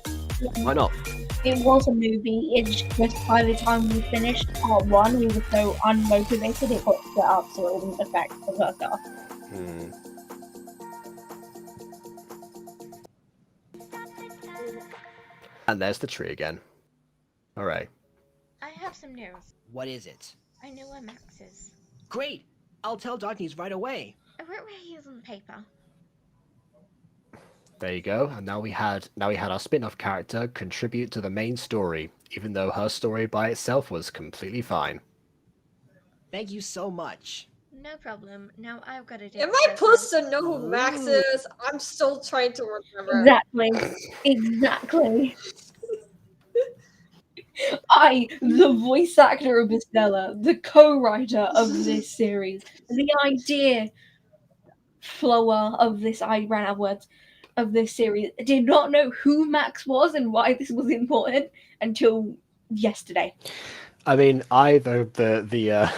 Why not?
It was a movie, it's just by the time we finished part 1, we were so unmotivated it got split up so it wouldn't affect the other stuff.
And there's the tree again. Alright.
I have some news.
What is it?
I know where Max is.
Great! I'll tell Darkness right away.
I wrote where he is on the paper.
There you go. And now we had our spin-off character contribute to the main story, even though her story by itself was completely fine.
Thank you so much.
No problem. Now I've got to do.
Am I supposed to know who Max is? I'm still trying to remember.
Exactly. I, the voice actor of Estella, the co-writer of this series, the idea flower of this, I ran out of words, of this series, did not know who Max was and why this was important until yesterday.
I mean, the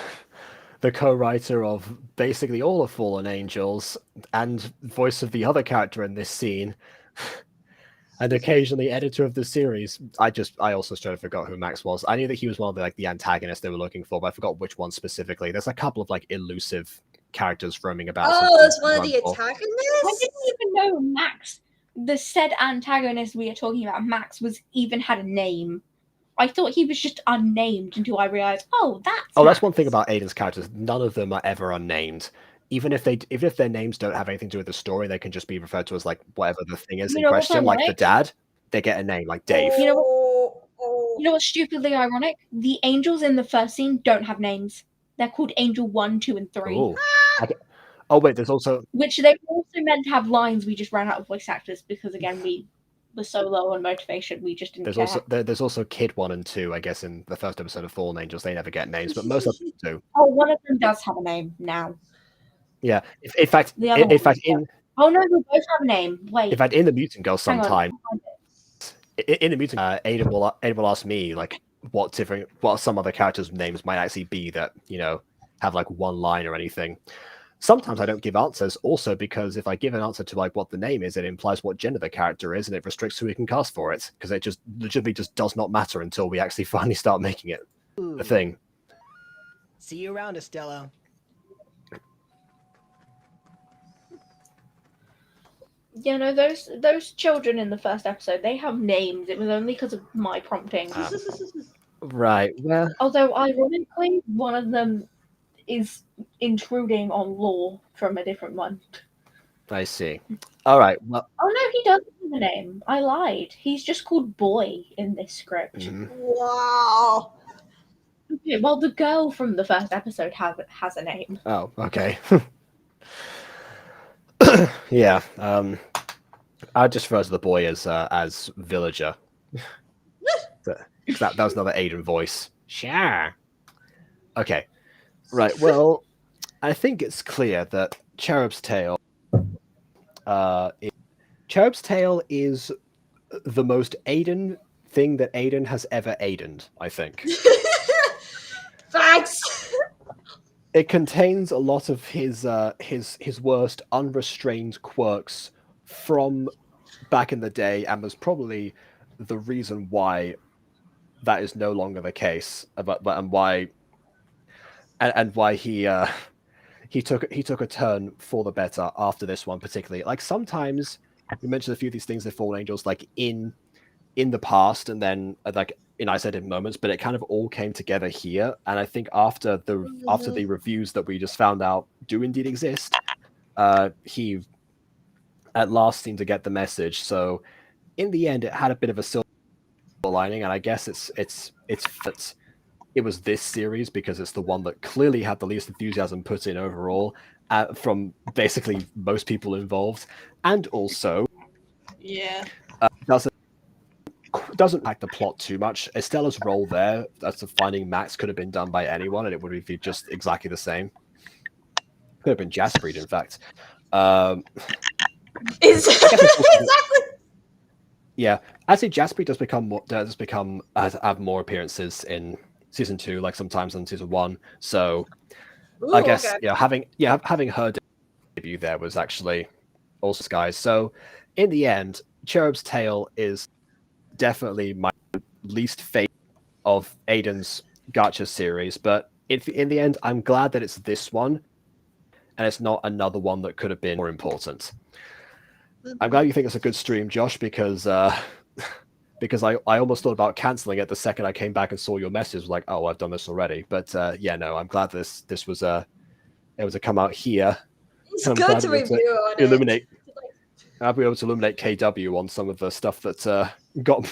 co-writer of basically all of Fallen Angels and voice of the other character in this scene, and occasionally editor of the series. I also straight forgot who Max was. I knew that he was one of the antagonists they were looking for, but I forgot which one specifically. There's a couple of elusive characters roaming about.
Oh, it's one of the antagonists?
I didn't even know Max, the said antagonist we are talking about, Max, had a name. I thought he was just unnamed until I realized, that's
one thing about Aidan's characters. None of them are ever unnamed. Even if their names don't have anything to do with the story, they can just be referred to as whatever the thing is in question. Like the dad, they get a name like Dave.
You know what's stupidly ironic? The angels in the first scene don't have names. They're called Angel 1, 2, and 3.
Ooh. Oh wait, there's also
which they were also meant to have lines. We just ran out of voice actors because again we were so low on motivation. We just didn't.
There's also Kid 1 and 2. I guess in the first episode of Fallen Angels, they never get names, but most of them do.
Oh, one of them does have a name now.
Yeah, in fact,
oh no, they both have a name. Wait.
In fact, in the Mutant Girl, sometime in the Mutant, Aidan will ask me what some other characters' names might actually be that have one line or anything. Sometimes I don't give answers, also because if I give an answer to what the name is, it implies what gender the character is, and it restricts who we can cast for it, because it just legitimately just does not matter until we actually finally start making it a thing.
See you around, Estella.
You know, those children in the first episode, they have names. It was only because of my prompting.
Right. Well.
Although, ironically, one of them is intruding on lore from a different one.
I see. All right. Well.
Oh no, he doesn't have a name. I lied. He's just called Boy in this script.
Mm-hmm.
Wow.
Okay, well, the girl from the first episode has a name.
Oh, okay. Yeah. I just refer to the boy as Villager. that was another Aidan voice. Sure. Okay. Right. Well, I think it's clear that Cherub's Tale. Cherub's Tale is the most Aidan thing that Aidan has ever Aidaned, I think.
Thanks.
It contains a lot of his worst unrestrained quirks from back in the day, and was probably the reason why that is no longer the case. And why he took a turn for the better after this one, particularly. Sometimes we mentioned a few of these things in Fallen Angels, in the past, and then in isolated moments, but it kind of all came together here. And I think after the reviews that we just found out do indeed exist, he at last seemed to get the message. So in the end, it had a bit of a silver lining, and I guess it's that it was this series because it's the one that clearly had the least enthusiasm put in overall from basically most people involved, and also doesn't impact the plot too much. Estella's role there as finding Max could have been done by anyone, and it would be just exactly the same. Could have been Jaspreet, in fact.
Exactly.
Yeah, actually, Jaspreet does have more appearances in season 2, sometimes in season 1. So
Ooh,
I guess
okay.
having her debut there was actually also guys. So in the end, Cherub's Tale is definitely my least favorite of Aidan's Gacha series, but in the end, I'm glad that it's this one, and it's not another one that could have been more important. I'm glad you think it's a good stream, Josh, because I almost thought about canceling it the second I came back and saw your message. Was like, oh, I've done this already. But no, I'm glad this was able to come out here.
It's good to review on it.
I'll be able to illuminate KW on some of the stuff that got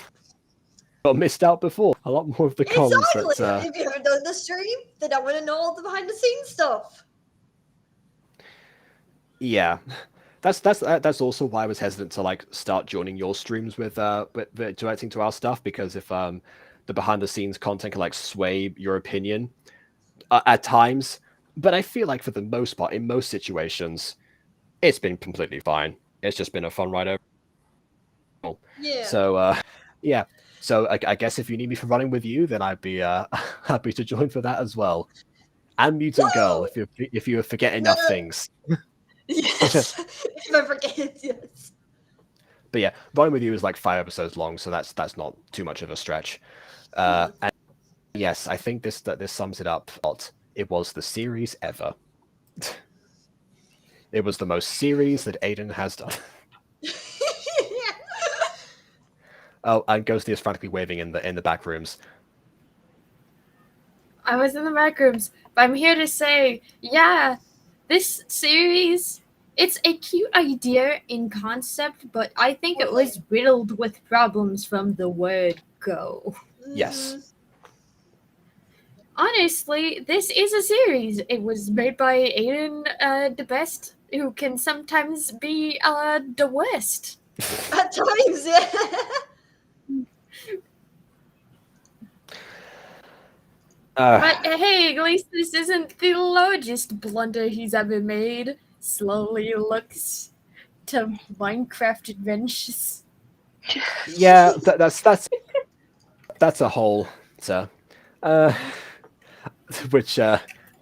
missed out before. A lot more of the cons.
Exactly. If you haven't done the stream, then I want to know all the behind the scenes stuff.
Yeah. That's also why I was hesitant to start joining your streams with directing to our stuff, because if the behind the scenes content can like sway your opinion at times. But I feel like for the most part, in most situations, it's been completely fine. It's just been a fun ride over.
Yeah.
So yeah. So I guess if you need me for running with you, then I'd be happy to join for that as well. And Mutant Girl, if you forget enough things.
Yes. If I forget, yes.
But yeah, running with you is like 5 episodes long, so that's not too much of a stretch. And yes, I think this sums it up. It was the series ever. It was the most series that Aidan has done. Oh, and Ghosty is frantically waving in the back rooms.
I was in the back rooms, but I'm here to say, yeah, this series, it's a cute idea in concept, but I think it was riddled with problems from the word go.
Yes.
Honestly, this is a series. It was made by Aidan, the best, who can sometimes be the worst.
At times, yeah.
But hey, at least this isn't the largest blunder he's ever made. Slowly looks to Minecraft adventures.
Yeah, that's a whole. So, which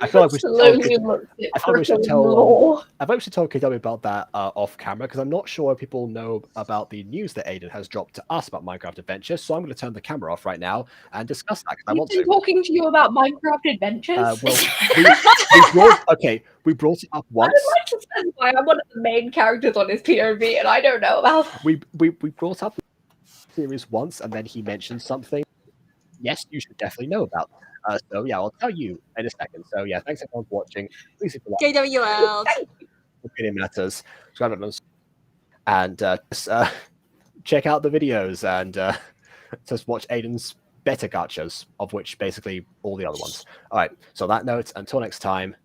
I feel like we should tell. I feel like we should tell. I've actually told KW about that off camera because I'm not sure if people know about the news that Aidan has dropped to us about Minecraft Adventures. So I'm going to turn the camera off right now and discuss that because I want to.
Talking to you about Minecraft Adventures.
We brought it up once.
I would like to specify I'm one of the main characters on his POV, and I don't know about.
We brought up the series once, and then he mentioned something. Yes, you should definitely know about. So yeah, I'll tell you in a second. So yeah, thanks everyone for watching. Please if you like,
KW out.
opinion matters. Subscribe and just, check out the videos and just watch Aidan's better gachas, of which basically all the other ones. All right. So on that note, until next time.